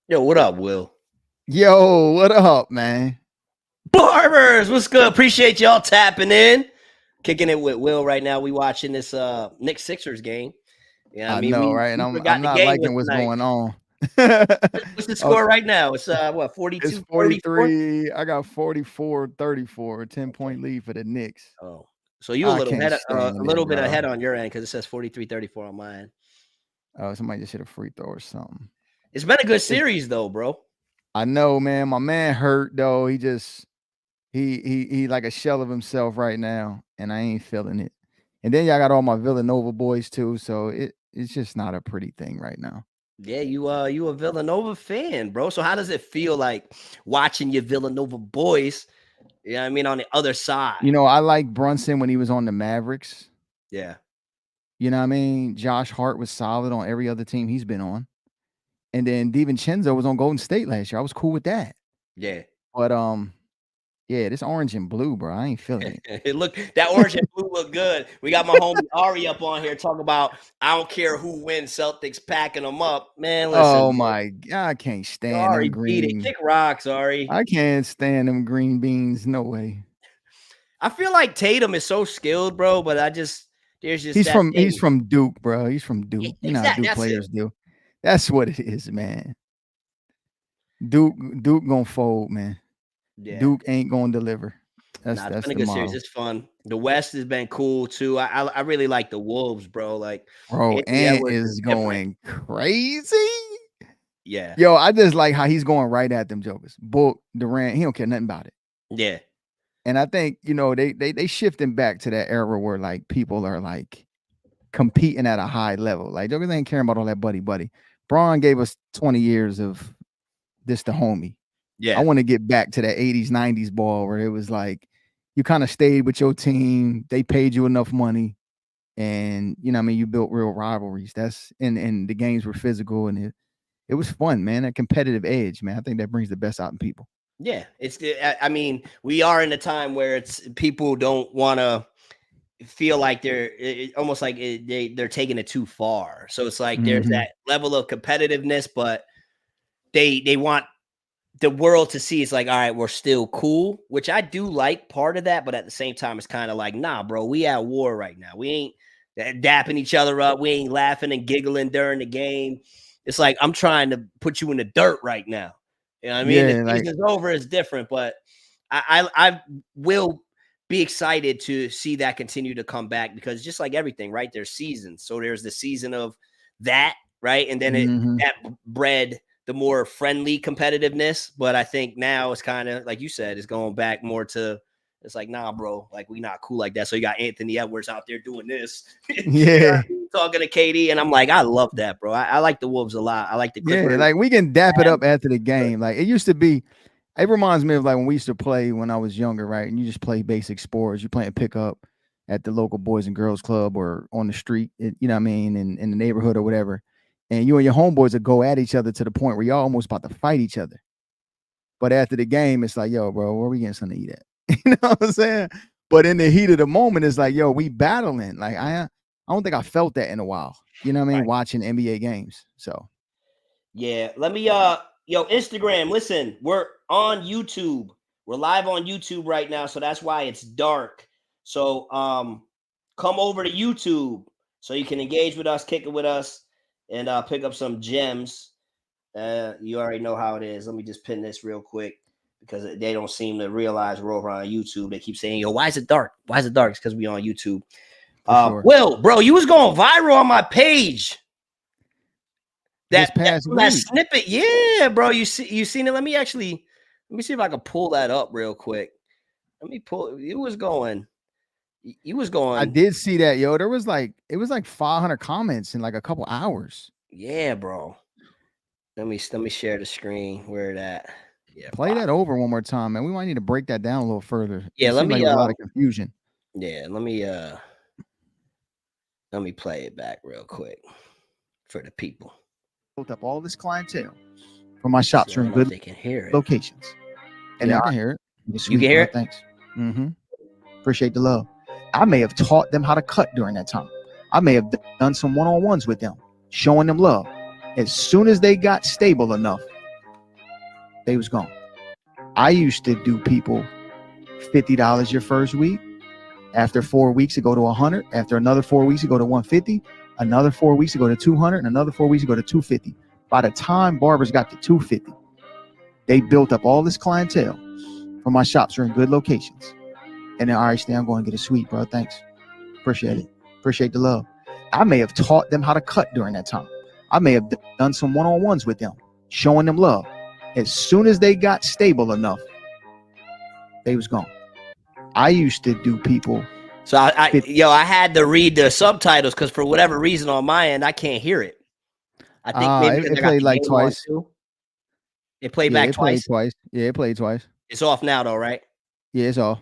Yo, what up, Will? Yo, what up, man? Barbers, what's good? Appreciate y'all tapping in. Kicking it with Will right now. We watching this Knicks Sixers game. Yeah, I I mean know, we right? And we I'm forgot the not game liking was what's tonight. going on. What's the Oh, score right now? It's what it's 42-34? 43. I got 44-34, 10-point lead for the Knicks. Oh, so you a I little can't head a stand it, little bit bro. ahead on your end because it says 43-34 on mine. Oh, somebody just hit a free throw or something. It's been a good It's, series though, bro. I know, man. My man hurt though. He like a shell of himself right now, and I ain't feeling it. And then y'all got all my Villanova boys too, so it's just not a pretty thing right now. Yeah, you a Villanova fan, bro. So how does it feel like watching your Villanova boys? Yeah, I mean on the other side. You know, I like Brunson when he was on the Mavericks. Yeah. You know what I mean? Josh Hart was solid on every other team he's been on. And then DiVincenzo was on Golden State last year. I was cool with that. Yeah. But yeah, this orange and blue, bro. I ain't feeling It look that orange and blue look good. We got my homie Ari up on here talking about I don't care who wins, Celtics packing them up. Man, listen, Oh man. my God, I can't stand them Ari beat it. green. Kick rocks, Ari. I can't stand them green beans. No way. I feel like Tatum is so skilled, bro, but there's just that He's thing. from Duke, bro. He's from Duke. You know how Exactly. Duke That's it. players do. That's what it is, man. Duke gonna fold, man. Yeah. Duke ain't gonna deliver. Nah, it's That's been a the good series. model. It's fun. The West has been cool too. I really like the Wolves, bro. Like Bro, Anthony Ant Edwards is is different. going crazy. Yeah. Yo, I just like how he's going right at them jokers. Book, Durant, he don't care nothing about it. Yeah. And I think, you know, they shifting back to that era where like people are like competing at a high level. Like jokers ain't caring about all that buddy. Braun gave us 20 years of this the homie. I Yeah. want to get back to that 80s, 90s ball where it was like you kind of stayed with your team, they paid you enough money, and you know what I mean, you built real rivalries. That's and the games were physical and it was fun, man. A competitive edge, man. I think that brings the best out in people. Yeah. I mean, we are in a time where it's people don't want to feel like almost like they're taking it too far. So it's like there's Mm-hmm. that level of competitiveness, but they want the world to see it's like, all right, we're still cool, which I do like part of that, but at the same time, it's kind of like, nah, bro, we at war right now. We ain't dapping each other up. We ain't laughing and giggling during the game. It's like I'm trying to put you in the dirt right now. You know what I mean? The Yeah, like season's over is different, but I will be excited to see that continue to come back because just like everything, right? There's seasons. So there's the season of that, right? And then mm-hmm. that bred the more friendly competitiveness. But I think now it's kind of like you said, it's going back more to it's like, nah, bro, like we not cool like that. So you got Anthony Edwards out there doing this, Yeah. talking to KD, and I'm like, I love that, bro. I like the Wolves a lot. I like the Yeah, Clippers. like we can dap it up after the game. Like it used to be, it reminds me of like when we used to play when I was younger, right? And you just play basic sports. You playing pickup at the local boys and girls club or on the street, you know what I mean, in the neighborhood or whatever. And you and your homeboys would go at each other to the point where y'all almost about to fight each other. But after the game, it's like, yo, bro, where we getting something to eat at? You know what I'm saying? But in the heat of the moment, it's like, yo, we battling. Like I don't think I felt that in a while. You know what I mean? Right. Watching NBA games. So Yeah, let me yo, Instagram, listen, we're on YouTube. We're live on YouTube right now, so that's why it's dark. So come over to YouTube so you can engage with us, kick it with us, and pick up some gems. You already know how it is. Let me just pin this real quick because they don't seem to realize we're over on YouTube. They keep saying, yo, why is it dark? Why is it dark? It's because we on YouTube. sure. Will, bro, you was going viral on my page. This past That week. snippet, yeah, bro. You seen it? Let me see if I can pull that up real quick. Let me pull. You was going. I did see that, yo. There was like it was like 500 comments in like a couple hours. Yeah, bro. Let me share the screen. Where that? Yeah, Play that over one more time, man. We might need to break that down a little further. Yeah, It let seemed like me. it was a lot of confusion. Yeah, let me play it back real quick for the people. Built up all this clientele for my shops are in good They can hear it. locations, and Yeah, I can hear it. you can hear it. Thanks. Appreciate the love. I may have taught them how to cut during that time. I may have done some one-on-ones with them, showing them love. As soon as they got stable enough, They was gone. I used to do people $50 your first week. After 4 weeks, it go to 100. After another 4 weeks, it go to 150. Another 4 weeks, it go to 200. And another 4 weeks, it go to 250. By the time Barbers got to 250, they built up all this clientele from my shops are in good locations. And then, all right, Stan, I'm going to get a suite, bro. Thanks. Appreciate it. Appreciate the love. I may have taught them how to cut during that time. I may have done some one-on-ones with them, showing them love. As soon as they got stable enough, they was gone. I used to do people. So I had to read the subtitles because for whatever reason on my end I can't hear it. I think maybe it played like twice. It played back twice. Yeah, it played twice. It's off now though, right? Yeah, it's off.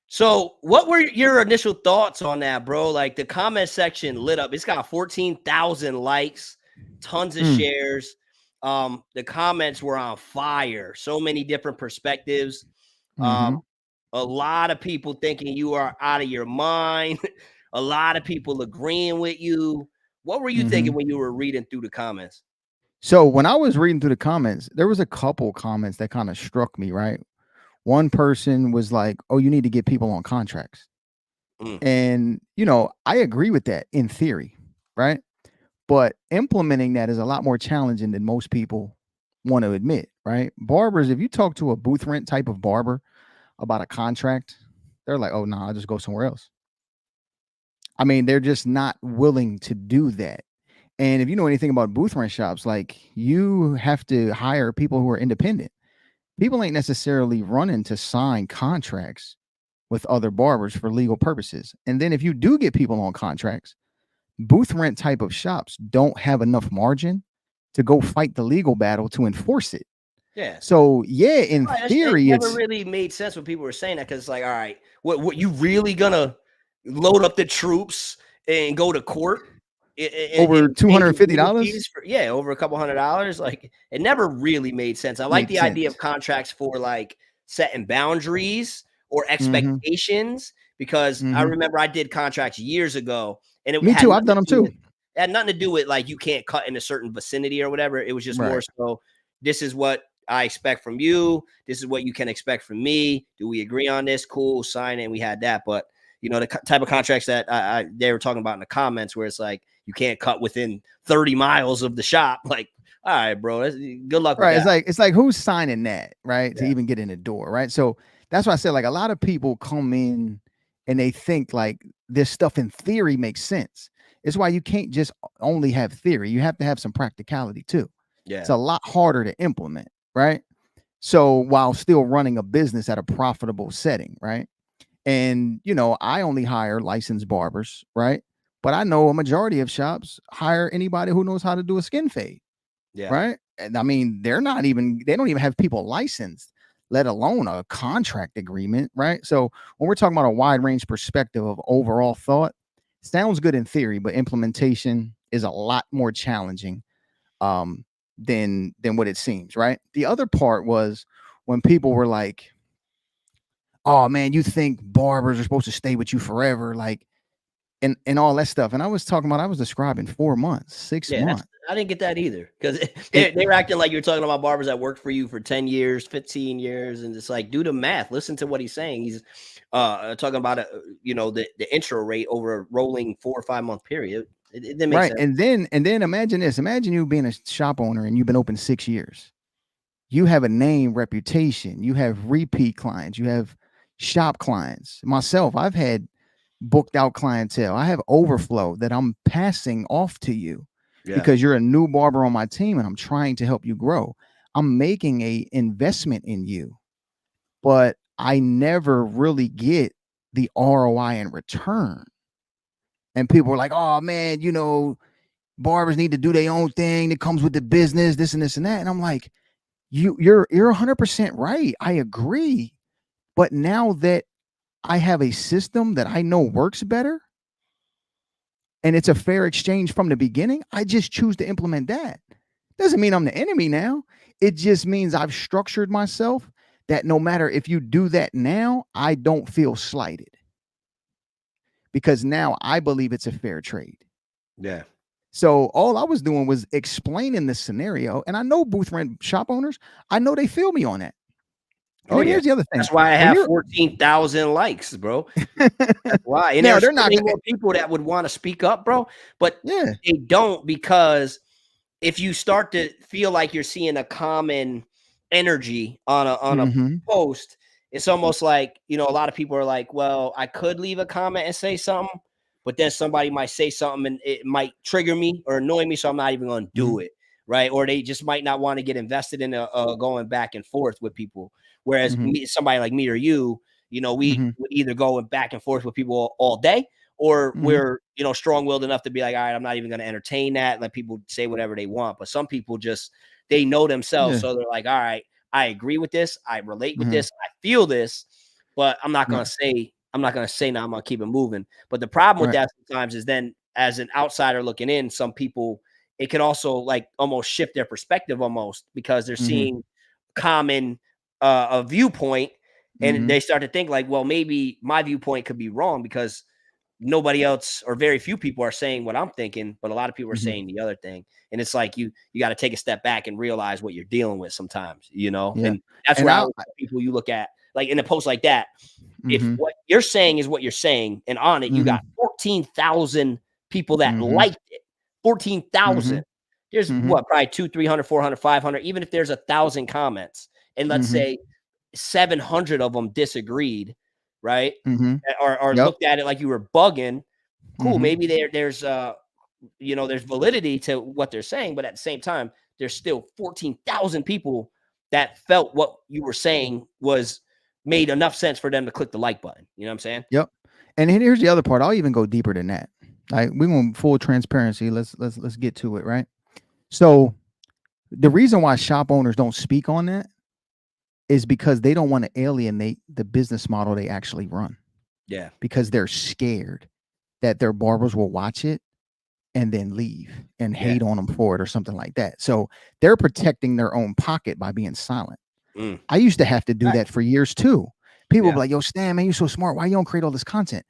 So what were your initial thoughts on that, bro? Like the comment section lit up. It's got 14,000 likes, tons of shares. The comments were on fire. So many different perspectives. A lot of people thinking you are out of your mind. A lot of people agreeing with you. What were you thinking when you were reading through the comments? So when I was reading through the comments, there was a couple comments that kind of struck me, right? One person was like, oh, you need to get people on contracts. And, I agree with that in theory, right? But implementing that is a lot more challenging than most people want to admit, right? Barbers, if you talk to a booth rent type of barber about a contract, they're like, oh, no, I'll just go somewhere else. I mean, they're just not willing to do that. And if you know anything about booth rent shops, like you have to hire people who are independent. People ain't necessarily running to sign contracts with other barbers for legal purposes. And then if you do get people on contracts, booth rent type of shops don't have enough margin to go fight the legal battle to enforce it. Yeah. So yeah, in theory, it never really made sense when people were saying that because it's like, all right, what you really gonna load up the troops and go to court over $250? Yeah, over a couple $100. Like it never really made sense. I like the idea of contracts for like setting boundaries or expectations because I remember I did contracts years ago and it me too. I've done them too. It had nothing to do with like you can't cut in a certain vicinity or whatever. It was just more so this is what I expect from you. This is what you can expect from me. Do we agree on this? Cool, sign it. And we had that. But, the type of contracts that they were talking about in the comments where it's like you can't cut within 30 miles of the shop. Like, all right, bro, good luck with that. Right, it's like who's signing that, right, to even get in the door, right? So that's why I said, like, a lot of people come in and they think, like, this stuff in theory makes sense. It's why you can't just only have theory. You have to have some practicality, too. Yeah. It's a lot harder to implement. Right. So while still running a business at a profitable setting. Right. And, I only hire licensed barbers. Right. But I know a majority of shops hire anybody who knows how to do a skin fade. Yeah. Right. And I mean, they don't even have people licensed, let alone a contract agreement. Right. So when we're talking about a wide range perspective of overall thought, sounds good in theory, but implementation is a lot more challenging. Than what it seems, right? The other part was when people were like, oh man, you think barbers are supposed to stay with you forever, like and all that stuff. And I was describing 4 months, 6 months. I didn't get that either because they were acting like you're talking about barbers that worked for you for 10 years, 15 years. And it's like, do the math, listen to what he's saying. He's talking about, the intro rate over a rolling 4 or 5 month period. It didn't make sense. And then imagine this. Imagine you being a shop owner and you've been open 6 years. You have a name, reputation. You have repeat clients. You have shop clients. Myself, I've had booked out clientele. I have overflow that I'm passing off to you because you're a new barber on my team and I'm trying to help you grow. I'm making a investment in you, but I never really get the ROI in return. And people were like, oh man, barbers need to do their own thing that comes with the business, this and this and that. And I'm like, you're 100% right. I agree. But now that I have a system that I know works better and it's a fair exchange from the beginning, I just choose to implement that. Doesn't mean I'm the enemy now. It just means I've structured myself that no matter if you do that now, I don't feel slighted. Because now I believe it's a fair trade. Yeah. So all I was doing was explaining the scenario. And I know booth rent shop owners, I know they feel me on that. And Oh then yeah. here's the other thing. That's why I When have you're 14,000 likes, bro. That's why. And now there's they're so not many more people that would want to speak up, bro. But yeah. they don't, because if you start to feel like you're seeing a common energy on a Mm-hmm. post, it's almost like, a lot of people are like, well, I could leave a comment and say something, but then somebody might say something and it might trigger me or annoy me, so I'm not even going to Mm-hmm. do it, right? Or they just might not want to get invested in going back and forth with people. Whereas Mm-hmm. somebody like me or you, we Mm-hmm. would either go back and forth with people all day, or Mm-hmm. we're strong-willed enough to be like, all right, I'm not even going to entertain that, let people say whatever they want. But some people just, they know themselves, Yeah. so they're like, all right, I agree with this, I relate with Mm-hmm. this, I feel this, but I'm not going Right. to say, now, I'm going to keep it moving. But the problem with Right. that sometimes is, then as an outsider looking in, some people, it can also like almost shift their perspective, almost, because they're Mm-hmm. seeing common a viewpoint, and Mm-hmm. they start to think like, well, maybe my viewpoint could be wrong, because nobody else or very few people are saying what I'm thinking, but a lot of people are Mm-hmm. saying the other thing. And it's like, you got to take a step back and realize what you're dealing with sometimes, Yeah. and that's And where I I always tell people, you look at, like, in a post like that, if mm-hmm. what you're saying is what you're saying, and on it you Mm-hmm. got 14,000 people that Mm-hmm. liked it, 14,000. Mm-hmm. There's Mm-hmm. what, probably 200, 300, 400, 500, even if there's 1,000 comments, and let's Mm-hmm. say 700 of them disagreed, right? Mm-hmm. Or Yep. looked at it like you were bugging. Cool. Mm-hmm. Maybe there's validity to what they're saying, but at the same time, there's still 14,000 people that felt what you were saying was made enough sense for them to click the like button. You know what I'm saying? Yep. And here's the other part. I'll even go deeper than that. Like, we want full transparency. Let's get to it, right? So the reason why shop owners don't speak on that is because they don't want to alienate the business model they actually run, Yeah. because they're scared that their barbers will watch it and then leave and Yeah. hate on them for it or something like that. So they're protecting their own pocket by being silent. Mm. I used to have to do Right. that for years too. People Yeah. be like, yo, Stan, man, you're so smart. Why you don't create all this content?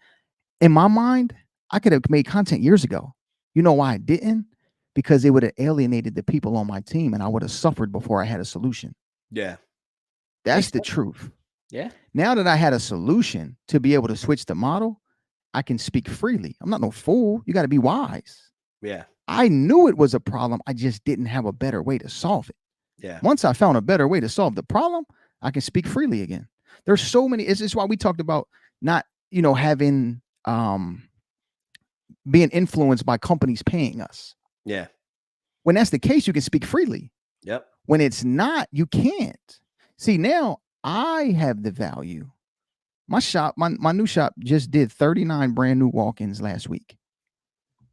In my mind, I could have made content years ago. You know why I didn't? Because it would have alienated the people on my team and I would have suffered before I had a solution. Yeah. That's Makes the sense. truth. Yeah. Now that I had a solution to be able to switch the model, I can speak freely. I'm not no fool. You got to be wise. Yeah. I knew it was a problem. I just didn't have a better way to solve it. Yeah. Once I found a better way to solve the problem, I can speak freely again. There's so many. It's just why we talked about not, having being influenced by companies paying us. Yeah. When that's the case, you can speak freely. Yep. When it's not, you can't. See, now I have the value. My shop, my new shop just did 39 brand new walk-ins last week.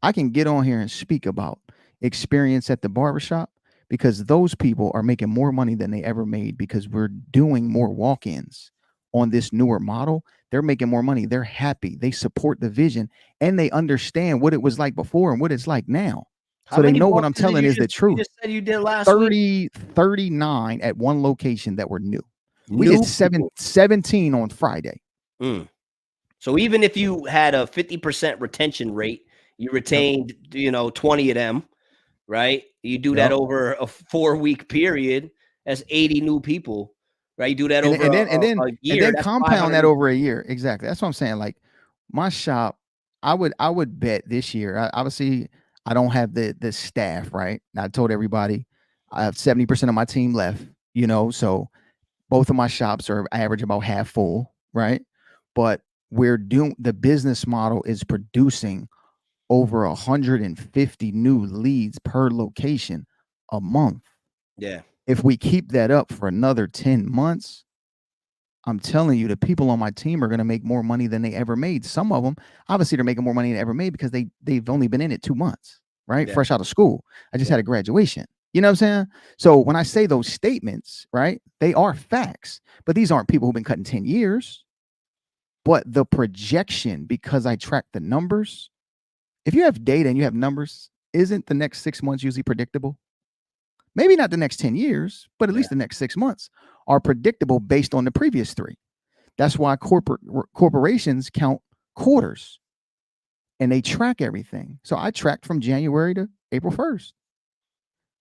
I can get on here and speak about experience at the barbershop, because those people are making more money than they ever made, because we're doing more walk-ins on this newer model. They're making more money. They're happy. They support the vision, and they understand what it was like before and what it's like now. How So they many know what I'm walk-ins did telling you is the you truth. just said you did last week? 39 at one location that were new. We did New people. 17 on Friday. Mm. So even if you had a 50% retention rate, you Yep. retained, 20 of them, right? You do that Yep. over a 4-week period. That's 80 new people, right? You do that And over and then and then a and year. then That's compound 500 that new over a people. year. Exactly. That's what I'm saying. Like, my shop, I would bet this year. Obviously, I don't have the staff, right? I told everybody I have 70% of my team left. So both of my shops are average about half full, right? But we're doing the business model is producing over 150 new leads per location a month. Yeah. If we keep that up for another 10 months, I'm telling you, the people on my team are going to make more money than they ever made. Some of them, obviously, they're making more money than they ever made because they've only been in it 2 months, right? Yeah. Fresh out of school. I just Yeah. had a graduation. You know what I'm saying? So when I say those statements, right, they are facts. But these aren't people who've been cutting 10 years. But the projection, because I track the numbers, if you have data and you have numbers, isn't the next 6 months usually predictable? Maybe not the next 10 years, but at Yeah. least the next 6 months are predictable based on the previous 3. That's why corporations count quarters and they track everything. So I tracked from January to April 1st.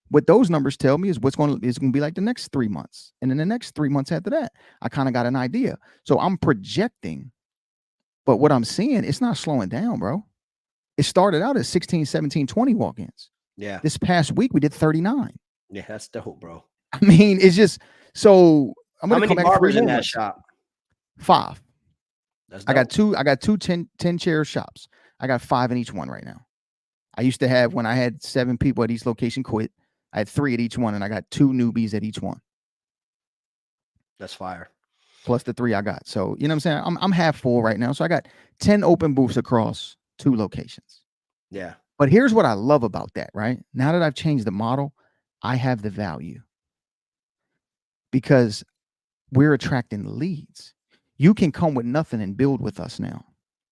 What those numbers tell me is what's going to be like the next 3 months. And then the next 3 months after that, I kind of got an idea. So I'm projecting, but what I'm seeing, it's not slowing down, bro. It started out at 16, 17, 20 walk-ins. Yeah. This past week, we did 39. Yeah, that's dope, bro. I mean, it's just, so I'm going to come back barbers 3 in more that months. shop? 5. That's dope. I got two 10 chair shops. I got 5 in each one right now. I used to have, when I had 7 people at each location quit, I had 3 at each one, and I got 2 newbies at each one. That's fire. Plus the 3 I got. So, you know what I'm saying? I'm half full right now. So I got 10 open booths across 2 locations. Yeah. But here's what I love about that, right? Now that I've changed the model, I have the value. Because we're attracting leads. You can come with nothing and build with us now.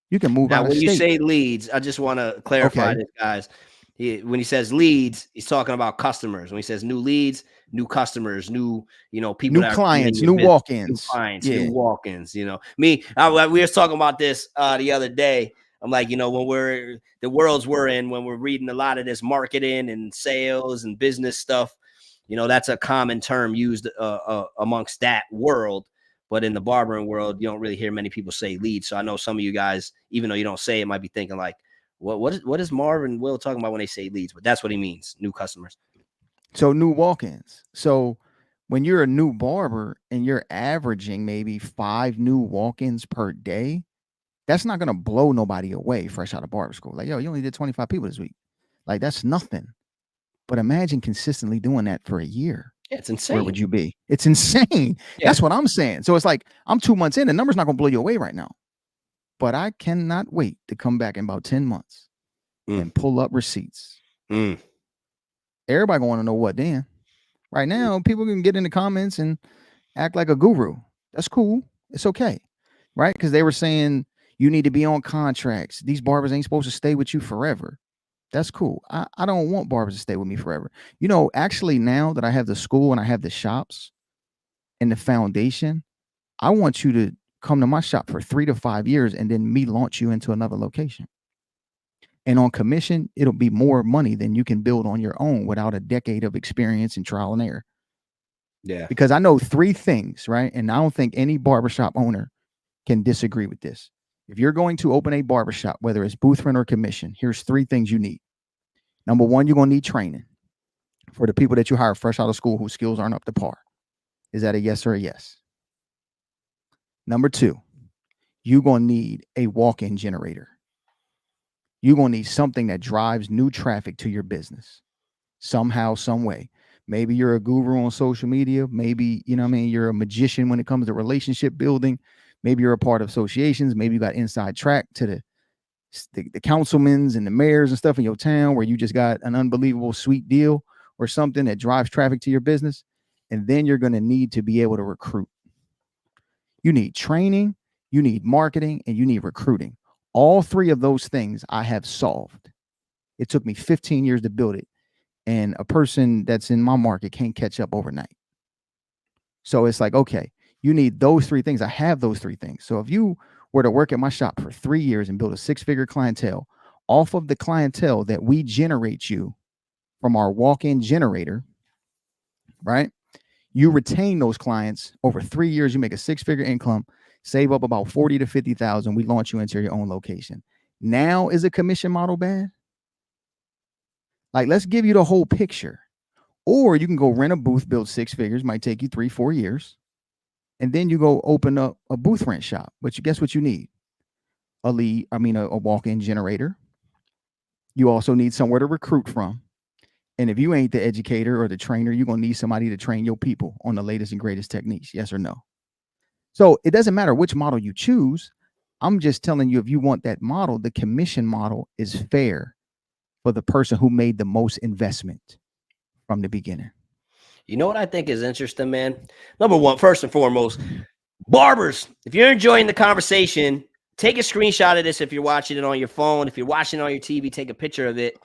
You can move out of state. When you say leads, I just want to clarify this, guys. When he says leads, he's talking about customers. When he says new leads, new customers, new, people, new clients, new walk-ins, new clients, new walk-ins. We were talking about this the other day. I'm like, when the worlds we're in, when we're reading a lot of this marketing and sales and business stuff, that's a common term used amongst that world. But in the barbering world, you don't really hear many people say lead. So I know some of you guys, even though you don't say it, might be thinking like, what is Marv and Will talking about when they say leads? But that's what he means, new customers. So new walk-ins. So when you're a new barber and you're averaging maybe 5 new walk-ins per day, that's not going to blow nobody away fresh out of barber school. Like, yo, you only did 25 people this week. Like, that's nothing. But imagine consistently doing that for a year. Yeah, it's insane. Where would you be? It's insane. Yeah. That's what I'm saying. So it's like, I'm 2 months in, the number's not going to blow you away right now. But I cannot wait to come back in about 10 months and pull up receipts. Everybody going to want to know what then. Right now, people can get in the comments and act like a guru. That's cool. It's okay. Right? Because they were saying you need to be on contracts. These barbers ain't supposed to stay with you forever. That's cool. I don't want barbers to stay with me forever. Actually, now that I have the school and I have the shops and the foundation, I want you to come to my shop for 3 to 5 years and then me launch you into another location. And on commission, it'll be more money than you can build on your own without a decade of experience and trial and error. Yeah. Because I know 3 things, right? And I don't think any barbershop owner can disagree with this. If you're going to open a barbershop, whether it's booth rent or commission, here's 3 things you need. Number 1, you're going to need training for the people that you hire fresh out of school whose skills aren't up to par. Is that a yes or a yes? Number 2, you're going to need a walk-in generator. You're going to need something that drives new traffic to your business somehow, some way. Maybe you're a guru on social media. Maybe, you're a magician when it comes to relationship building. Maybe you're a part of associations. Maybe you got inside track to the councilmen's and the mayors and stuff in your town where you just got an unbelievable sweet deal or something that drives traffic to your business. And then you're going to need to be able to recruit. You need training, you need marketing, and you need recruiting. All 3 of those things I have solved. It took me 15 years to build it. And a person that's in my market can't catch up overnight. So it's like, okay, you need those 3 things. I have those 3 things. So if you were to work at my shop for 3 years and build a 6-figure clientele off of the clientele that we generate you from our walk-in generator, right? You retain those clients over 3 years. You make a 6-figure income, save up about 40 to 50,000. We launch you into your own location. Now, is a commission model bad? Like, let's give you the whole picture. Or you can go rent a booth, build 6 figures, might take you 3-4 years. And then you go open up a booth rent shop. But guess what you need? A walk-in generator. You also need somewhere to recruit from. And if you ain't the educator or the trainer, you're going to need somebody to train your people on the latest and greatest techniques. Yes or no? So it doesn't matter which model you choose. I'm just telling you, if you want that model, the commission model is fair for the person who made the most investment from the beginning. You know what I think is interesting, man? Number 1, first and foremost, barbers, if you're enjoying the conversation, take a screenshot of this if you're watching it on your phone. If you're watching it on your TV, take a picture of it.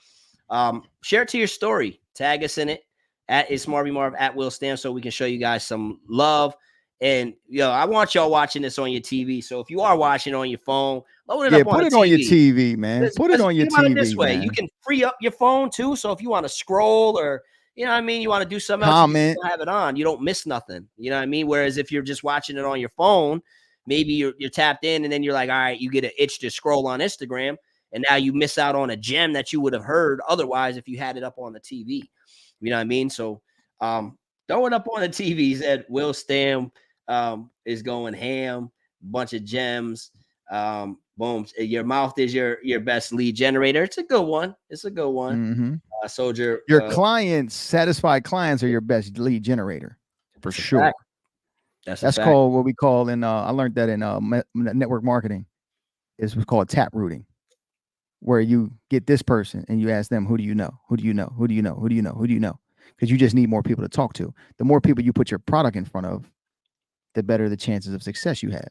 Share it to your story. Tag us in it at It's Marvy Marv at Will Stam so we can show you guys some love And I want y'all watching this on your TV. So if you are watching on your phone, load it Yeah, up on put a it on your TV. TV, man. Put it Because on your think about it this TV, way: you man. can free up your phone too. So if you want to scroll or you know what I mean, you want to do something else, you can Comment. still have it on. You don't miss nothing. You know what I mean? Whereas if you're just watching it on your phone, maybe you're tapped in, and then you're like, all right, you get an itch to scroll on Instagram, and now you miss out on a gem that you would have heard otherwise if you had it up on the TV. You know what I mean? So throw it up on the TV. Said Will Stam is going ham, bunch of gems. Boom. Your mouth is your best lead generator. It's a good one. It's a good one. Mm-hmm. Soldier. Your clients, satisfied clients, are your best lead generator, for sure. Fact. That's a That's fact. called what we call in. I learned that in network marketing. It's what's called tap routing, where you get this person and you ask them, who do you know? Who do you know? Who do you know? Who do you know? Who do you know? Because you just need more people to talk to. The more people you put your product in front of, the better the chances of success you have.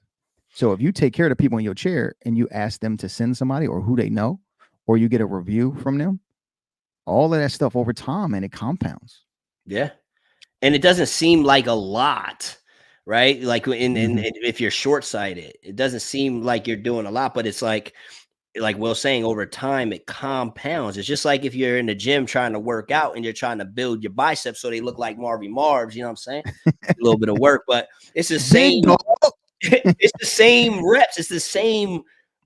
So if you take care of the people in your chair and you ask them to send somebody or who they know, or you get a review from them, all of that stuff over time, and it compounds. Yeah. And it doesn't seem like a lot, right? Like Mhm. if you're short-sighted, it doesn't seem like you're doing a lot, but it's like Will saying, over time it compounds. It's just like if you're in the gym trying to work out and you're trying to build your biceps so they look like Marv's, you know what I'm saying? A little bit of work, but it's the Big same dog. it's the same reps, it's the same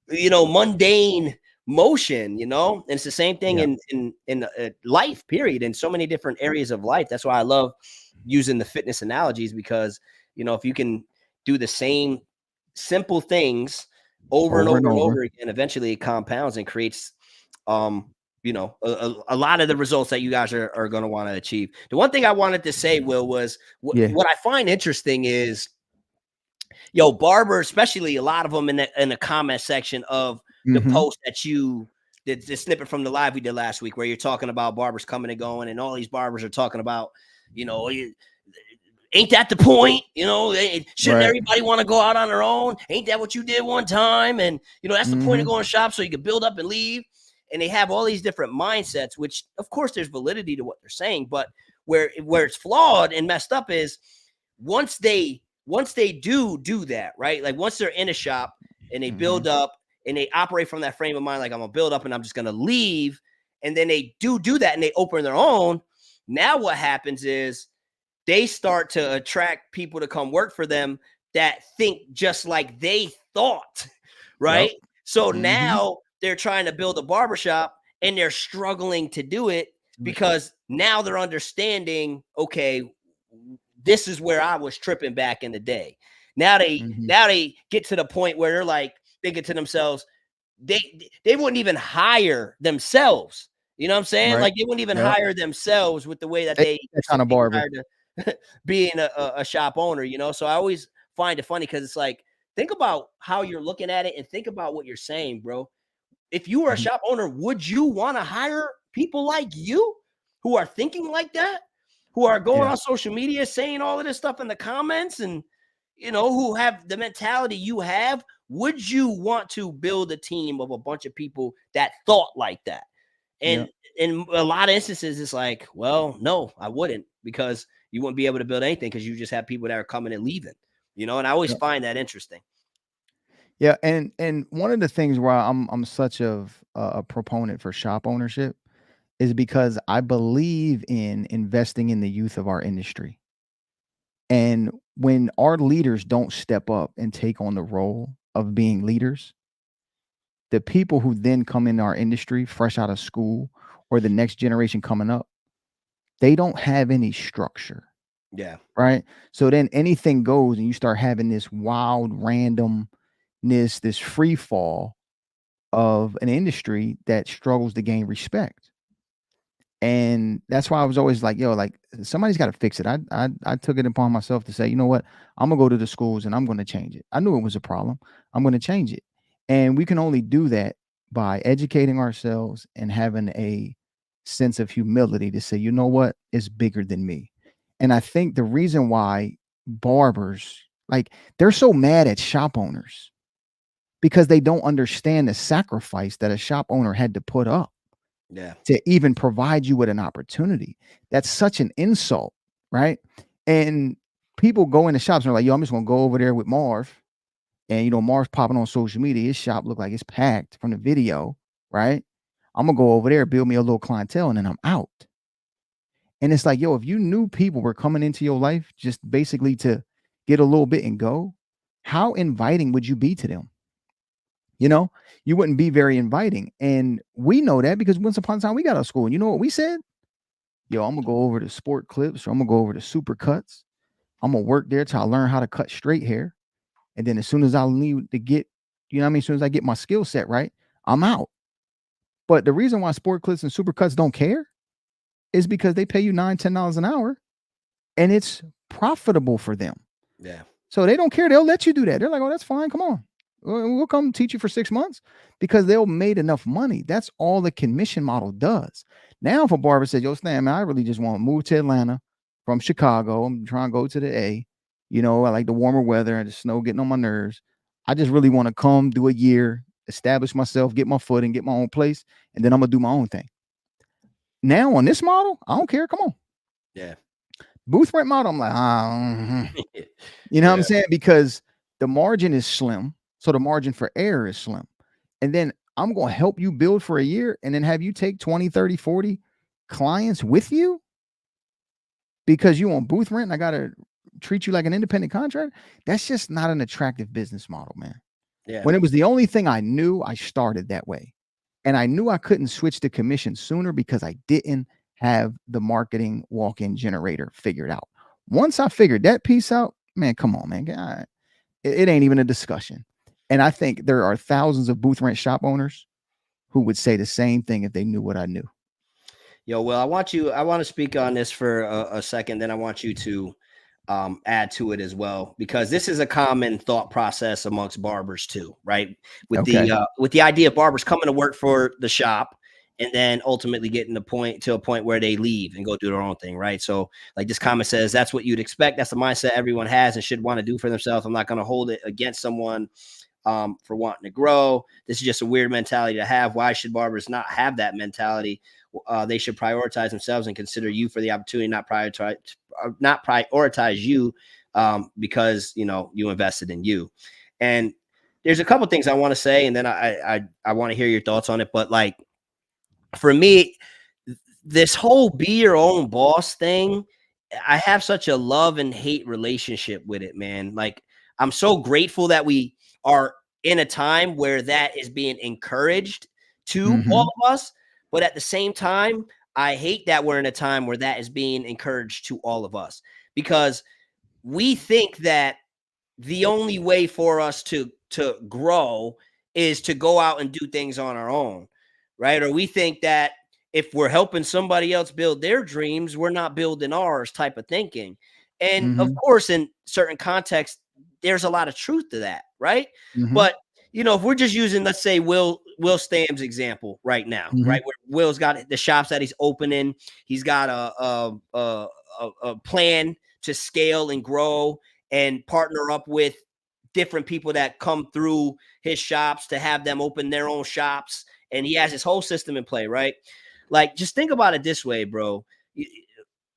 mundane motion, and it's the same thing Yeah. in life, period, in so many different areas of life. That's why I love using the fitness analogies, because if you can do the same simple things over and Over and over and over. over again, eventually it compounds and creates a lot of the results that you guys are going to want to achieve. The one thing I wanted to say, Will, was Yeah. what I find interesting is Barber, especially a lot of them in the comment section of the Mm-hmm. post that you did, the snippet from the live we did last week, where you're talking about barbers coming and going, and all these barbers are talking about, ain't that the point? Shouldn't Right. everybody want to go out on their own? Ain't that what you did one time? And that's the point of Mm-hmm. going shop, so you can build up and leave. And they have all these different mindsets, which of course there's validity to what they're saying, but where it's flawed and messed up is once they do that, right? Like once they're in a shop and they build up and they operate from that frame of mind, like I'm gonna build up and I'm just gonna leave, and then they do that and they open their own. Now what happens is they start to attract people to come work for them that think just like they thought, right? Yep. So Mm-hmm. now they're trying to build a barbershop and they're struggling to do it because now they're understanding, okay, this is where I was tripping back in the day. Now they get to the point where they're like thinking to themselves, they wouldn't even hire themselves. You know what I'm saying? Right. Like they wouldn't even Yep. hire themselves with the way that They they that kind of barber. being a shop owner, So I always find it funny because it's like, think about how you're looking at it and think about what you're saying, bro. If you were a Mhm. shop owner, would you want to hire people like you who are thinking like that, who are going Yeah. on social media saying all of this stuff in the comments and, who have the mentality you have? Would you want to build a team of a bunch of people that thought like that? And Yep. in a lot of instances, it's like, well, no, I wouldn't, because you wouldn't be able to build anything because you just have people that are coming and leaving, and I always Yep. find that interesting. Yeah, and one of the things where I'm such of a proponent for shop ownership is because I believe in investing in the youth of our industry. And when our leaders don't step up and take on the role of being leaders, the people who then come in our industry fresh out of school or the next generation coming up, they don't have any structure, Yeah. right? So then anything goes and you start having this wild randomness, this free fall of an industry that struggles to gain respect. And that's why I was always like, yo, like somebody's got to fix it. I took it upon myself to say, you know what? I'm gonna go to the schools and I'm gonna change it. I knew it was a problem. I'm gonna change it. And we can only do that by educating ourselves and having a sense of humility to say, you know what, it's bigger than me. And I think the reason why barbers, like, they're so mad at shop owners because they don't understand the sacrifice that a shop owner had to put up Yeah. to even provide you with an opportunity. That's such an insult, right? And people go into shops and are like, yo, I'm just gonna go over there with Marv. And Marv's popping on social media. His shop look like it's packed from the video, right? I'm gonna go over there, build me a little clientele, and then I'm out. And it's like, yo, if you knew people were coming into your life just basically to get a little bit and go, how inviting would you be to them? You wouldn't be very inviting. And we know that because once upon a time we got out of school. And you know what we said? Yo, I'm gonna go over to Sport Clips, or I'm gonna go over to Super Cuts. I'm gonna work there till I learn how to cut straight hair. And then as soon as I need to get, as soon as I get my skill set right, I'm out. But the reason why Sport Clips and Super Cuts don't care is because they pay you $9, $10 an hour and it's profitable for them. Yeah. So they don't care. They'll let you do that. They're like, oh, that's fine. Come on. We'll come teach you for 6 months because they'll made enough money. That's all the commission model does. Now, if a barber said, yo, Stan, man, I really just want to move to Atlanta from Chicago. I'm trying to go to the A. I like the warmer weather and the snow getting on my nerves. I just really want to come do a year, establish myself, get my foot and get my own place. And then I'm going to do my own thing. Now on this model, I don't care. Come on. Yeah. Booth rent model, I'm like, what I'm saying? Because the margin is slim. So the margin for error is slim. And then I'm going to help you build for a year and then have you take 20, 30, 40 clients with you because you want booth rent and I got to treat you like an independent contractor. That's just not an attractive business model, man. Yeah. When it was the only thing I knew, I started that way. And I knew I couldn't switch to commission sooner because I didn't have the marketing walk-in generator figured out. Once I figured that piece out, man, come on, man. God, it ain't even a discussion. And I think there are thousands of booth rent shop owners who would say the same thing if they knew what I knew. Yo, Will, I want to speak on this for a second. Then I want you to add to it as well, because this is a common thought process amongst barbers too, right? With the idea of barbers coming to work for the shop and then ultimately getting to a point where they leave and go do their own thing, right? So like this comment says, that's what you'd expect. That's the mindset everyone has and should want to do for themselves. I'm not going to hold it against someone for wanting to grow. This is just a weird mentality to have. Why should barbers not have that mentality? They should prioritize themselves and consider you for the opportunity, not prioritize you because you invested in you. And there's a couple things I want to say, and then I want to hear your thoughts on it. But like for me, this whole be your own boss thing, I have such a love and hate relationship with it, man. Like I'm so grateful that we are in a time where that is being encouraged to all of us. But at the same time, I hate that we're in a time where that is being encouraged to all of us, because we think that the only way for us to grow is to go out and do things on our own, right? Or we think that if we're helping somebody else build their dreams, we're not building ours type of thinking. And of course, in certain contexts, there's a lot of truth to that, right? But if we're just using, let's say, Will Stam's example right now, right, where Will's got the shops that he's opening, he's got a plan to scale and grow and partner up with different people that come through his shops to have them open their own shops, and he has his whole system in play, right? Like, just think about it this way, bro.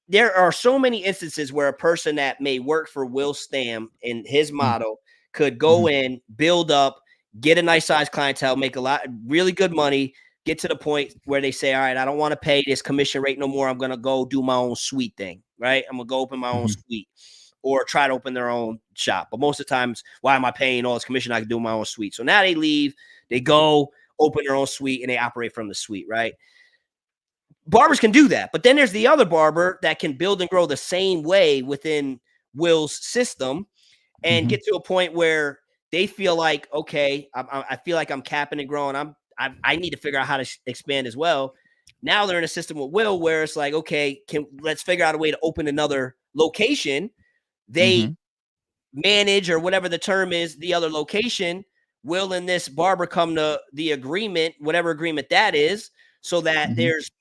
There are so many instances where a person that may work for Will Stam in his model could go in, build up, get a nice size clientele, make a lot, really good money, get to the point where they say, all right, I don't want to pay this commission rate no more. I'm going to go do my own suite thing, right? I'm going to go open my own suite, or try to open their own shop. But most of the times, why am I paying all this commission? I can do my own suite. So now they leave, they go open their own suite, and they operate from the suite, right? Barbers can do that. But then there's the other barber that can build and grow the same way within Will's system and get to a point where they feel like, okay, I feel like I'm capping and growing. I need to figure out how to expand as well. Now they're in a system with Will where it's like, okay, let's figure out a way to open another location. They manage, or whatever the term is, the other location. Will and this barber come to the agreement, whatever agreement that is, so that there's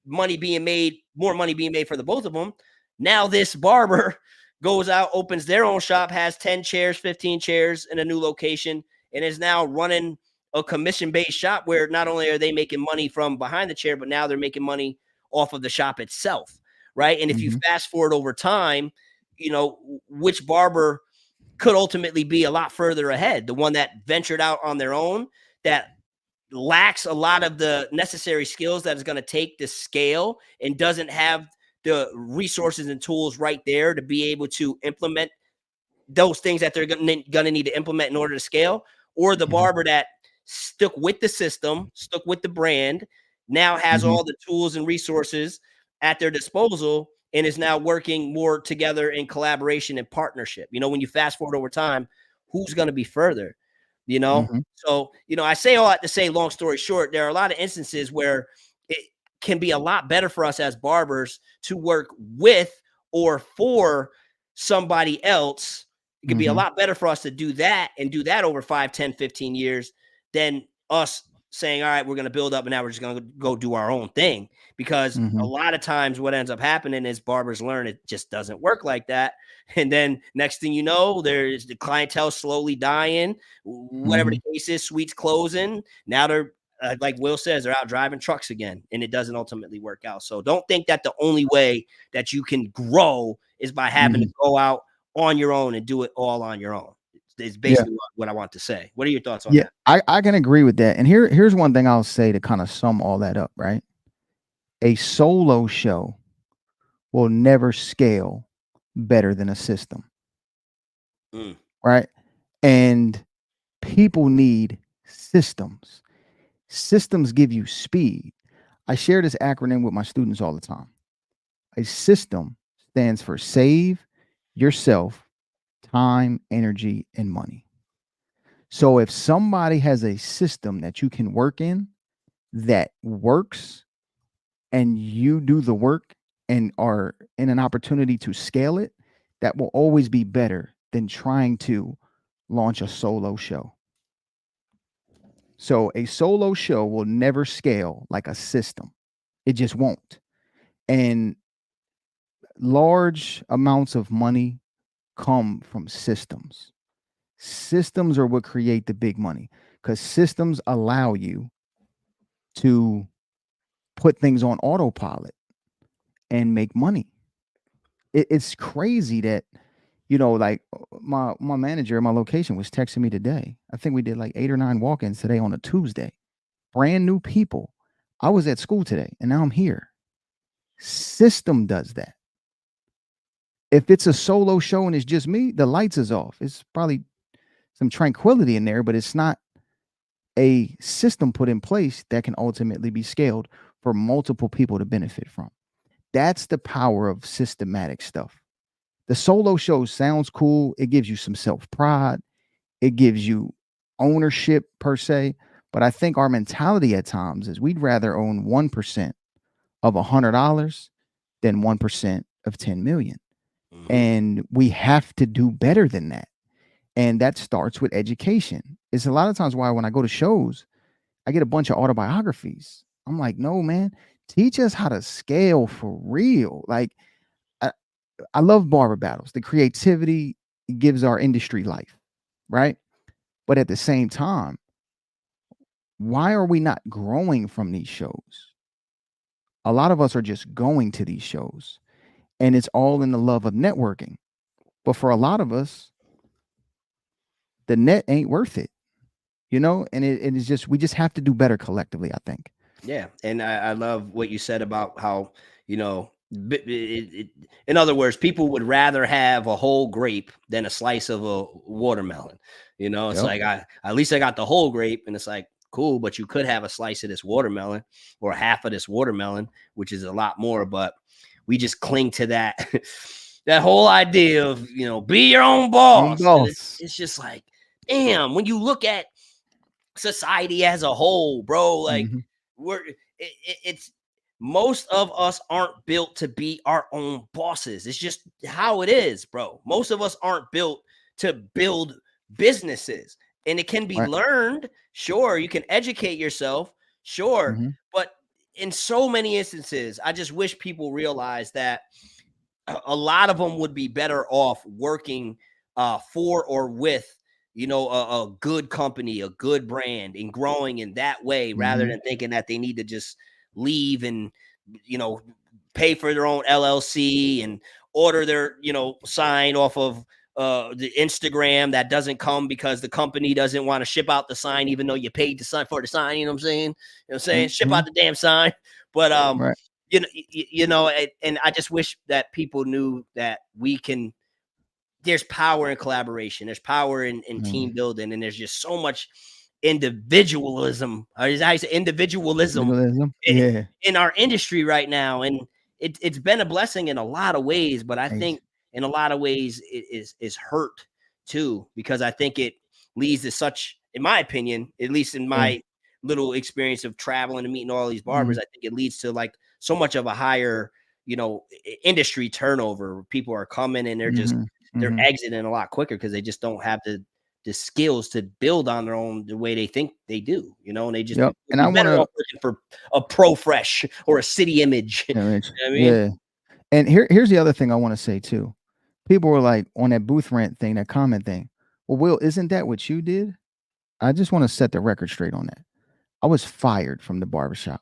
more money being made for the both of them. Now this barber goes out, opens their own shop, has 10 chairs, 15 chairs in a new location, and is now running a commission-based shop where not only are they making money from behind the chair, but now they're making money off of the shop itself, right? And if you fast forward over time, which barber could ultimately be a lot further ahead, the one that ventured out on their own, that lacks a lot of the necessary skills that is going to take the scale and doesn't have the resources and tools right there to be able to implement those things that they're going to need to implement in order to scale, or the Mhm. barber that stuck with the system, stuck with the brand, now has Mhm. all the tools and resources at their disposal and is now working more together in collaboration and partnership. When you fast forward over time, who's going to be further? You know, Mhm. so I say all that to say, long story short, there are a lot of instances where it can be a lot better for us as barbers to work with or for somebody else. It could be a Mhm. lot better for us to do that and do that over 5, 10, 15 years than us saying, all right, we're going to build up and now we're just going to go do our own thing. Because a Mhm. lot of times what ends up happening is barbers learn it just doesn't work like that. And then next thing you know, there's the clientele slowly dying, whatever the Mhm. case is, suites closing. Now they're, like Will says, they're out driving trucks again, and it doesn't ultimately work out. So don't think that the only way that you can grow is by having to Mhm. go out on your own and do it all on your own. It's Yeah. basically what I want to say. What are your thoughts on Yeah. that? I can agree with that. And here's one thing I'll say to kind of sum all that up, right? A solo show will never scale better than a system, Mm, right? And people need systems. Systems give you speed. I share this acronym with my students all the time. A system stands for save yourself time, energy, and money. So if somebody has a system that you can work in that works and you do the work and are in an opportunity to scale it, that will always be better than trying to launch a solo show. So a solo show will never scale like a system. It just won't. And large amounts of money come from systems. Systems are what create the big money because systems allow you to put things on autopilot and make money. It's crazy that like my manager at my location was texting me today. I think we did like 8 or 9 walk-ins today on a Tuesday. Brand new people. I was at school today and now I'm here. System does that. If it's a solo show and it's just me, the lights is off. It's probably some tranquility in there, but it's not a system put in place that can ultimately be scaled for multiple people to benefit from. That's the power of systematic stuff. The solo show sounds cool. It gives you some self pride. It gives you ownership per se. But I think our mentality at times is we'd rather own 1% of $100 than 1% of 10 million. mm-hmm. And we have to do better than that. And that starts with education. It's a lot of times why when I go to shows, I get a bunch of autobiographies. I'm like, no, man, teach us how to scale for real. Like, I, I love barber battles. The creativity gives our industry life, right? But at the same time, why are we not growing from these shows? A lot of us are just going to these shows, and it's all in the love of networking. But for a lot of us, the net ain't worth it, and it is just, we just have to do better collectively, I think. Yeah, and I love what you said about how in other words, people would rather have a whole grape than a slice of a watermelon. It's Yep. like at least I got the whole grape, and it's like cool, but you could have a slice of this watermelon or half of this watermelon, which is a lot more. But we just cling to that that whole idea of be your own boss, and Boss. it's just like damn when you look at society as a whole, bro. Like Mhm. it's most of us aren't built to be our own bosses. It's just how it is, bro. Most of us aren't built to build businesses, and it can be Right. learned. Sure, you can educate yourself. Sure, Mhm. but in so many instances, I just wish people realize that a lot of them would be better off working for or with a good company, a good brand, and growing in that way rather Mhm. than thinking that they need to just leave and you know pay for their own LLC and order their, sign off of the Instagram that doesn't come because the company doesn't want to ship out the sign, even though you paid the sign for the sign. You know what I'm saying? You know what I'm saying? Ship Mhm. out the damn sign. But Right. and I just wish that people knew that we can. There's power in collaboration. There's power in team Mm. building, and there's just so much individualism. Or is I say individualism Legalism. i- Yeah. in our industry right now, and it's been a blessing in a lot of ways. But I Ex- think in a lot of ways it is hurt too, because I think it leads to such, in my opinion, at least in Yeah. my little experience of traveling and meeting all these barbers, Mhm. I think it leads to like so much of a higher, industry turnover. People are coming and Mhm. they're Mhm. exiting a lot quicker because they just don't have the skills to build on their own the way they think they do, and they just Yep. would And be I better wanna off looking for a Pro Fresh or a City Image. You yeah, know Rich. what I mean? Yeah. And here's the other thing I wanna say too. People were like on that booth rent thing, that comment thing. Well, Will, isn't that what you did? I just wanna set the record straight on that. I was fired from the barbershop.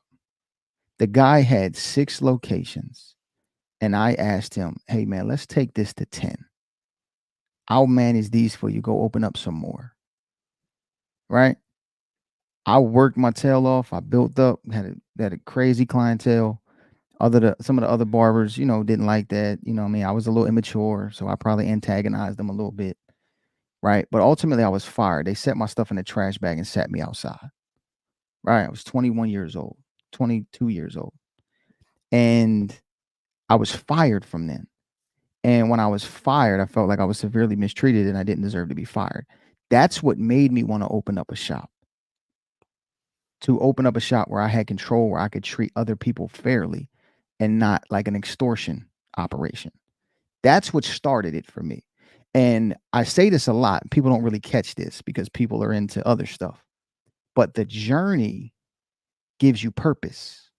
The guy had 6 locations, and I asked him, "Hey, man, let's take this to 10. I'll manage these for you. Go open up some more." Right? I worked my tail off. I built up, had a crazy clientele. Some of the other barbers, didn't like that. I mean, I was a little immature, so I probably antagonized them a little bit. Right? But ultimately, I was fired. They set my stuff in a trash bag and sat me outside. Right? I was 21 years old, 22 years old. And I was fired from then. And when I was fired, I felt like I was severely mistreated and I didn't deserve to be fired. That's what made me want to open up a shop. To open up a shop where I had control, where I could treat other people fairly and not like an extortion operation. That's what started it for me. And I say this a lot. People don't really catch this because people are into other stuff. But the journey gives you purpose.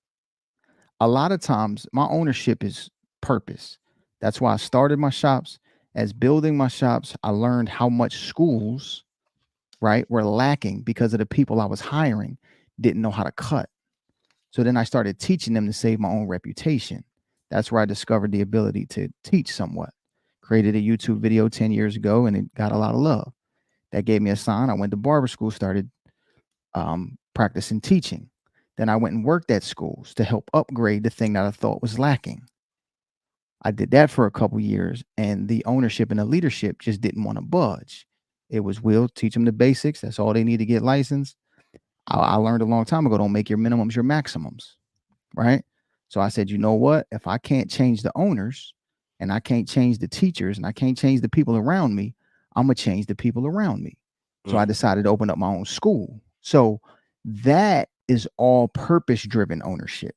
A lot of times, my ownership is purpose. That's why I started my shops. As building my shops, I learned how much schools, right, were lacking because of the people I was hiring didn't know how to cut. So then I started teaching them to save my own reputation. That's where I discovered the ability to teach somewhat. Created a YouTube video 10 years ago and it got a lot of love. That gave me a sign. I went to barber school, started practicing teaching. Then I went and worked at schools to help upgrade the thing that I thought was lacking. I did that for a couple years, and the ownership and the leadership just didn't want to budge. It was, will teach them the basics. That's all they need to get licensed. I learned a long time ago, don't make your minimums your maximums, right? So I said, you know what? If I can't change the owners and I can't change the teachers and I can't change the people around me, I'm going to change the people around me. So I Mm. decided to open up my own school. So that is all purpose driven ownership,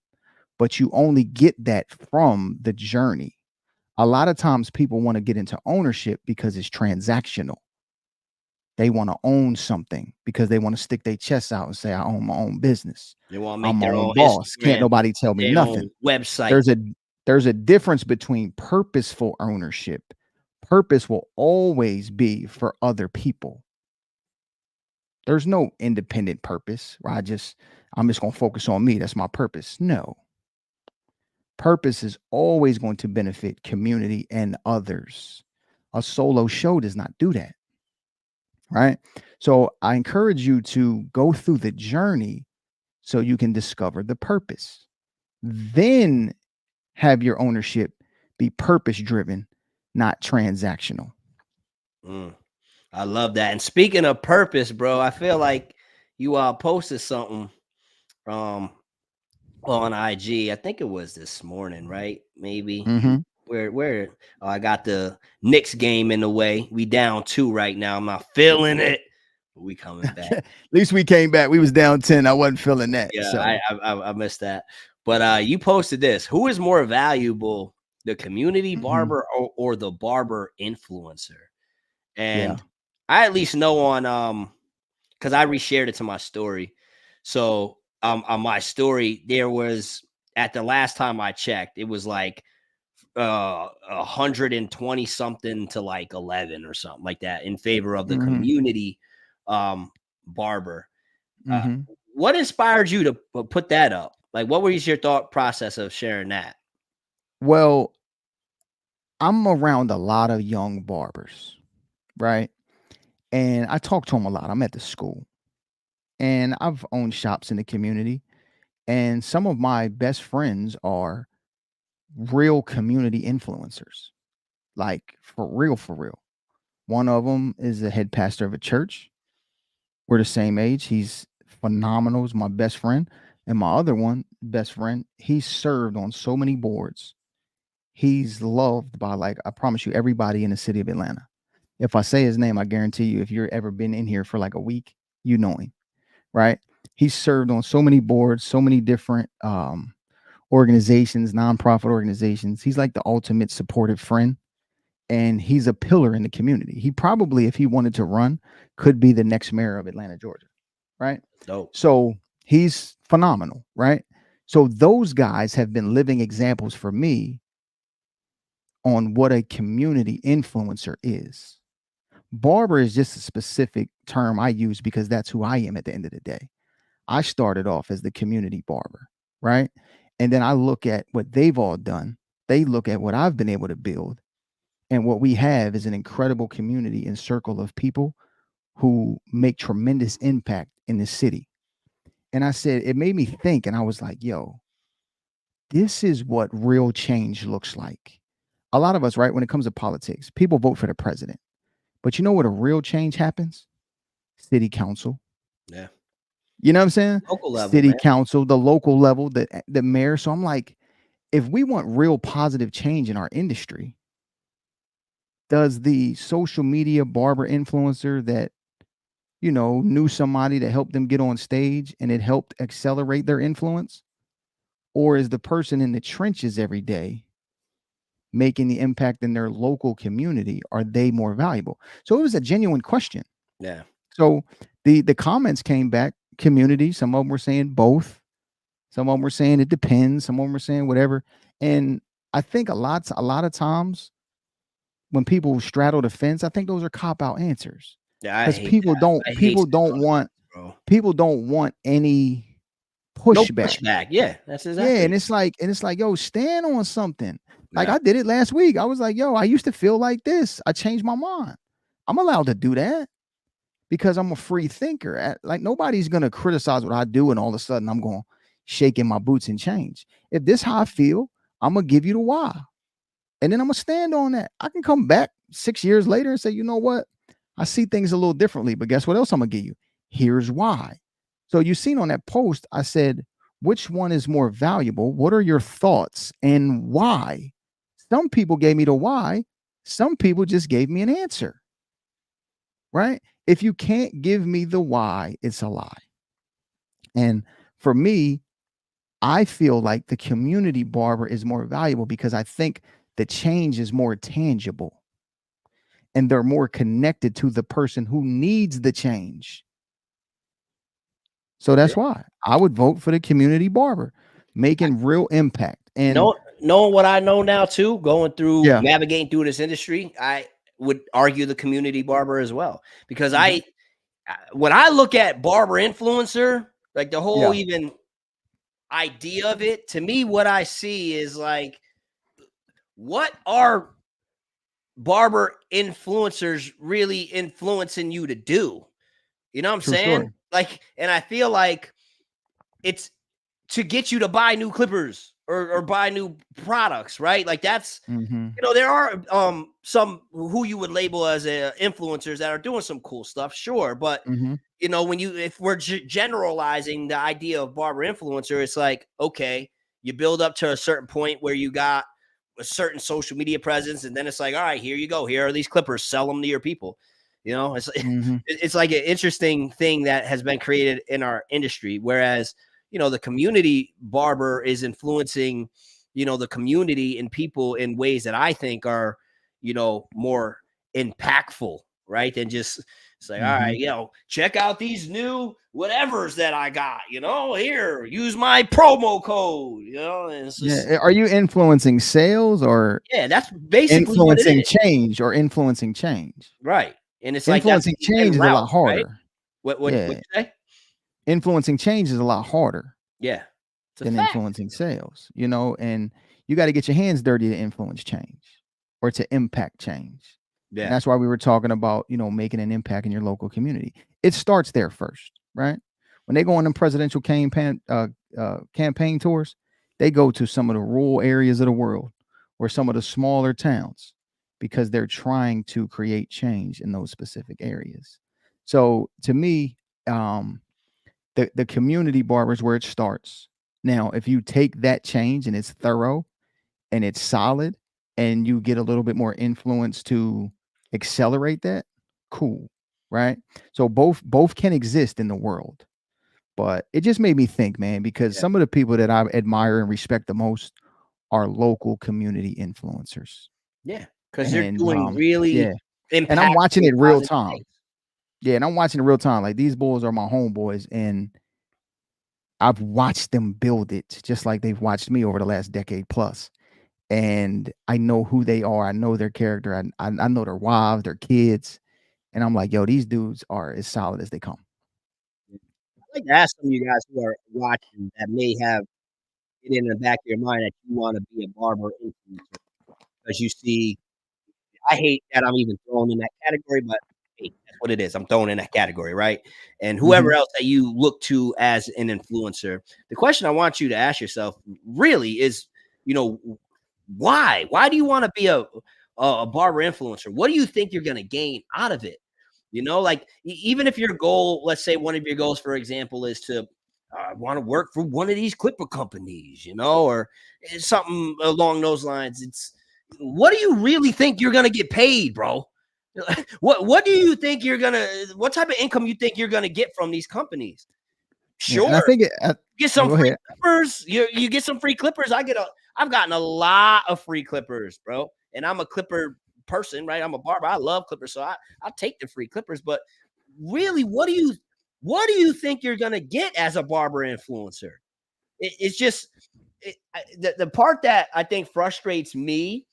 but you only get that from the journey. A lot of times people want to get into ownership because it's transactional. They want to own something because they want to stick their chests out and say, I own my own business. They want to I'm make my their own own boss. Can't Instagram, nobody tell me their nothing. own website. There's a there's a difference between purposeful ownership. Purpose will always be for other people. There's no independent purpose where I'm just going to focus on me. That's my purpose. No. Purpose is always going to benefit community and others. A solo show does not do that, right? So I encourage you to go through the journey so you can discover the purpose. Then have your ownership be purpose driven, not transactional. Mm. I love that. And speaking of purpose, bro, I feel like you posted something um on IG. I think it was this morning, right? Maybe Mm-hmm. where I got the Knicks game in the way. We down 2 right now. I'm not feeling it. But we coming back. At least we came back. We was down 10. I wasn't feeling that. Yeah, So I missed that. But you posted this. Who is more valuable, the community mhm. barber or the barber influencer? Yeah. And I at least know on because I reshared it to my story. So on my story, there was at the last time I checked, it was like 120 something to like 11 or something like that in favor of the Mm-hmm. community barber. Uh, Mm-hmm. what inspired you to put that up? Like, what was your thought process of sharing that? Well, I'm around a lot of young barbers, right? And I talk to them a lot. I'm at the school and I've owned shops in the community. And some of my best friends are real community influencers, like for real, for real. One of them is the head pastor of a church. We're the same age. He's phenomenal. He's my best friend. And my other one, best friend, he served on so many boards. He's loved by, like, I promise you, everybody in the city of Atlanta. If I say his name, I guarantee you, if you're ever been in here for like a week, you know him, right? He's served on so many boards, so many different organizations, nonprofit organizations. He's like the ultimate supportive friend, and he's a pillar in the community. He probably, if he wanted to run, could be the next mayor of Atlanta, Georgia, right? Dope. So he's phenomenal, right? So those guys have been living examples for me on what a community influencer is. Barber is just a specific term I use because that's who I am at the end of the day. I started off as the community barber, right? And then I look at what they've all done. They look at what I've been able to build. And what we have is an incredible community and circle of people who make tremendous impact in the city. And I said, it made me think, and I was like, yo, this is what real change looks like. A lot of us, right, when it comes to politics, people vote for the president. But you know what a real change happens? City council. Yeah. You know what I'm saying? Local level, City man. council, the local level, the mayor. So I'm like, if we want real positive change in our industry, does the social media barber influencer that, you know, knew somebody that helped them get on stage and it helped accelerate their influence? Or is the person in the trenches every day making the impact in their local community, are they more valuable? So it was a genuine question. Yeah. So the comments came back, community. Some of them were saying both. Some of them were saying it depends. Some of them were saying whatever. And I think a lot of times when people straddle the fence, I think those are cop out answers. Yeah, I Because hate that. I hate sitting on the fence, bro. people don't want any No pushback. pushback. Yeah, that's Yeah, exactly. and it's like, yo, stand on something. Like Yeah. I did it last week. I was like, yo, I used to feel like this. I changed my mind. I'm allowed to do that because I'm a free thinker. Like nobody's gonna criticize what I do, and all of a sudden I'm going shake in my boots and change. If this how I feel, I'm gonna give you the why, and then I'm gonna stand on that. I can come back 6 years later and say, you know what, I see things a little differently. But guess what else I'm gonna give you? Here's why. So you seen on that post, I said, which one is more valuable? What are your thoughts and why? Some people gave me the why. Some people just gave me an answer. Right? If you can't give me the why, it's a lie. And for me, I feel like the community barber is more valuable because I think the change is more tangible and they're more connected to the person who needs the change. So Yeah. that's why I would vote for the community barber, making real impact. And Knowing what I know now too, going through yeah, navigating through this industry, I would argue the community barber as well. Because mhm, when I look at barber influencer, like the whole yeah, even idea of it, to me, what I see is like, what are barber influencers really influencing you to do? You know what I'm true story. saying? Like, and I feel like it's to get you to buy new clippers or buy new products, right? Like that's, Hmm. there are some who you would label as influencers that are doing some cool stuff, sure, but Hmm. when if we're generalizing the idea of barber influencer, it's like, okay, you build up to a certain point where you got a certain social media presence, and then it's like, all right, here you go, here are these clippers, sell them to your people. It's Hmm. it's like an interesting thing that has been created in our industry, whereas the community barber is influencing the community and people in ways that I think are more impactful, right? Than just say, all Hmm. right, check out these new whatevers that I got, here, use my promo code, and it's just, Yeah. Are you influencing sales or yeah, that's basically what it influencing is. change or influencing change? Right. And it's like that's Influencing the end change is a route, lot right? harder. What Yeah. you say? Influencing change is a lot harder Yeah. It's a than fact. influencing sales, and you got to get your hands dirty to influence change. or to impact change. And Yeah. that's why we were talking about, making an impact in your local community. It starts there first, right? When they go on them presidential campaign tours, they go to some of the rural areas of the world or some of the smaller towns because they're trying to create change in those specific areas. So to me, the community barber is where it starts. Now, if you take that change and it's thorough and it's solid and you get a little bit more influence to accelerate that, cool, right? So both can exist in the world. But it just made me think, man, because Yeah. some of the people that I admire and respect the most are local community influencers. Yeah. Because they're And doing yeah, really and I'm watching impactful, it real positive time. things. Yeah, and I'm watching it real time. Like these boys are my homeboys, and I've watched them build it just like they've watched me over the last decade plus. And I know who they are. I know their character. I know their wives, their kids, and I'm like, yo, these dudes are as solid as they come. I'd like to ask some of you guys who are watching that may have it in the back of your mind that you want to be a barber influencer because you see, I hate that I'm even thrown in that category, but hey, that's what it is. I'm thrown in that category, right? And Hmm. whoever else that you look to as an influencer, the question I want you to ask yourself really is, you know, why? Why do you want to be a barber influencer? What do you think you're going to gain out of it? Like even if your goal, let's say one of your goals, for example, is to want to work for one of these clipper companies, or something along those lines. It's what do you really think you're gonna get paid, bro? What do you think you're gonna? What type of income you think you're gonna get from these companies? Yeah, and I Sure, think get oh, some go free ahead. clippers. You get some free clippers. I've gotten a lot of free clippers, bro. And I'm a clipper person, right? I'm a barber. I love clippers, so I'll take the free clippers. But really, what do you think you're gonna get as a barber influencer? It's just the part that I think frustrates me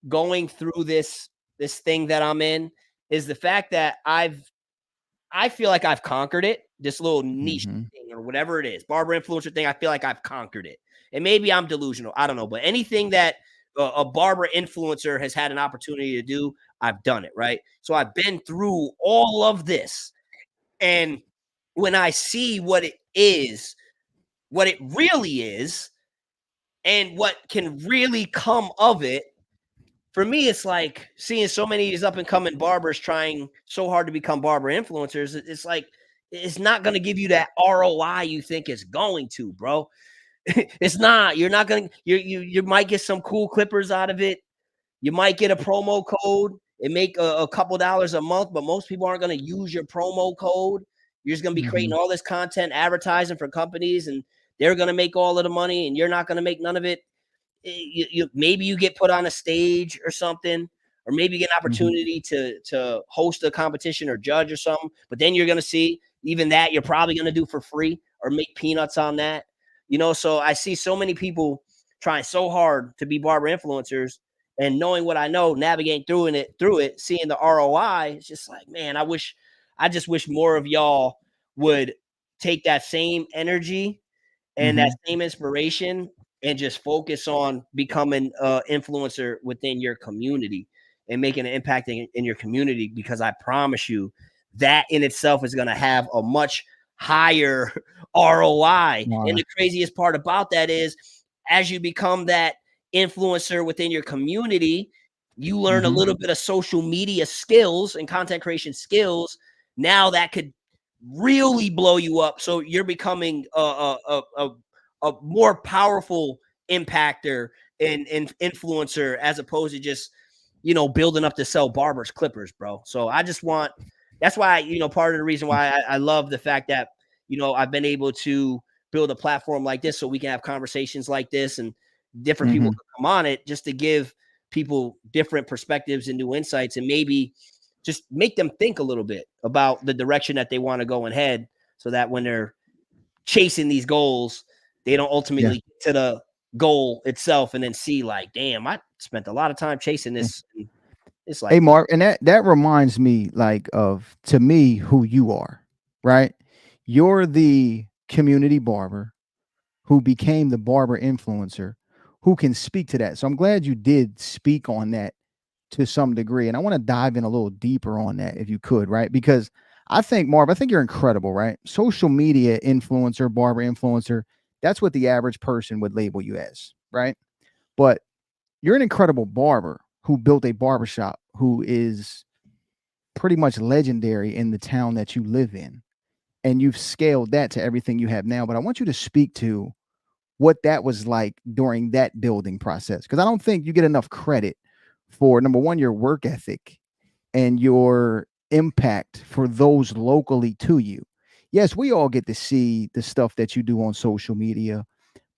going through this thing that I'm in is the fact that I feel like I've conquered it. This little niche Hmm. thing or whatever it is, barber influencer thing. I feel like I've conquered it, and maybe I'm delusional. I don't know, but anything that a barber influencer has had an opportunity to do, I've done it, right? So I've been through all of this, and when I see what it really is, and what can really come of it, for me, it's like seeing so many of these up and coming barbers trying so hard to become barber influencers. It's like it's not going to give you that ROI you think it's going to, bro. It's not. You're not going to. You might get some cool clippers out of it. You might get a promo code and make a couple dollars a month, but most people aren't going to use your promo code. You're just going to be Hmm. creating all this content, advertising for companies, and they're going to make all of the money, and you're not going to make none of it. Maybe you get put on a stage or something, or maybe you get an Hmm. opportunity to host a competition or judge or something. But then you're going to see even that you're probably going to do for free or make peanuts on that. So I see so many people trying so hard to be barber influencers, and knowing what I know, navigating through it, seeing the ROI. It's just like, man, I just wish more of y'all would take that same energy and that Hmm. same inspiration and just focus on becoming an influencer within your community and making an impact in your community, because I promise you that in itself is going to have a much higher ROI. And Why? the craziest part about that is as you become that influencer within your community, you learn a Hmm. little bit of social media skills and content creation skills. Now that could really blow you up. So you're becoming a more powerful impactor and influencer, as opposed to just building up to sell barbers clippers, bro. So I just want that's why part of the reason why I love the fact that I've been able to build a platform like this so we can have conversations like this and different people Hmm. can come on it, just to give people different perspectives and new insights, and maybe just make them think a little bit about the direction that they want to go and head, so that when they're chasing these goals, they don't Yeah. ultimately get to the goal itself and then see like, damn, I spent a lot of time chasing Yeah. this. And it's Hey, like, Mark, and that reminds me, like, of to me who you are, right? You're the community barber who became the barber influencer who can speak to that. So I'm glad you did speak on that to some degree. And I want to dive in a little deeper on that if you could, right? Because I think, Marv, I think you're incredible, right? Social media influencer, barber influencer, that's what the average person would label you as, right? But you're an incredible barber who built a barbershop who is pretty much legendary in the town that you live in. And you've scaled that to everything you have now. But I want you to speak to what that was like during that building process. Because I don't think you get enough credit for, number one, your work ethic and your impact for those locally to you. Yes, we all get to see the stuff that you do on social media,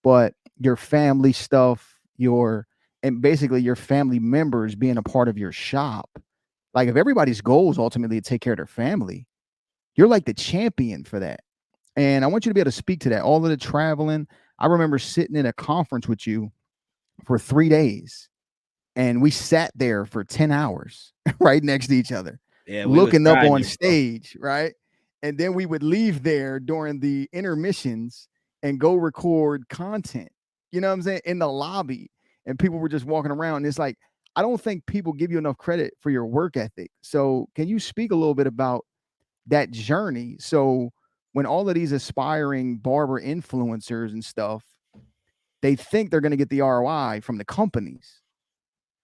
but your family stuff, and basically your family members being a part of your shop. Like if everybody's goal is ultimately to take care of their family, you're like the champion for that. And I want you to be able to speak to that. All of the traveling. I remember sitting in a conference with you for 3 days, and we sat there for 10 hours right next to each other, Yeah, we was looking up on grinding, bro. stage, right? And then we would leave there during the intermissions and go record content, you know what I'm saying, in the lobby. And people were just walking around. And it's like, I don't think people give you enough credit for your work ethic. So can you speak a little bit about that journey? So when all of these aspiring barber influencers and stuff, they think they're going to get the ROI from the companies.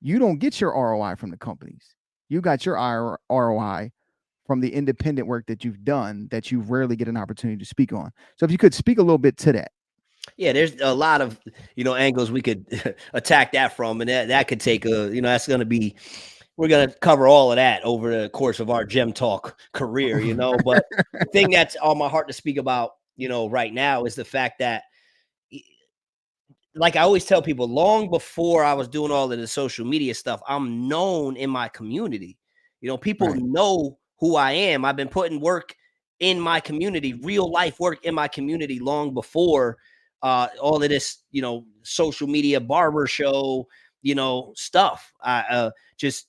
You don't get your ROI from the companies. You got your ROI from the independent work that you've done that you rarely get an opportunity to speak on. So if you could speak a little bit to that. Yeah, there's a lot of angles we could attack that from, and that could take that's going to be, we're going to cover all of that over the course of our Gem Talk career, But the thing that's on my heart to speak about, right now is the fact that, like I always tell people, long before I was doing all of the social media stuff, I'm known in my community. People Right. know who I am. I've been putting work in my community, real life work in my community, long before all of this, social media barber show, stuff. I just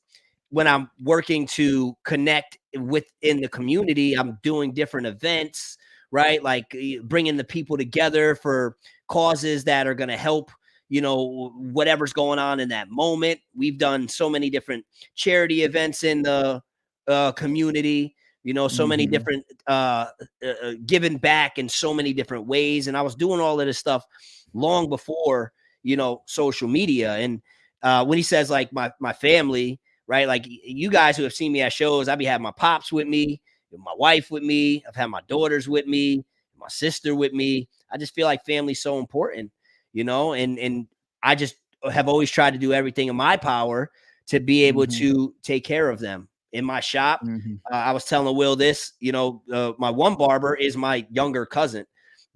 when I'm working to connect within the community, I'm doing different events, right? Like bringing the people together for causes that are going to help, whatever's going on in that moment. We've done so many different charity events in the community, so many Mm-hmm. different giving back in so many different ways. And I was doing all of this stuff long before, social media. And when he says like my family, right? Like you guys who have seen me at shows, I be having my pops with me, my wife with me. I've had my daughters with me, my sister with me. I just feel like family's so important, and I just have always tried to do everything in my power to be able Mm-hmm. to take care of them in my shop. Mm-hmm. I was telling Will this, my one barber is my younger cousin.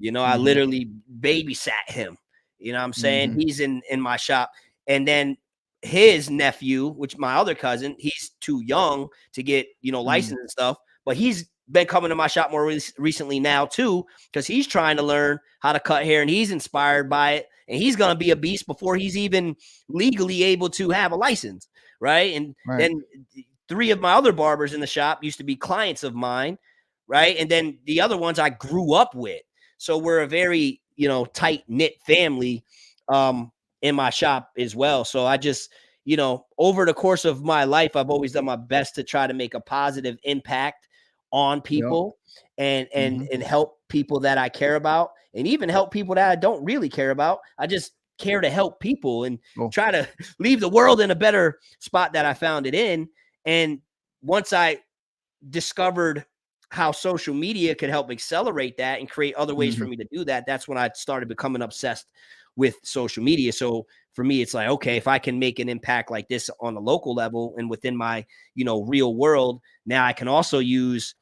I Mm-hmm. literally babysat him. What I'm saying? Mm-hmm. He's in my shop. And then his nephew, which my other cousin, he's too young to get, licensed and stuff, but he's been coming to my shop more recently now too, because he's trying to learn how to cut hair and he's inspired by it. And he's going to be a beast before he's even legally able to have a license. Right. And Right. then 3 of my other barbers in the shop used to be clients of mine. Right. And then the other ones I grew up with. So we're a very, tight knit family in my shop as well. So I just, over the course of my life, I've always done my best to try to make a positive impact on Yep. people and Mm-hmm. help people that I care about, and even help people that I don't really care about. I just care to help people and Cool. try to leave the world in a better spot that I found it in. And once I discovered how social media could help accelerate that and create other ways Mm-hmm. for me to do that, that's when I started becoming obsessed with social media. So for me, it's like, okay, if I can make an impact like this on a local level and within my, real world, now I can also use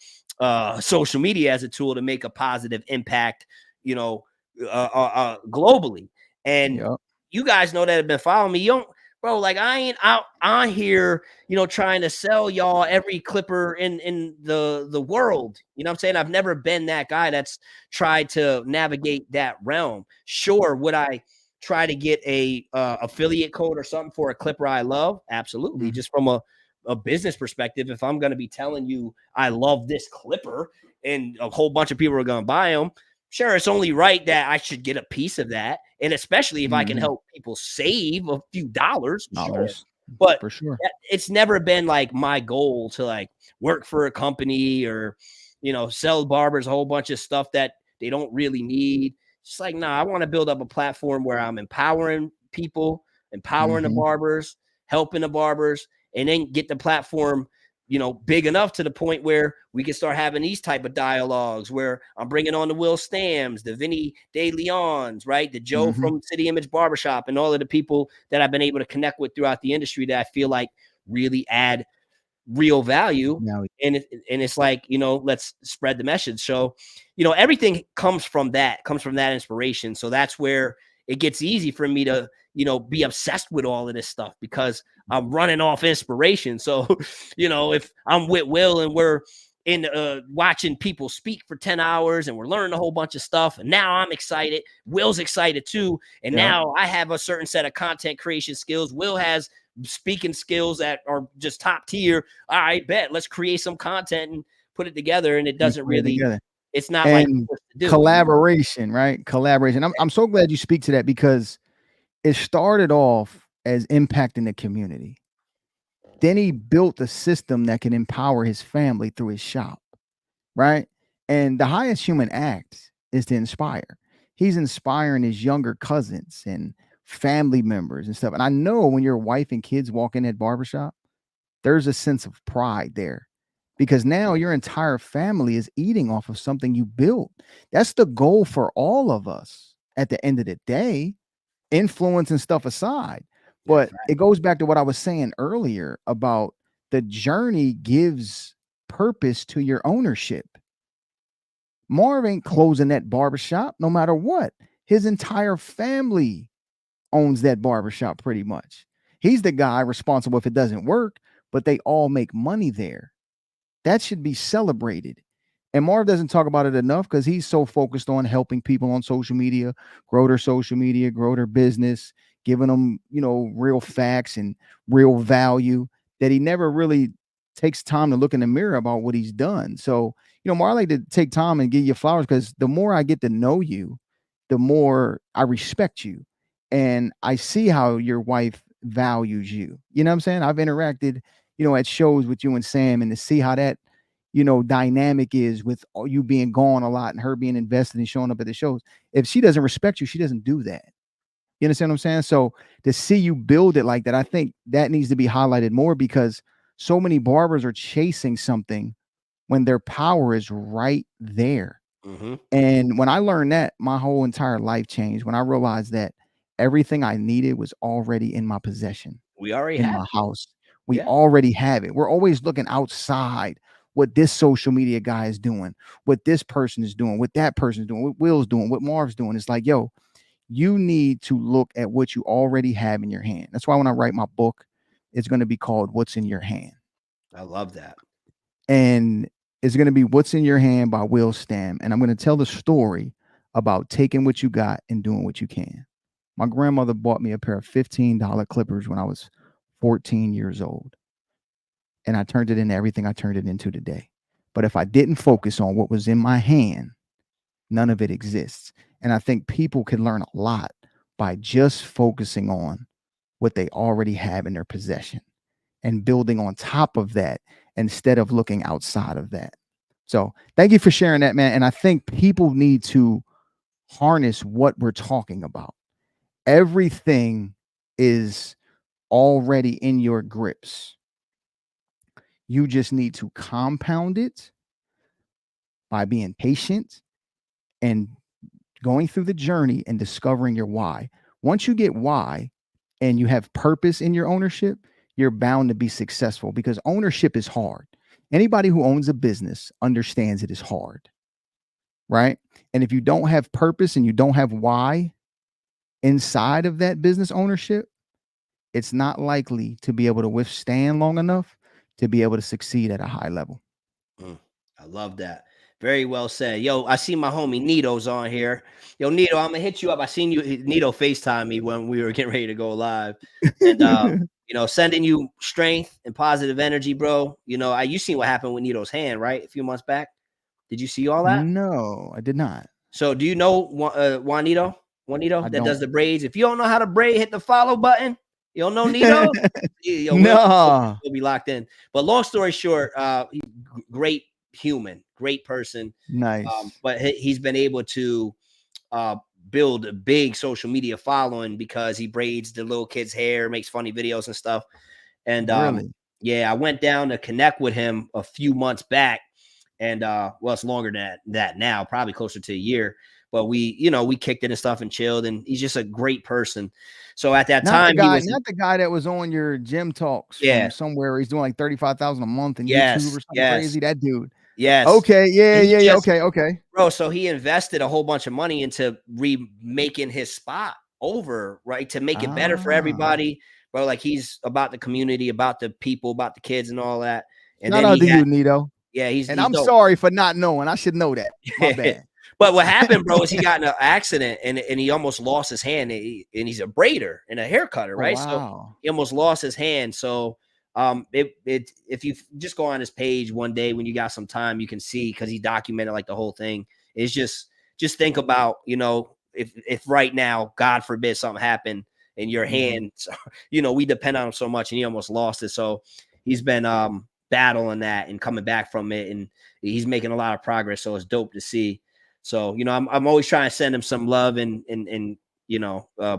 social media as a tool to make a positive impact, globally. And Yep. you guys know that have been following me. You don't, bro, like I ain't out on here, trying to sell y'all every clipper in the world. You know what I'm saying? I've never been that guy that's tried to navigate that realm. Sure, would I try to get a affiliate code or something for a clipper I love? Absolutely. Mm-hmm. Just from a business perspective, if I'm going to be telling you I love this clipper and a whole bunch of people are going to buy them, sure, it's only right that I should get a piece of that. And especially if I can Mm-hmm. help people save a few dollars, sure. Dollars. But For sure. it's never been like my goal to like work for a company or, sell barbers a whole bunch of stuff that they don't really need. It's like, nah, I want to build up a platform where I'm empowering people, empowering the Hmm. barbers, helping the barbers, and then get the platform, big enough to the point where we can start having these type of dialogues where I'm bringing on the Will Stams, the Vinny De Leons, right? The Joe Hmm. from City Image Barbershop, and all of the people that I've been able to connect with throughout the industry that I feel like really add real value. Now, And it's like, let's spread the message. So, everything comes from that inspiration. So that's where it gets easy for me to, be obsessed with all of this stuff because I'm running off inspiration. So, if I'm with Will and we're in watching people speak for 10 hours and we're learning a whole bunch of stuff, and now I'm excited, Will's excited too, and yep. now I have a certain set of content creation skills, Will has speaking skills that are just top tier. All right, bet, let's create some content and put it together. And it And doesn't put it really, together. it's not like And what to do. collaboration, right? Collaboration. I'm so glad you speak to that because it started off as impacting the community. Then he built a system that can empower his family through his shop, right? And the highest human act is to inspire. He's inspiring his younger cousins and family members and stuff. And I know when your wife and kids walk in that barbershop, there's a sense of pride there because now your entire family is eating off of something you built. That's the goal for all of us at the end of the day, influence and stuff aside. That's But right. it goes back to what I was saying earlier about the journey gives purpose to your ownership. Marv ain't closing that barbershop no matter what. His entire family owns that barbershop pretty much. He's the guy responsible if it doesn't work, but they all make money there. That should be celebrated. And Marv doesn't talk about it enough because he's so focused on helping people on social media, grow their social media, grow their business, giving them, real facts and real value that he never really takes time to look in the mirror about what he's done. So, Marv, I like to take time and give you flowers because the more I get to know you, the more I respect you. And I see how your wife values you. You know what I'm saying? I've interacted, at shows with you and Sam and to see how that dynamic is with you being gone a lot and her being invested and showing up at the shows. If she doesn't respect you, she doesn't do that. You understand what I'm saying? So to see you build it like that, I think that needs to be highlighted more because so many barbers are chasing something when their power is right there. Mm-hmm. And when I learned that, my whole entire life changed when I realized that everything I needed was already in my possession, We already in have my it. house. We Yeah. already have it. We're always looking outside what this social media guy is doing, what this person is doing, what that person is doing, what Will's doing, what Marv's doing. It's like, yo, you need to look at what you already have in your hand. That's why when I write my book, it's going to be called What's in Your Hand. I love that. And it's going to be What's in Your Hand by Will Stam. And I'm going to tell the story about taking what you got and doing what you can. My grandmother bought me a pair of $15 clippers when I was 14 years old. And I turned it into everything I turned it into today. But if I didn't focus on what was in my hand, none of it exists. And I think people can learn a lot by just focusing on what they already have in their possession and building on top of that instead of looking outside of that. So thank you for sharing that, man. And I think people need to harness what we're talking about. Everything is already in your grips. You just need to compound it by being patient and going through the journey and discovering your why. Once you get why and you have purpose in your ownership, you're bound to be successful because ownership is hard. Anybody who owns a business understands it is hard, right? And if you don't have purpose and you don't have why inside of that business ownership, it's not likely to be able to withstand long enough to be able to succeed at a high level. Mm, I love that. Very well said. Yo, I see my homie Nito's on here. Yo, Nito, I'm gonna hit you up. I seen you Nito FaceTime me when we were getting ready to go live. And sending you strength and positive energy, bro. You seen what happened with Nito's hand, right? A few months back. Did you see all that? No, I did not. So do you know Juanito? Juanito I that don't. does the braids. If you don't know how to braid, hit the follow button. You don't know Nito? Yo, No. we'll be locked in. But long story short, great human, great person. Nice. But he's been able to uh, build a big social media following because he braids the little kids' hair, makes funny videos and stuff. And Really? yeah, I went down to connect with him a few months back, and well, it's longer than that now, probably closer to a year. But we kicked it and stuff and chilled, and he's just a great person. So at that Not the time, he guy, was not the guy that was on your gym talks yeah, from somewhere. He's doing like 35,000 a month in YouTube yes, or something yes, crazy. That dude. yes. Okay. Yeah. And he Yeah. Yeah. just Okay. Okay. bro, so he invested a whole bunch of money into remaking his spot over, right? To make it better for Ah. everybody. Bro, like he's about the community, about the people, about the kids and all that. And Shout then out he to had you, Nito. yeah, And he's I'm dope. sorry for not knowing. I should know that. My bad. But what happened, bro, is he got in an accident and he almost lost his hand. And he's a braider and a hair cutter, Oh right? So wow. he almost lost his hand. So if you just go on his page one day when you got some time, you can see because he documented like the whole thing. It's just think about, if right now, God forbid, something happened in your Mhm. hand, we depend on him so much, and he almost lost it. So he's been battling that and coming back from it, and he's making a lot of progress. So it's dope to see. So I'm always trying to send him some love and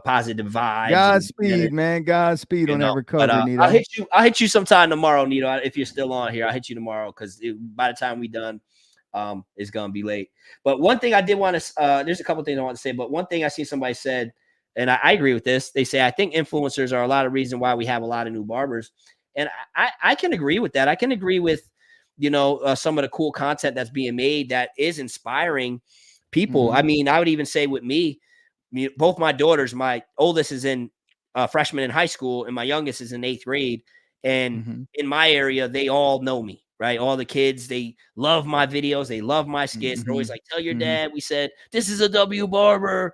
positive vibes and Godspeed, man. Godspeed on that but recovery, I'll Nito. hit you sometime tomorrow, Nito. If you're still on here, I'll hit you tomorrow because by the time we done, it's gonna be late. But one thing I did want to there's a couple things I want to say, but one thing I see somebody said, and I agree with this. They say I think influencers are a lot of reason why we have a lot of new barbers, and I can agree with that. I can agree with some of the cool content that's being made that is inspiring people. Mhm. I mean, I would even say with me, both my daughters, my oldest is in freshman in high school, and my youngest is in eighth grade. And Mhm. in my area, they all know me, right? All the kids, they love my videos, they love my skits. They're always Mhm. like, "Tell your Mhm. dad we said this is a W Barber."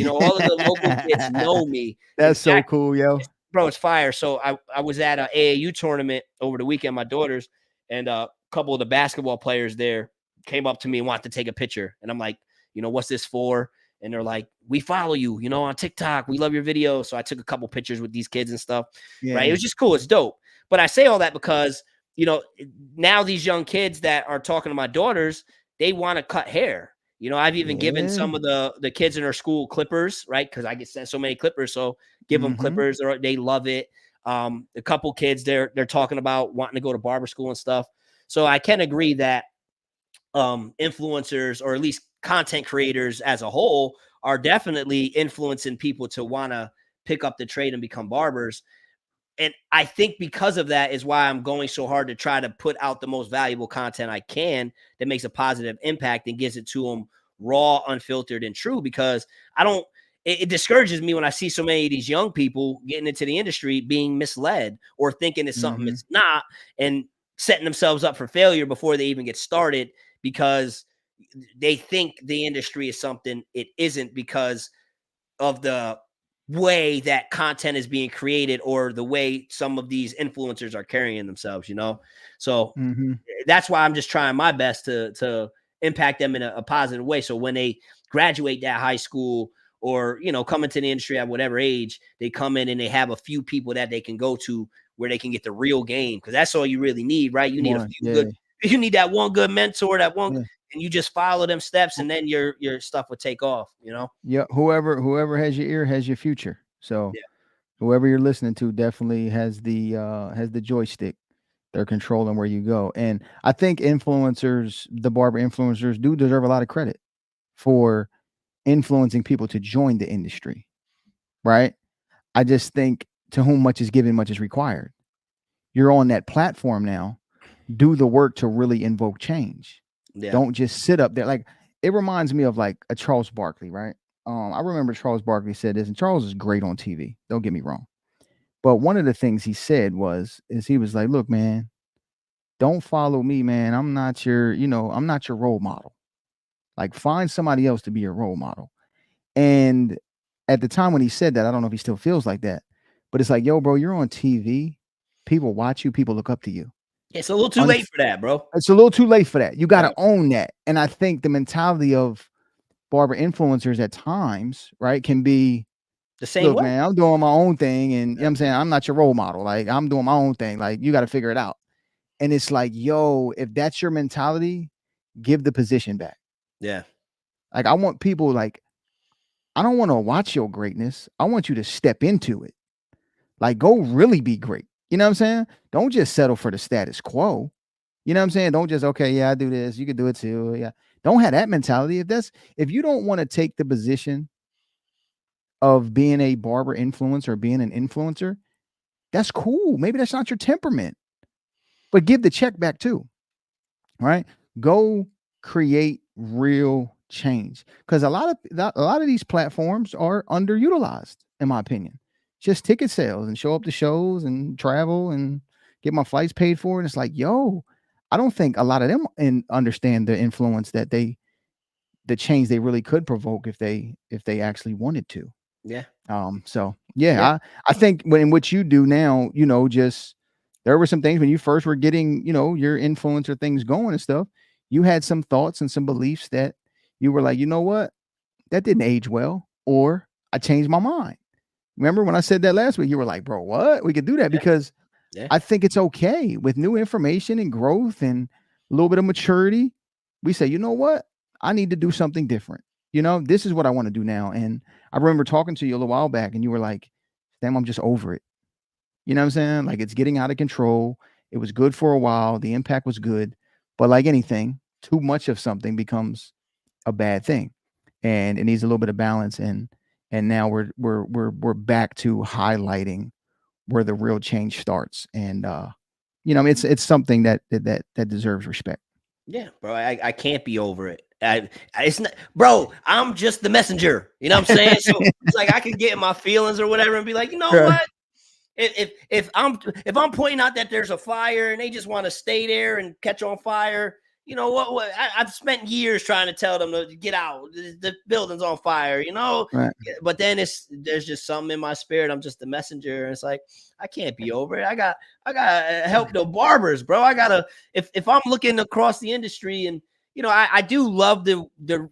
All of the local kids know me. In That's so fact, cool, yo. bro, it's fire. So I was at a AAU tournament over the weekend, my daughters, and a couple of the basketball players there came up to me and wanted to take a picture. And I'm like, what's this for? And they're like, we follow you, on TikTok. We love your videos. So I took a couple pictures with these kids and stuff. Right. It Yeah. was just cool. It's dope. But I say all that because, you know, now these young kids that are talking to my daughters, they want to cut hair. I've even given Yeah. some of the kids in our school clippers, right? Because I get sent so many clippers. So give them Mhm. clippers. They love it. A couple kids, they're talking about wanting to go to barber school and stuff. So I can agree that influencers, or at least content creators as a whole, are definitely influencing people to want to pick up the trade and become barbers. And I think because of that is why I'm going so hard to try to put out the most valuable content I can that makes a positive impact and gives it to them raw, unfiltered, and true. Because I don't, it discourages me when I see so many of these young people getting into the industry being misled or thinking it's something Mhm. it's not, and setting themselves up for failure before they even get started because they think the industry is something it isn't because of the way that content is being created or the way some of these influencers are carrying themselves. So Mhm. that's why I'm just trying my best to impact them in a positive way. So when they graduate that high school or, come into the industry at whatever age, they come in and they have a few people that they can go to where they can get the real game. Cause that's all you really need, right? You need a One. few Yeah. good, you need that one good mentor, that one, Yeah. and you just follow them steps and then your stuff would take off. Yeah. Whoever has your ear has your future. So whoever you're listening to definitely has the joystick. They're controlling where you go. And I think influencers, the barber influencers, do deserve a lot of credit for influencing people to join the industry. Right. I just think to whom much is given, much is required. You're on that platform now. Do the work to really invoke change. Yeah. Don't just sit up there. Like, it reminds me of like a Charles Barkley, right? I remember Charles Barkley said this, and Charles is great on TV. Don't get me wrong. But one of the things he said he was like, look, man, don't follow me, man. I'm not your role model. Like, find somebody else to be your role model. And at the time when he said that, I don't know if he still feels like that, but it's like, yo, bro, you're on TV. People watch you, people look up to you. It's a little too late for that, bro. It's a little too late for that. You got Yeah. to own that. And I think the mentality of barber influencers at times, right, can be, The same look, way. man, I'm doing my own thing, and you know what I'm saying, I'm not your role model. Like, I'm doing my own thing. Like, you got to figure it out. And it's like, yo, if that's your mentality, give the position back. Yeah. Like, I want people like, I don't want to watch your greatness. I want you to step into it. Like, go really be great. You know what I'm saying? Don't just settle for the status quo. You know what I'm saying? Don't just, okay, yeah, I do this. You can do it too. Yeah. Don't have that mentality. If you don't want to take the position of being a barber influencer or being an influencer, that's cool. Maybe that's not your temperament, but give the check back too. Right? Go create real change. Because a lot of these platforms are underutilized, in my opinion. Just ticket sales and show up to shows and travel and get my flights paid for. And it's like, yo, I don't think a lot of them understand the influence that the change they really could provoke if they actually wanted to. Yeah. So Yeah. yeah, I think when what you do now, just there were some things when you first were getting, your influencer things going and stuff, you had some thoughts and some beliefs that you were like, you know what, that didn't age well, or I changed my mind. Remember when I said that last week, you were like, bro, what? We could do that Yeah. because Yeah. I think it's okay with new information and growth and a little bit of maturity. We say, you know what? I need to do something different. This is what I want to do now. And I remember talking to you a little while back and you were like, damn, I'm just over it. You know what I'm saying? Like it's getting out of control. It was good for a while. The impact was good. But like anything, too much of something becomes a bad thing. And it needs a little bit of balance. And now we're back to highlighting where the real change starts. And it's something that deserves respect. Yeah, bro. I can't be over it. It's not, bro. I'm just the messenger. You know what I'm saying? So it's like I could get in my feelings or whatever and be like, you know Yeah. what? If I'm pointing out that there's a fire and they just want to stay there and catch on fire, you know what? I've spent years trying to tell them to get out. The building's on fire, you know. Right. But then there's just something in my spirit. I'm just the messenger. And it's like I can't be over it. I gotta help the barbers, bro. I gotta if I'm looking across the industry and I do love the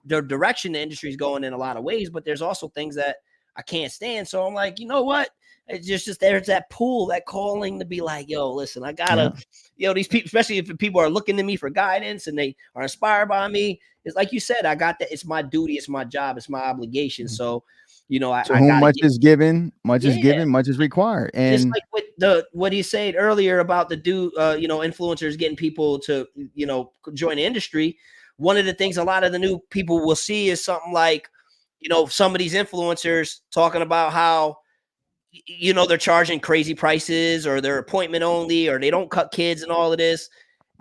direction the industry is going in a lot of ways, but there's also things that I can't stand. So I'm like, you know what? It's just there's that pull, that calling to be like, yo, listen, I gotta, Yeah. these people, especially if people are looking to me for guidance and they are inspired by me. It's like you said, I got that. It's my duty, it's my job, it's my obligation. Mhm. So, I, To I whom gotta much get, is given, much is yeah. given, much is required. Just And like with what he said earlier about the influencers getting people to, join the industry. One of the things a lot of the new people will see is something like, some of these influencers talking about how they're charging crazy prices or they're appointment only or they don't cut kids and all of this.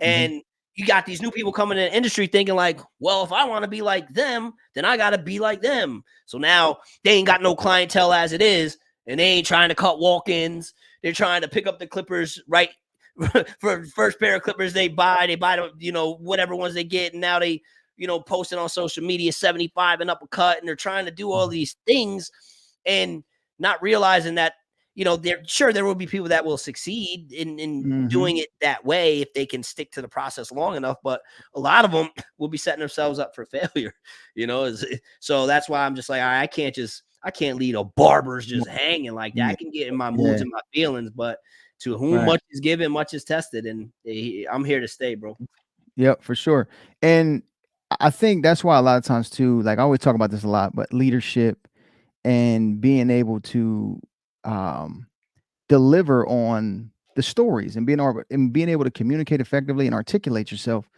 mhm, And you got these new people coming in the industry thinking like, well, if I want to be like them, then I got to be like them. So now they ain't got no clientele as it is. And they ain't trying to cut walk-ins. They're trying to pick up the clippers right for the first pair of clippers they buy. They buy the, whatever ones they get. And now they, post it on social media, 75 and uppercut. And they're trying to do all mhm, these things and not realizing that there will be people that will succeed in mhm. doing it that way if they can stick to the process long enough, but a lot of them will be setting themselves up for failure. So that's why I'm just like, I can't lead a barbers just hanging like that. I Yeah, can get in my moods yeah, and my feelings, but to whom right. much is given, much is tested, and I'm here to stay, bro. Yep, for sure. And I think that's why a lot of times too, like I always talk about this a lot, but leadership and being able to um deliver on the stories and being able to communicate effectively and articulate yourself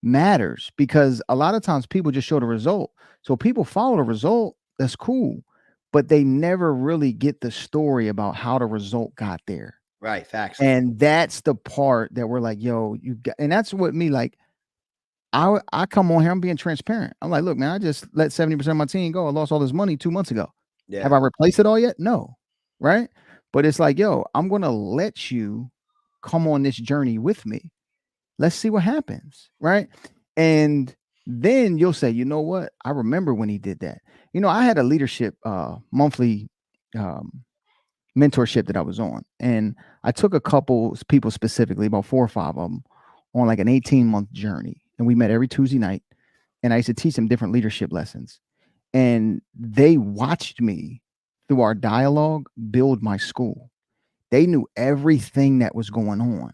matters because a lot of times people just show the result. So people follow the result, that's cool, but they never really get the story about how the result got there. Right, facts. And that's the part that we're like, yo, you got, and that's what me like. I come on here, I'm being transparent. I'm like, look, man, I just let 70% of my team go. I lost all this money 2 months ago. Have Yeah, I replaced it all yet? No. Right. But it's like, yo, I'm gonna let you come on this journey with me. Let's see what happens. Right. And then you'll say, you know what? I remember when he did that. I had a leadership monthly um mentorship that I was on. And I took a couple people specifically, about 4 or 5 of them, on like an 18-month journey. And we met every Tuesday night. And I used to teach them different leadership lessons. And they watched me through our dialogue, build my school. They knew everything that was going on,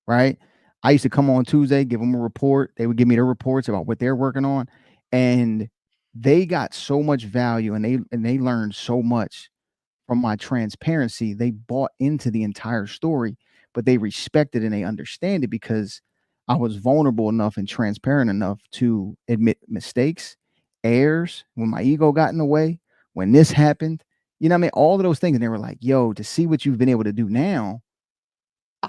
right? I used to come on Tuesday, give them a report. They would give me their reports about what they're working on, and they got so much value, and they learned so much from my transparency. They bought into the entire story, but they respect it and they understand it because I was vulnerable enough and transparent enough to admit mistakes, errors, when my ego got in the way, when this happened, you know what I mean? All of those things. And they were like, yo, to see what you've been able to do now,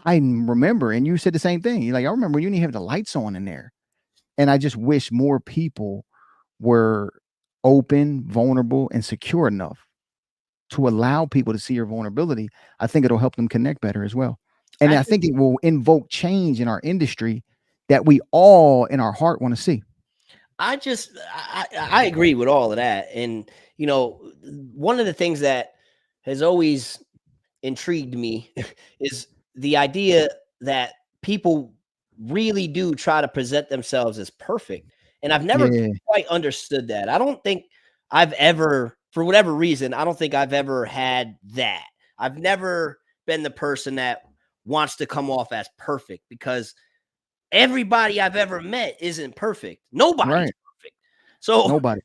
I remember, and you said the same thing. You're like, I remember when you didn't have the lights on in there. And I just wish more people were open, vulnerable, and secure enough to allow people to see your vulnerability. I think it'll help them connect better as well. And I I think it will invoke change in our industry that we all in our heart want to see. I agree with all of that. And one of the things that has always intrigued me is the idea that people really do try to present themselves as perfect. And I've never Yeah. quite understood that. I don't think I've ever, for whatever reason, I don't think I've ever had that. I've never been the person that wants to come off as perfect because everybody I've ever met isn't perfect. Nobody's Right. perfect. So, Nobody.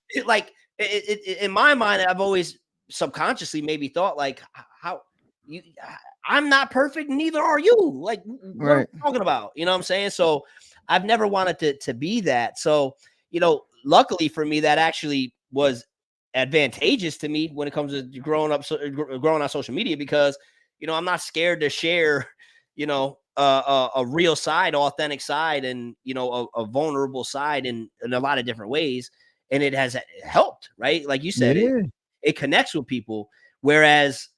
in my mind, I've always subconsciously maybe thought like, how you, I'm not perfect, neither are you. Like, what are Right. we talking about? You know what I'm saying? So, I've never wanted to be that. So, luckily for me, that actually was advantageous to me when it comes to growing on social media because I'm not scared to share a real side, authentic side, and a vulnerable side in a lot of different ways, and it has helped, right? Like you said, Yeah. it connects with people. Whereas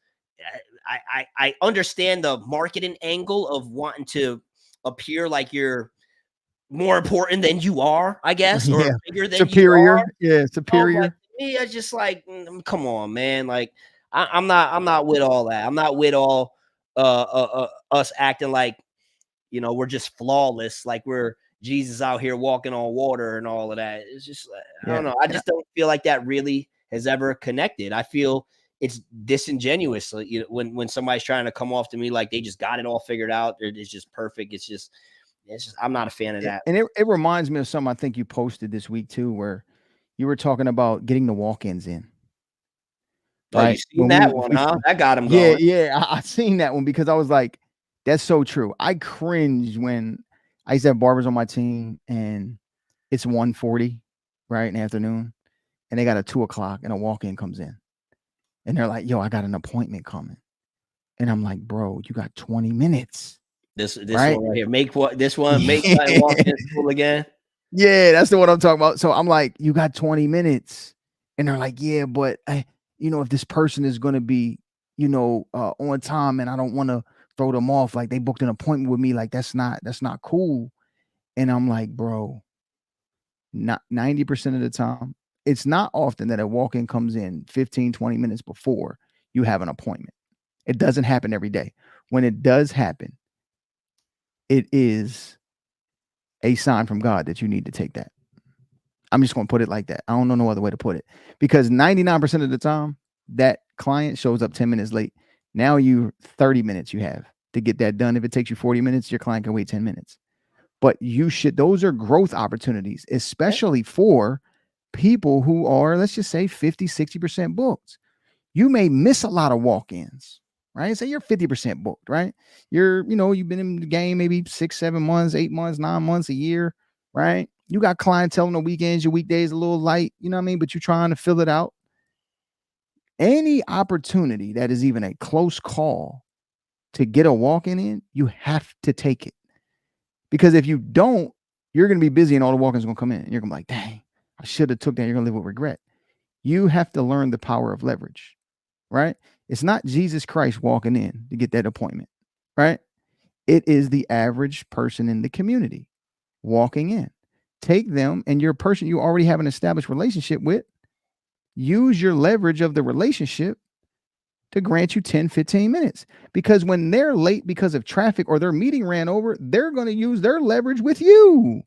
I understand the marketing angle of wanting to appear like you're more important than you are, I guess, or Yeah. bigger than you are. Superior. Yeah. But Superior. to me, it's just like, come on, man. Like, I'm not with all that. I'm not with all us acting like we're just flawless, like we're Jesus out here walking on water and all of that. It's just, I Yeah. don't know. I And just don't feel like that really has ever connected. I feel it's disingenuous when somebody's trying to come off to me like they just got it all figured out. It's just perfect. It's just I'm not a fan of that. it reminds me of something I think you posted this week too, where you were talking about getting the walk-ins in, Oh, you right? seen that one, huh? That got him Yeah, going. yeah, I seen that one because I was like, that's so true. I cringe when I used to have barbers on my team and it's 1:40, right, in the afternoon, and they got a 2 o'clock and a walk-in comes in. And they're like, yo, I got an appointment coming. And I'm like, bro, you got 20 minutes, This right? one right here. Make what this one make something walk Yeah. in school again. Yeah, that's the one I'm talking about. So I'm like, you got 20 minutes. And they're like, yeah, but if this person is going to be, on time and I don't want to throw them off, like they booked an appointment with me, like that's not cool. And I'm like, bro, not 90% of the time, it's not often that a walk-in comes in 15, 20 minutes before you have an appointment. It doesn't happen every day. When it does happen, it is a sign from God that you need to take that. I'm just going to put it like that. I don't know no other way to put it because 99% of the time that client shows up 10 minutes late. Now 30 minutes you have to get that done. If it takes you 40 minutes, your client can wait 10 minutes. But those are growth opportunities, especially for people who are, let's just say 50, 60% booked. You may miss a lot of walk-ins, right? Say you're 50% booked, right? You've been in the game maybe 6, 7 months, 8 months, 9 months, a year, right? You got clientele on the weekends, your weekdays a little light, you know what I mean? But you're trying to fill it out. Any opportunity that is even a close call to get a walk-in in, you have to take it. Because if you don't, you're going to be busy and all the walk-ins are going to come in. And you're going to be like, dang, I should have took that. You're going to live with regret. You have to learn the power of leverage, right? It's not Jesus Christ walking in to get that appointment, right? It is the average person in the community walking in. Take them and your person you already have an established relationship with, use your leverage of the relationship to grant you 10, 15 minutes. Because when they're late because of traffic or their meeting ran over, they're going to use their leverage with you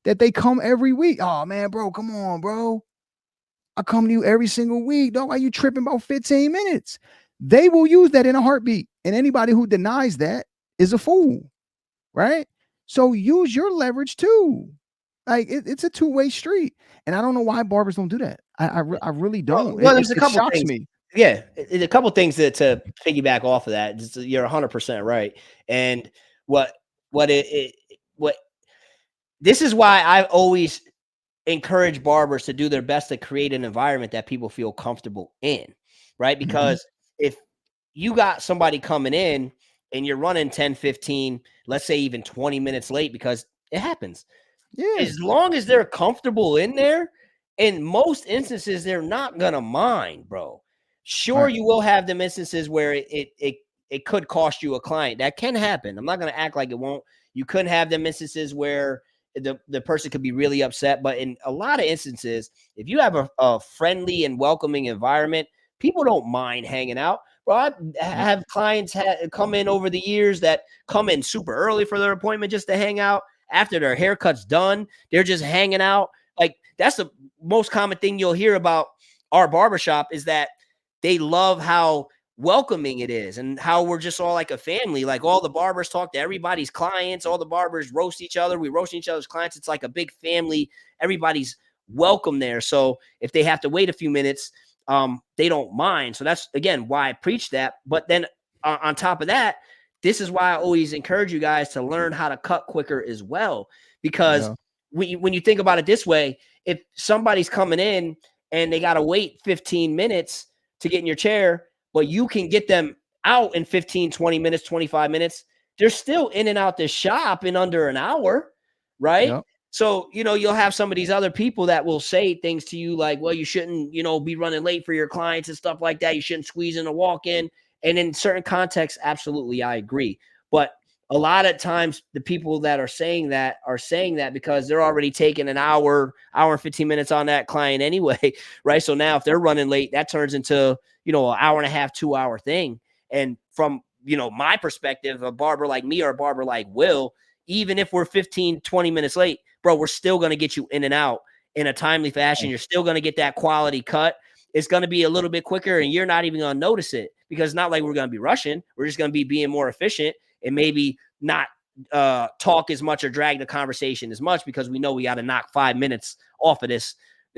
that they come every week. Oh, man, bro, come on, bro. I come to you every single week. Dog, why you tripping about 15 minutes? They will use that in a heartbeat. And anybody who denies that is a fool, right? So use your leverage too. Like it's a two-way street. And I don't know why barbers don't do that. I really don't. Well, there's a It couple shocks things. me. Yeah, a couple things to piggyback off of that. You're 100% right. And what what this is why I always encourage barbers to do their best to create an environment that people feel comfortable in, right? Because if you got somebody coming in and you're running 10, 15, let's say even 20 minutes late, because it happens. Yeah. As long as they're comfortable in there, in most instances, they're not gonna mind, bro. Sure, Right. you will have them instances where it could cost you a client. That can happen. I'm not gonna act like it won't. You could have them instances where the person could be really upset, but in a lot of instances, if you have a friendly and welcoming environment, people don't mind hanging out. Bro, I Yep. have clients come in over the years that come in super early for their appointment just to hang out. After their haircut's done, they're just hanging out. Like, that's the most common thing you'll hear about our barbershop, is that they love how welcoming it is and how we're just all like a family. Like, all the barbers talk to everybody's clients, all the barbers roast each other, we roast each other's clients. It's like a big family. Everybody's welcome there. So if they have to wait a few minutes, they don't mind. So that's, again, why I preach that. But then on top of that, this is why I always encourage you guys to learn how to cut quicker as well. Because Yeah. when you think about it this way, if somebody's coming in and they got to wait 15 minutes to get in your chair, but you can get them out in 15, 20 minutes, 25 minutes, they're still in and out this shop in under an hour, right? Yep. So, you'll have some of these other people that will say things to you like, well, you shouldn't, be running late for your clients and stuff like that. You shouldn't squeeze in a walk-in. And in certain contexts, absolutely, I agree. But a lot of times the people that are saying that because they're already taking an hour and 15 minutes on that client anyway, right? So now if they're running late, that turns into, an hour and a half, 2 hour thing. And from, my perspective, a barber like me or a barber like Will, even if we're 15, 20 minutes late, bro, we're still going to get you in and out in a timely fashion. You're still going to get that quality cut. It's going to be a little bit quicker and you're not even going to notice it, because it's not like we're going to be rushing. We're just going to be being more efficient and maybe not talk as much or drag the conversation as much, because we know we got to knock 5 minutes off of this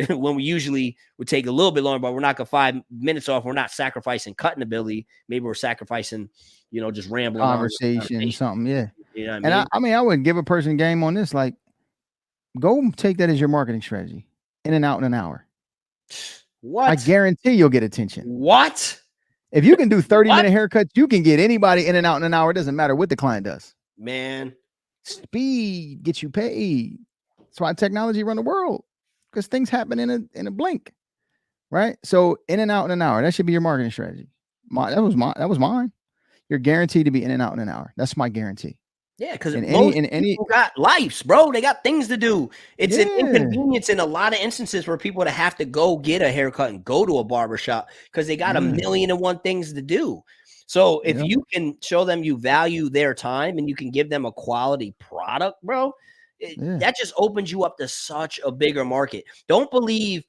when we usually would take a little bit longer, but we're knocking 5 minutes off. We're not sacrificing cutting ability. Maybe we're sacrificing, just rambling Conversation, something. Yeah. You know what I And mean? I mean, I would give a person game on this. Like, go take that as your marketing strategy. In and out in an hour. What? I guarantee you'll get attention. What? If you can do 30-minute haircuts, you can get anybody in and out in an hour. It doesn't matter what the client does. Man. Speed gets you paid. That's why technology run the world, because things happen in a blink, right? So in and out in an hour, that should be your marketing strategy. That was mine. You're guaranteed to be in and out in an hour. That's my guarantee. Yeah, because most people got lives, bro. They got things to do. It's an inconvenience in a lot of instances for people to have to go get a haircut and go to a barbershop because they got a million and one things to do. So if you can show them you value their time and you can give them a quality product, bro, that just opens you up to such a bigger market. Don't believe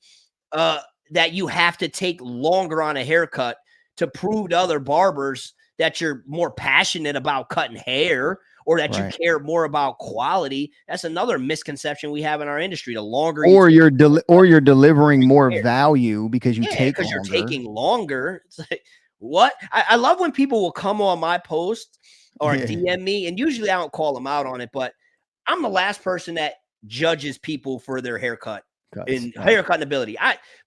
that you have to take longer on a haircut to prove to other barbers that you're more passionate about cutting hair, or that you care more about quality. That's another misconception we have in our industry. The longer you're delivering more value because you take longer. You're taking longer. It's like, what? I love when people will come on my post or DM me, and usually I don't call them out on it, but I'm the last person that judges people for their haircut and haircut ability.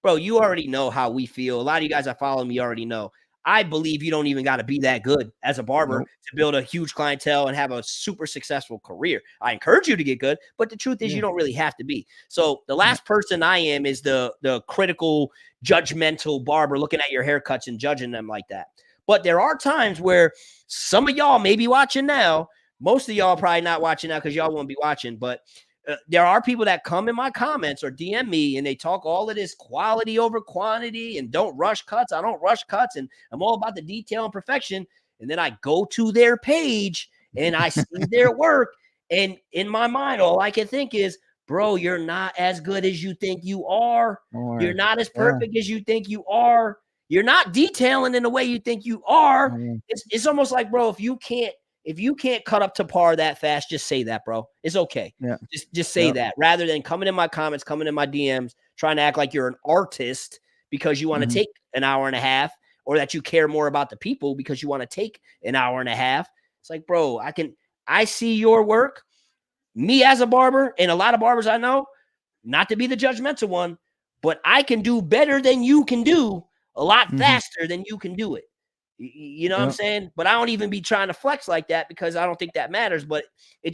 Bro, you already know how we feel. A lot of you guys that follow me already know. I believe you don't even got to be that good as a barber to build a huge clientele and have a super successful career. I encourage you to get good, but the truth is you don't really have to be. So the last person I am is the critical, judgmental barber looking at your haircuts and judging them like that. But there are times where some of y'all may be watching now. Most of y'all probably not watching now because y'all won't be watching, but there are people that come in my comments or DM me and they talk all of this quality over quantity and don't rush cuts. I don't rush cuts and I'm all about the detail and perfection. And then I go to their page and I see their work. And in my mind, all I can think is, bro, you're not as good as you think you are. You're Or not as yeah. perfect as you think you are. You're not detailing in the way you think you are. Mm, It's almost like, bro, if you can't cut up to par that fast, just say that, bro. It's okay. yeah. Just say Yep. that rather than coming in my comments, coming in my DMs, trying to act like you're an artist because you want to Mhm. take an hour and a half, or that you care more about the people because you want to take an hour and a half. It's like, bro, I see your work. Me as a barber, and a lot of barbers I know, not to be the judgmental one, but I can do better than you can do a lot Mhm. faster than you can do it. You know what I'm Yep. saying? But I don't even be trying to flex like that because I don't think that matters. But it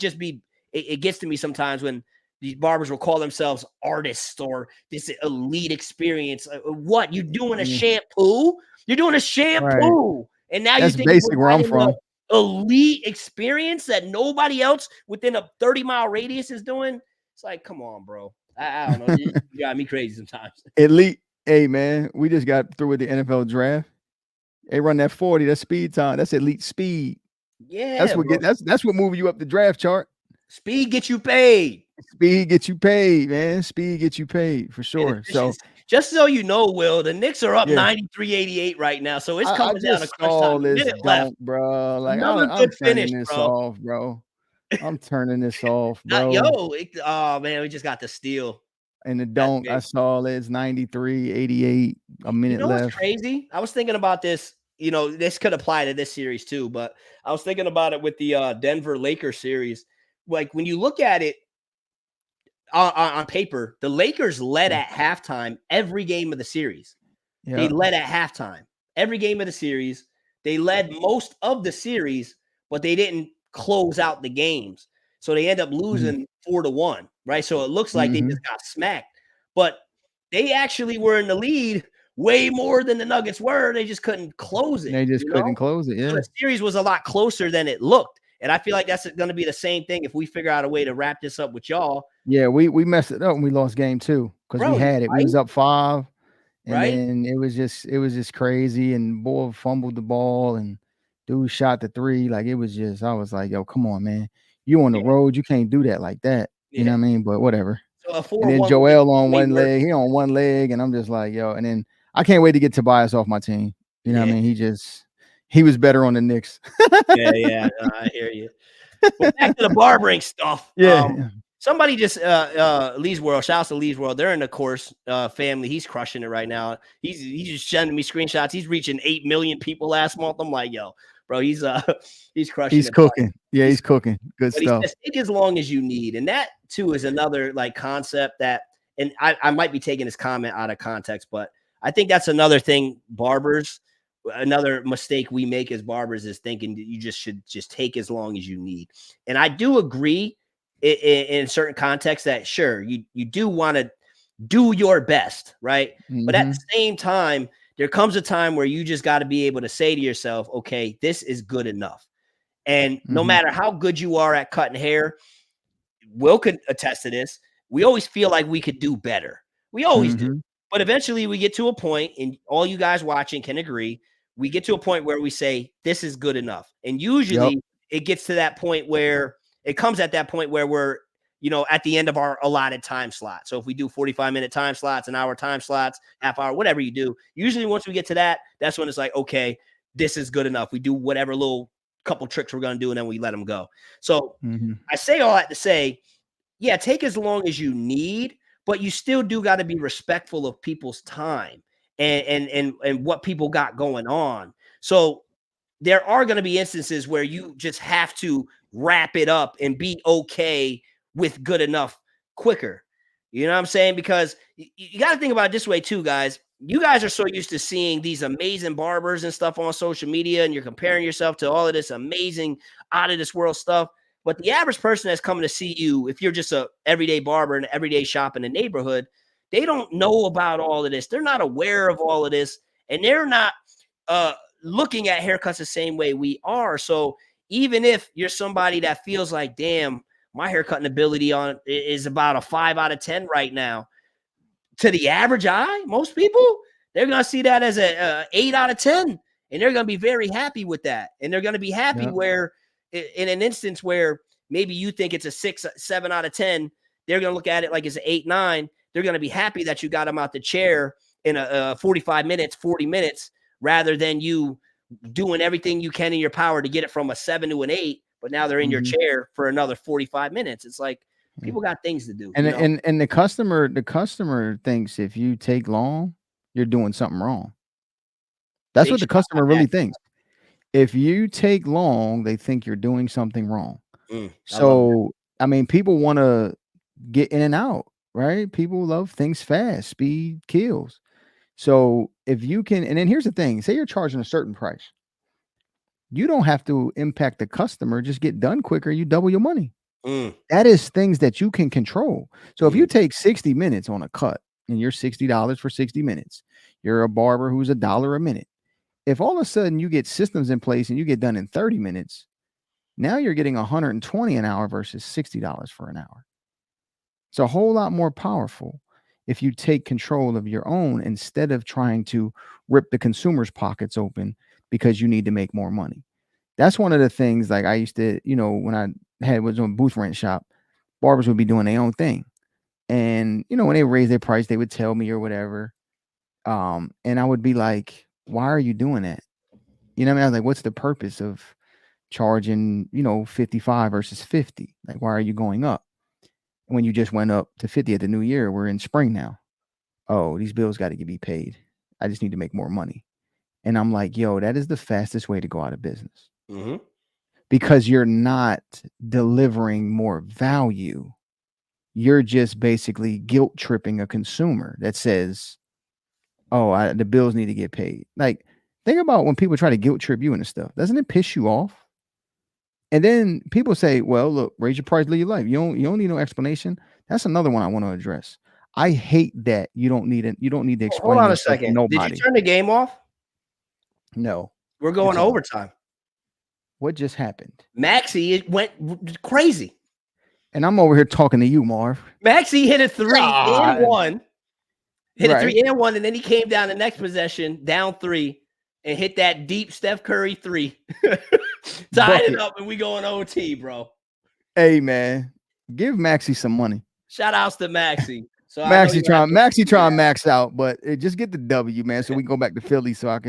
gets to me sometimes when these barbers will call themselves artists or this elite experience. What, you doing a Yeah. shampoo? You're doing a Right. shampoo, and now you That's think you're basic where I'm providing the from. elite experience that nobody else within a 30-mile radius is doing. It's like, come on, bro. I don't know. You got me crazy sometimes. Elite. Hey man, we just got through with the NFL draft. They run that 40, that's speed time. That's elite speed. Yeah, bro. That's what moving you up the draft chart. Speed gets you paid. Speed gets you paid, man. Speed gets you paid for And sure. So efficiency. Just so you know, Will, the Knicks are up yeah, 93-88 right now. So it's I coming down to just crunch time. saw A this minute left. dunk, bro. Like Another I'm good turning finish, this bro. off, bro. I'm turning this off, bro. Oh man, we just got the steal. And the That's dunk I big. saw it's 93-88, a You minute know what's left. crazy? I was thinking about this. This could apply to this series too, but I was thinking about it with the Denver Lakers series. Like when you look at it on paper, the Lakers led Yeah. at halftime every game of the series. They Yeah. led at halftime every game of the series. They led most of the series, but they didn't close out the games. So they end up Mhm. losing 4-1, right? So it looks like they just Mhm. got smacked. But they actually were in the lead way more than the Nuggets were. They just couldn't close it, They just couldn't close it. So Yeah. the series was a lot closer than it looked. And I feel like that's going to be the same thing if we figure out a way to wrap this up with y'all. Yeah, we messed it up when we lost game 2 because we Bro, had it. We right? was up 5, and Right? then it was just crazy, and boy fumbled the ball, and dude shot the 3. Like, it was just I was like, "Yo, come on, man. You on the Yeah. road, you can't do that like that." You know Yeah. what I mean? But whatever. So a And then 4-1 would make Joel it on way one worse. leg, he on one leg, and I'm just like, "Yo," and then I can't wait to get Tobias off my team. You know what Yeah. I mean? He was better on the Knicks. Yeah. No, I hear you. But back to the barbering stuff. Yeah. Somebody just Lee's World, shouts to Lee's World. They're in the course family. He's crushing it right now. He's just sending me screenshots. He's reaching 8 million people last month. I'm like, yo, bro, he's he's crushing He's it. Bro. cooking. Yeah, He's he's cooking. Good But he stuff. says take as long as you need. And that too is another like concept that, and I might be taking his comment out of context, but I think that's another thing barbers, another mistake we make as barbers is thinking that you just should just take as long as you need. And I do agree in certain contexts that sure, you do want to do your best, right? But at the Mhm. same time, there comes a time where you just got to be able to say to yourself, okay, this is good enough. And no Mhm. matter how good you are at cutting hair, Will could attest to this. We always feel like we could do better. We always do. Mhm. But eventually we get to a point, and all you guys watching can agree, we get to a point where we say, this is good enough. And Yep. usually it gets to that point where it comes at that point where we're, at the end of our allotted time slot. So if we do 45-minute time slots, an hour time slots, half hour, whatever you do, usually once we get to that, that's when it's like, okay, this is good enough. We do whatever little couple tricks we're going to do, and then we let them go. So Mhm. I say all that to say, yeah, take as long as you need, but you still do got to be respectful of people's time and what people got going on. So there are going to be instances where you just have to wrap it up and be okay with good enough quicker. You know what I'm saying? Because you got to think about it this way too, guys. You guys are so used to seeing these amazing barbers and stuff on social media, and you're comparing yourself to all of this amazing, out of this world stuff. But the average person that's coming to see you, if you're just a everyday barber in an everyday shop in the neighborhood, they don't know about all of this. They're not aware of all of this, and they're not uh, looking at haircuts the same way we are. So even if you're somebody that feels like, damn, my haircutting ability on is about a 5 out of 10 right now, to the average eye, most people, they're going to see that as a 8 out of 10, and they're going to be very happy with that. And they're going to be happy Yep. where in an instance where maybe you think it's a 6, 7 out of 10, they're going to look at it like it's an 8, 9. They're going to be happy that you got them out the chair in a 45 minutes, 40 minutes, rather than you doing everything you can in your power to get it from a 7 to an 8. But now they're in your chair for another 45 minutes. It's like people got things to do. And you know? and the customer thinks if you take long, you're doing something wrong. That's Big what the shot customer on really that. thinks. If you take long, they think you're doing something wrong. I love that. So, I mean, people want to get in and out, right? People love things fast. Speed kills. So, if you can, and then here's the thing, say you're charging a certain price. You don't have to impact the customer, just get done quicker, you double your money. That is things that you can control. So if you take 60 minutes on a cut and you're $60 for 60 minutes, you're a barber who's $1 a minute. If all of a sudden you get systems in place and you get done in 30 minutes, now you're getting $120 an hour versus $60 for an hour. It's a whole lot more powerful if you take control of your own instead of trying to rip the consumer's pockets open because you need to make more money. That's one of the things, like I used to, when I was on booth rent shop, barbers would be doing their own thing. And, when they raise their price, they would tell me or whatever. And I would be like, why are you doing that? You know what I mean? I was like, what's the purpose of charging, 55 versus 50? Like, why are you going up? When you just went up to 50 at the new year, we're in spring now. Oh, these bills got to be paid. I just need to make more money. And I'm like, yo, that is the fastest way to go out of business. Because you're not delivering more value. You're just basically guilt tripping a consumer that says, oh, the bills need to get paid. Like, think about when people try to guilt trip you into stuff. Doesn't it piss you off? And then people say, well, look, raise your price, live your life. You don't need no explanation. That's another one I want to address. I hate that you don't need to explain Hold on a yourself to second. nobody. Did you turn the game off? No. We're going to overtime. What just happened? Maxie went crazy. And I'm over here talking to you, Marv. Maxie hit a 3 and 1. Hit a 3 and 1, and then he came down the next possession, down 3, and hit that deep Steph Curry 3. Tied it up, and we go on OT, bro. Hey, man. Give Maxie some money. Shout outs to Maxie. So Maxie trying to max out, but just get the W, man, so we can go back to Philly so I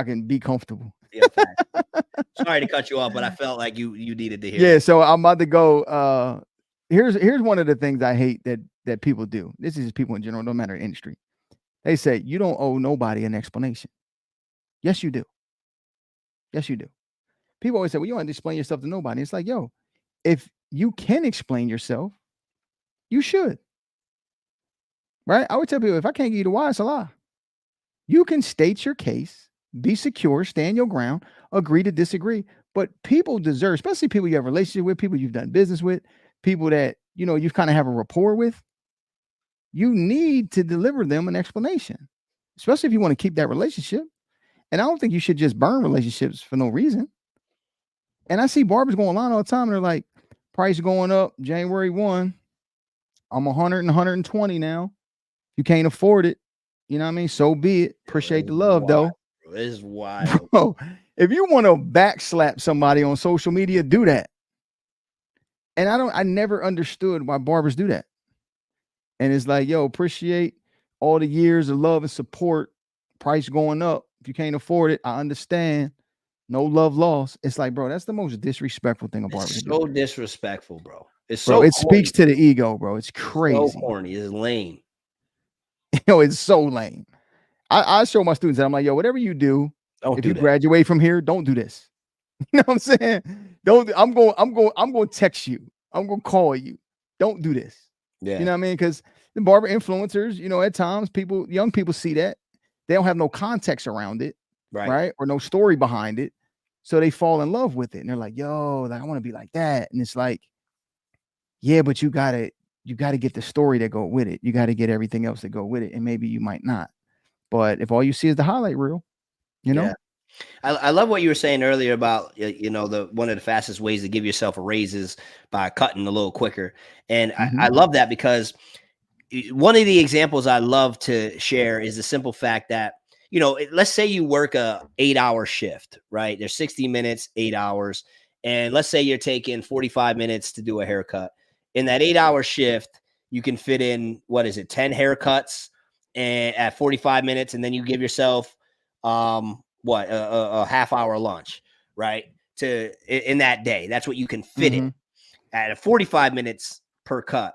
can be comfortable. Yeah, sorry to cut you off, but I felt like you needed to hear. Yeah, so I'm about to go. Here's one of the things I hate that people do. This is just people in general, no matter the industry. They say you don't owe nobody an explanation. Yes, you do. Yes, you do. People always say, well, you don't have to explain yourself to nobody. It's like, yo, if you can explain yourself, you should. Right? I would tell people, if I can't give you the why, it's a lie. You can state your case, be secure, stand your ground, agree to disagree. But people deserve, especially people you have a relationship with, people you've done business with, people that, you kind of have a rapport with, you need to deliver them an explanation, especially if you want to keep that relationship. And I don't think you should just burn relationships for no reason. And I see barbers going online all the time, and they're like, price going up January 1. I'm 100 and 120 now. You can't afford it. You know what I mean? So be it. Appreciate the love, though. It's wild. Bro, if you want to backslap somebody on social media, do that. And I never understood why barbers do that. And it's like, yo, appreciate all the years of love and support. Price going up. If you can't afford it, I understand. No love lost. It's like, bro, that's the most disrespectful thing a barber can do. So disrespectful, bro. It's bro, so it corny. Speaks to the ego, bro. It's crazy. It's so corny. It's lame. It's so lame. I show my students that I'm like, yo, whatever you do, if you graduate from here, don't do this. You know what I'm saying? I'm going to text you. I'm going to call you. Don't do this. Yeah. You know what I mean? Because the barber influencers, at times young people see that. They don't have no context around it. Right. Or no story behind it. So they fall in love with it. And they're like, yo, like, I want to be like that. And it's like, yeah, but you gotta get the story that go with it. You got to get everything else that go with it. And maybe you might not. But if all you see is the highlight reel, Yeah. I love what you were saying earlier about, the one of the fastest ways to give yourself a raise is by cutting a little quicker. And I love that, because one of the examples I love to share is the simple fact that, let's say you work a 8-hour shift, right? There's 60 minutes, 8 hours. And let's say you're taking 45 minutes to do a haircut. in that 8-hour shift, you can fit in, what is it, 10 haircuts and at 45 minutes, and then you give yourself a half hour lunch, right? To in that day. That's what you can fit in at 45 minutes per cut.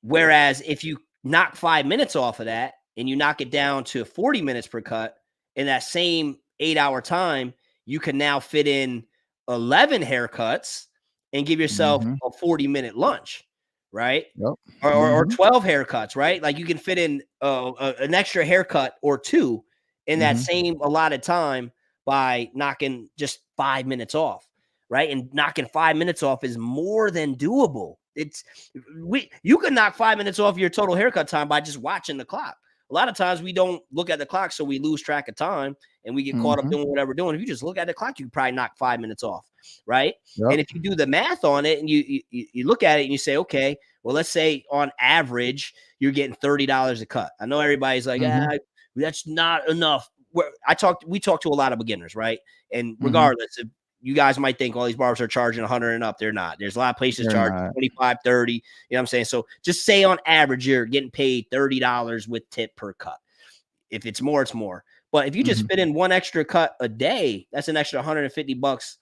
Whereas if you knock 5 minutes off of that and you knock it down to 40 minutes per cut in that same 8-hour time, you can now fit in 11 haircuts and give yourself a 40-minute lunch, right? Yep. Or 12 haircuts, right? Like you can fit in an extra haircut or two in that same allotted time by knocking just 5 minutes off, right? And knocking 5 minutes off is more than doable. You can knock 5 minutes off your total haircut time by just watching the clock. A lot of times we don't look at the clock, so we lose track of time and we get caught up doing whatever we're doing. If you just look at the clock, you can probably knock 5 minutes off, right? Yep. And if you do the math on it and you look at it and you say, okay, well, let's say on average you're getting $30 a cut. I know everybody's like, that's not enough. We talk to a lot of beginners, right? And regardless, if you guys might think all these barbers are charging 100 and up. They're not. There's a lot of places charging 25, 30. You know what I'm saying? So just say on average, you're getting paid $30 with tip per cut. If it's more, it's more. But if you just fit in one extra cut a day, that's an extra $150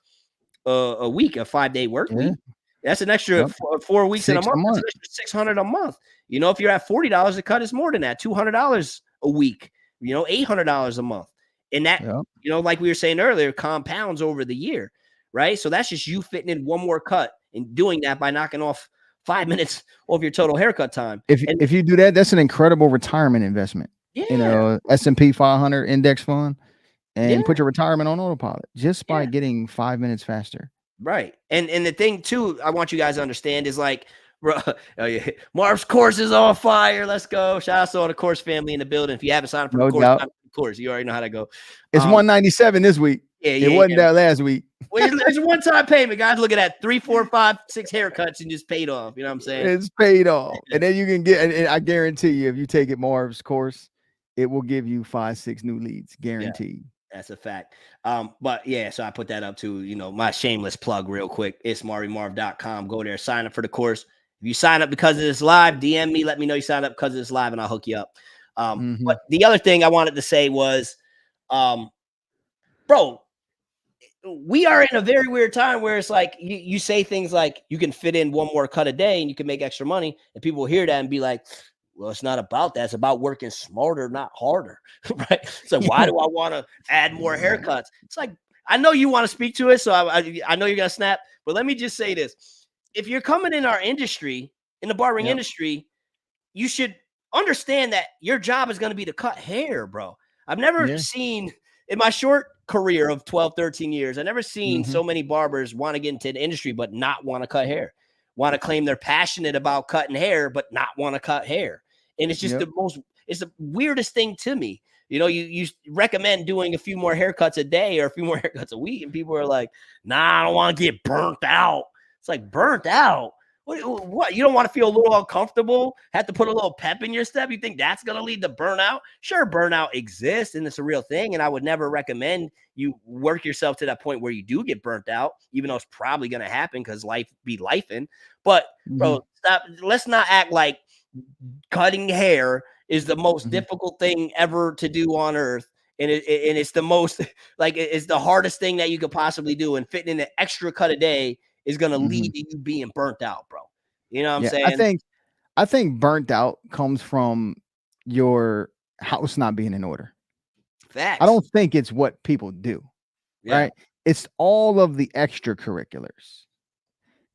a week, a 5-day work week. That's an extra 4 weeks in a month. That's an extra $600 a month. You know, if you're at $40 a cut, it's more than that. $200 a week. You know, $800 a month. And that, you know, like we were saying earlier, compounds over the year, right? So that's just you fitting in one more cut and doing that by knocking off 5 minutes of your total haircut time. If you do that, that's an incredible retirement investment. Yeah. You know, S&P 500 index fund, and put your retirement on autopilot just by getting 5 minutes faster. Right. And the thing too, I want you guys to understand is like, Marv's course is on fire. Let's go. Shout out to all the course family in the building. If you haven't signed up for the course, sign up for the course. You already know how to go. It's 197 this week. It wasn't that last week. Well, it's a one-time payment, guys. Look at that. 3, 4, 5, 6 haircuts and just paid off. You know what I'm saying? It's paid off. And then you can get, and I guarantee you, if you take it Marv's course, it will give you 5, 6 new leads. Guaranteed. Yeah. That's a fact. But yeah, so I put that up to, you know, my shameless plug real quick. It's marvymarv.com. Go there, sign up for the course. If you sign up because of this live, DM me, let me know you signed up because of this live, and I'll hook you up. But the other thing I wanted to say was, bro, we are in a very weird time where it's like you say things like you can fit in one more cut a day and you can make extra money, and people will hear that and be like, well, it's not about that. It's about working smarter, not harder, right? So why do I want to add more haircuts? It's like, I know you want to speak to it, so I know you're going to snap, but let me just say this. If you're coming in our industry, in the barbering industry, you should understand that your job is going to be to cut hair, bro. I've never seen, in my short career of 12, 13 years, I've never seen so many barbers want to get into the industry but not want to cut hair, want to claim they're passionate about cutting hair but not want to cut hair. And it's just it's the weirdest thing to me. You know, you recommend doing a few more haircuts a day or a few more haircuts a week, and people are like, nah, I don't want to get burnt out. It's like, burnt out? What? You don't want to feel a little uncomfortable? Have to put a little pep in your step? You think that's going to lead to burnout? Sure, burnout exists, and it's a real thing, and I would never recommend you work yourself to that point where you do get burnt out, even though it's probably going to happen because life be lifing. But, bro, stop. Let's not act like cutting hair is the most difficult thing ever to do on earth. And it's the most, like, it's the hardest thing that you could possibly do. And fitting in an extra cut a day is going to lead to you being burnt out, bro. You know what I'm saying? I think burnt out comes from your house not being in order. Facts. I don't think it's what people do, right? It's all of the extracurriculars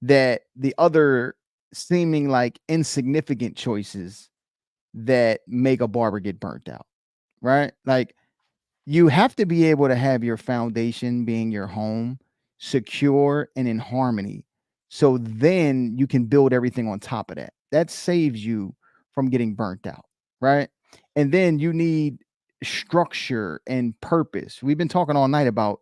that the other seeming like insignificant choices that make a barber get burnt out, right? Like, you have to be able to have your foundation being your home secure and in harmony. So then you can build everything on top of that. That saves you from getting burnt out, right? And then you need structure and purpose. We've been talking all night about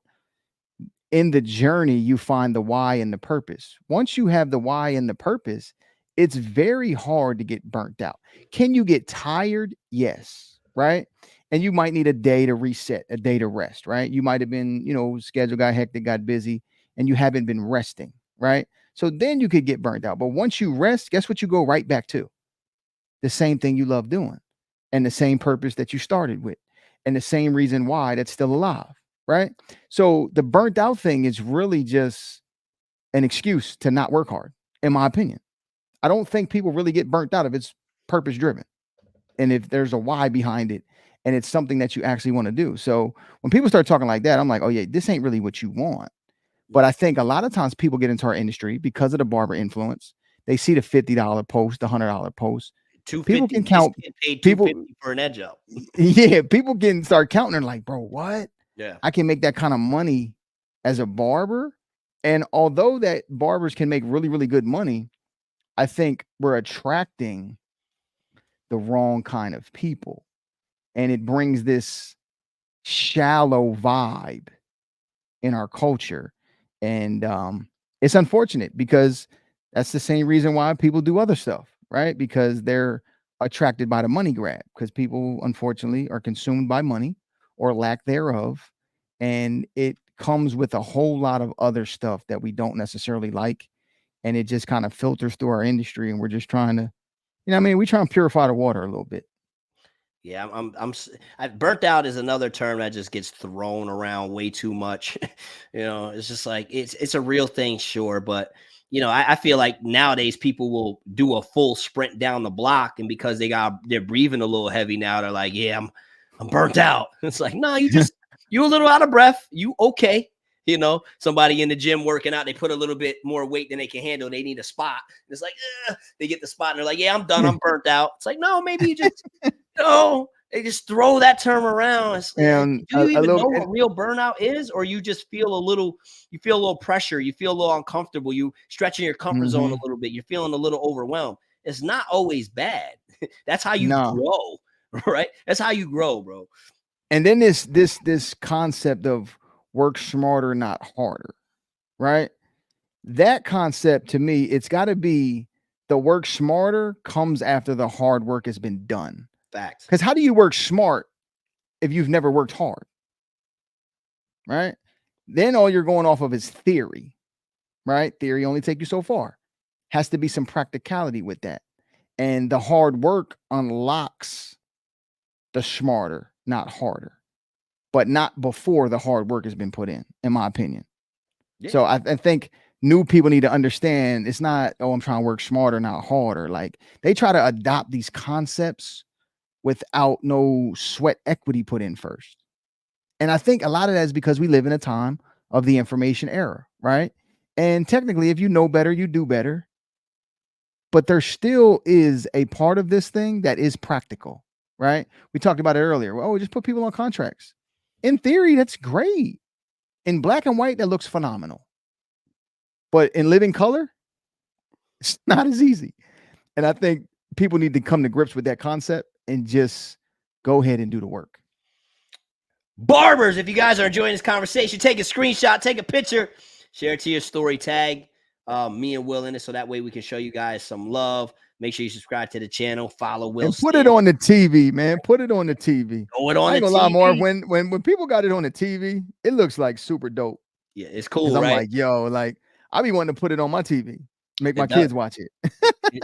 in the journey, you find the why and the purpose. Once you have the why and the purpose, it's very hard to get burnt out. Can you get tired? Yes, right? And you might need a day to reset, a day to rest, right? You might have been, schedule got hectic, got busy, and you haven't been resting, right? So then you could get burnt out. But once you rest, guess what you go right back to? The same thing you love doing and the same purpose that you started with and the same reason why that's still alive, right? So the burnt out thing is really just an excuse to not work hard, in my opinion. I don't think people really get burnt out if it's purpose driven and if there's a why behind it and it's something that you actually want to do. So when people start talking like that, I'm like, oh yeah, this ain't really what you want. But I think a lot of times people get into our industry because of the barber influence. They see the $50 post, the $100 post. People 250. can count. Get paid People, 250 for an edge up. yeah, people can start counting. And like, bro, what? Yeah. I can make that kind of money as a barber. And although that barbers can make really, really good money, I think we're attracting the wrong kind of people. And it brings this shallow vibe in our culture. And it's unfortunate because that's the same reason why people do other stuff, right? Because they're attracted by the money grab, because people unfortunately are consumed by money or lack thereof. And it comes with a whole lot of other stuff that we don't necessarily like. And it just kind of filters through our industry. And we're just trying to, we try and purify the water a little bit. Yeah, burnt out is another term that just gets thrown around way too much. It's just like it's a real thing, sure, but I feel like nowadays people will do a full sprint down the block, and because they're breathing a little heavy now, they're like, yeah, I'm burnt out. It's like, no, you're a little out of breath. You okay? Somebody in the gym working out, they put a little bit more weight than they can handle. They need a spot. It's like, they get the spot and they're like, yeah, I'm done. I'm burnt out. It's like, no, maybe you just, they just throw that term around. Do you even know what real burnout is? Or you just feel a little pressure. You feel a little uncomfortable. You stretching your comfort zone a little bit. You're feeling a little overwhelmed. It's not always bad. That's how you grow, right? That's how you grow, bro. And then this concept of work smarter, not harder, right? That concept, to me, it's got to be the work smarter comes after the hard work has been done. Facts. Because how do you work smart if you've never worked hard, right? Then all you're going off of is theory, right? Theory only take you so far. Has to be some practicality with that. And the hard work unlocks the smarter, not harder. But not before the hard work has been put in my opinion. Yeah. So I think new people need to understand it's not, I'm trying to work smarter, not harder. Like they try to adopt these concepts without no sweat equity put in first. And I think a lot of that is because we live in a time of the information era, right? And technically, if you know better, you do better. But there still is a part of this thing that is practical, right? We talked about it earlier. Well, we just put people on contracts. In theory, that's great. In black and white, that looks phenomenal. But in living color, it's not as easy. And I think people need to come to grips with that concept and just go ahead and do the work. Barbers, if you guys are enjoying this conversation, take a screenshot, take a picture, share it to your story, tag me and Will in it, so that way we can show you guys some love. Make sure you subscribe to the channel, follow Will. And put it on the TV, man. Put it on the TV. Throw it on the TV. I ain't gonna lie, Marv, when people got it on the TV, it looks like super dope. Yeah, it's cool, I'm right? like, yo, like I be wanting to put it on my TV, make my kids watch it.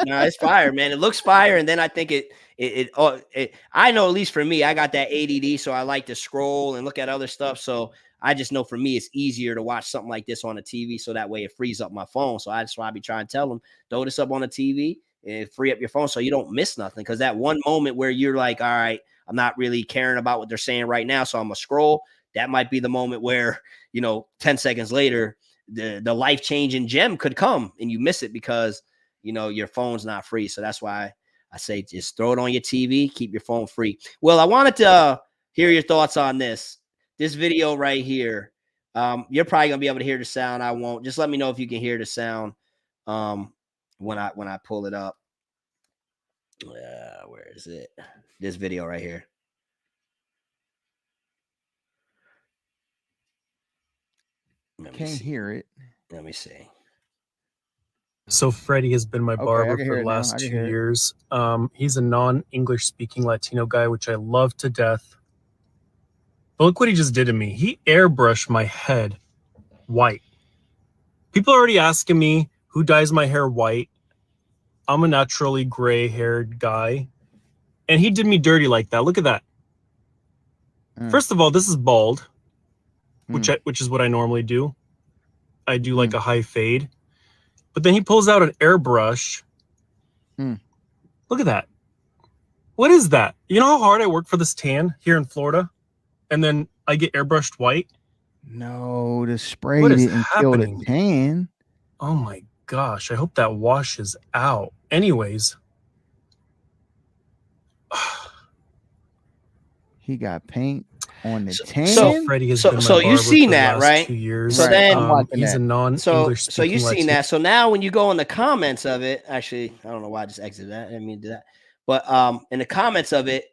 No, it's fire, man. It looks fire, and then I think I know, at least for me, I got that ADD, so I like to scroll and look at other stuff. So I just know for me, it's easier to watch something like this on a TV, so that way it frees up my phone. So that's why I be trying to tell them, throw this up on the TV and free up your phone so you don't miss nothing. Because that one moment where you're like, all right, I'm not really caring about what they're saying right now, so I'm gonna scroll. That might be the moment where 10 seconds later, the life-changing gem could come and you miss it because your phone's not free. So that's why I say just throw it on your TV, keep your phone free. Well, I wanted to hear your thoughts on this video right here. You're probably gonna be able to hear the sound. I won't. Just let me know if you can hear the sound when I pull it up. Where is it? This video right here. Can't hear it. Let me see. So Freddie has been my barber for the last 2 years. He's a non-English speaking Latino guy, which I love to death. But look what he just did to me. He airbrushed my head white. People are already asking me, who dyes my hair white. I'm a naturally gray-haired guy. And he did me dirty like that. Look at that. First of all, this is bald, which is what I normally do. I do like a high fade. But then he pulls out an airbrush. Look at that. What is that? You know how hard I work for this tan here in Florida? And then I get airbrushed white? No, the spray didn't kill the tan. Oh my gosh. I hope that washes out. Anyways. He got paint on the tan. So Freddie has been my barber you've seen for that, the last right? 2 years. So then he's a non-English so you've seen that. So now when you go in the comments of it, actually, I don't know why I just exited that. I didn't mean to do that. But in the comments of it,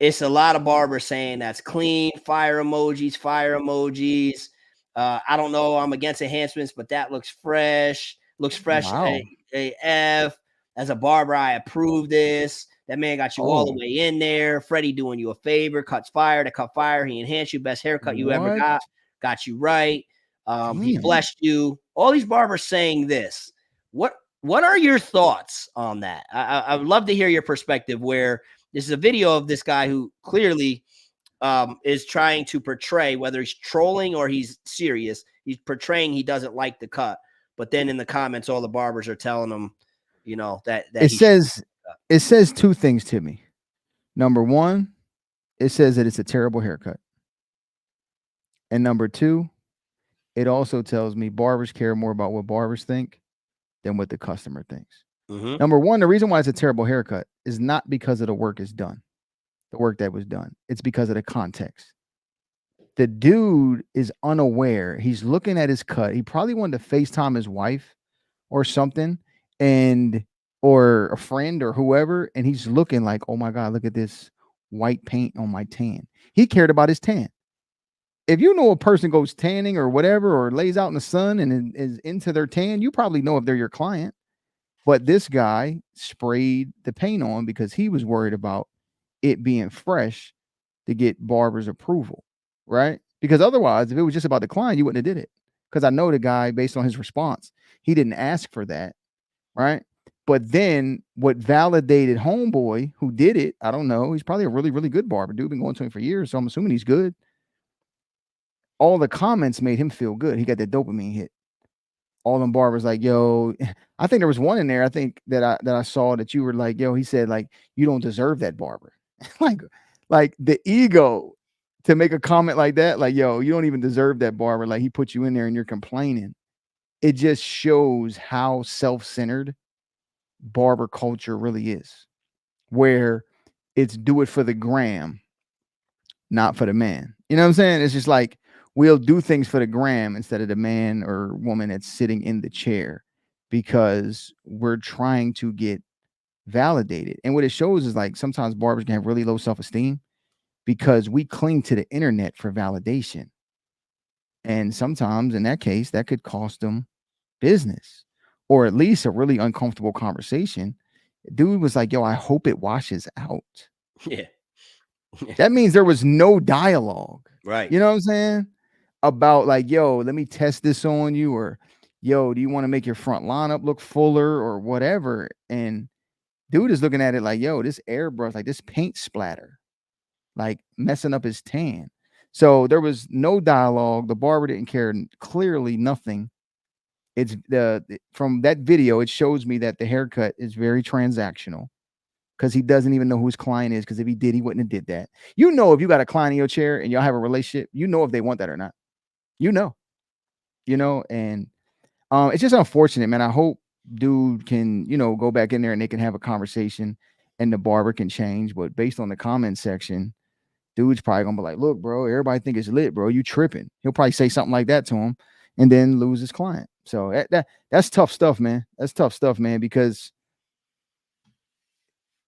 it's a lot of barbers saying that's clean, fire emojis. I don't know. I'm against enhancements, but that looks fresh. Looks fresh. Wow. AF. As a barber, I approve this. That man got you all the way in there. Freddie doing you a favor. Cuts fire to cut fire. He enhanced you. Best haircut you ever got. Got you right. He blessed you. All these barbers saying this. What are your thoughts on that? I would love to hear your perspective, where this is a video of this guy who clearly is trying to portray, whether he's trolling or he's serious, he's portraying he doesn't like the cut. But then in the comments, all the barbers are telling him, you know, that it says two things to me. Number one, it says that it's a terrible haircut. And number two, it also tells me barbers care more about what barbers think than what the customer thinks. Number one, the reason why it's a terrible haircut is not because of the work is done, the work that was done. It's because of the context. The dude is unaware. He's looking at his cut. He probably wanted to FaceTime his wife or something, or a friend or whoever, and he's looking like, oh my God, look at this white paint on my tan. He cared about his tan. If you know a person goes tanning or whatever, or lays out in the sun and is into their tan, you probably know if they're your client. But this guy sprayed the paint on because he was worried about it being fresh to get barber's approval, right? Because otherwise, if it was just about the client, you wouldn't have did it. Because I know the guy, based on his response, he didn't ask for that, right? But then what validated homeboy who did it, I don't know. He's probably a really, really good barber. Dude, been going to him for years, so I'm assuming he's good. All the comments made him feel good. He got that dopamine hit. All them barbers like, yo, I think there was one in there, I think that I saw that you were like, yo, he said like, you don't deserve that barber. like the ego to make a comment like that, like, yo, you don't even deserve that barber. Like, he put you in there and you're complaining. It just shows how self-centered barber culture really is, where it's do it for the gram, not for the man. You know what I'm saying? It's just like, we'll do things for the gram instead of the man or woman that's sitting in the chair, because we're trying to get validated. And what it shows is like sometimes barbers can have really low self-esteem because we cling to the internet for validation. And sometimes in that case, that could cost them business, or at least a really uncomfortable conversation. Dude was like, yo, I hope it washes out. Yeah. That means there was no dialogue. Right. You know what I'm saying? About like, yo, let me test this on you, or yo, do you want to make your front lineup look fuller or whatever? And dude is looking at it like, yo, this airbrush, like this paint splatter, like messing up his tan. So there was no dialogue. The barber didn't care. Clearly nothing. It's from that video, it shows me that the haircut is very transactional, because he doesn't even know who his client is. Because if he did, he wouldn't have did that. You know, if you got a client in your chair and y'all have a relationship, you know if they want that or not. You know, and it's just unfortunate, man. I hope dude can, go back in there and they can have a conversation and the barber can change. But based on the comment section, dude's probably gonna be like, look, bro, everybody think it's lit, bro. You tripping. He'll probably say something like that to him and then lose his client. So that's tough stuff, man. That's tough stuff, man, because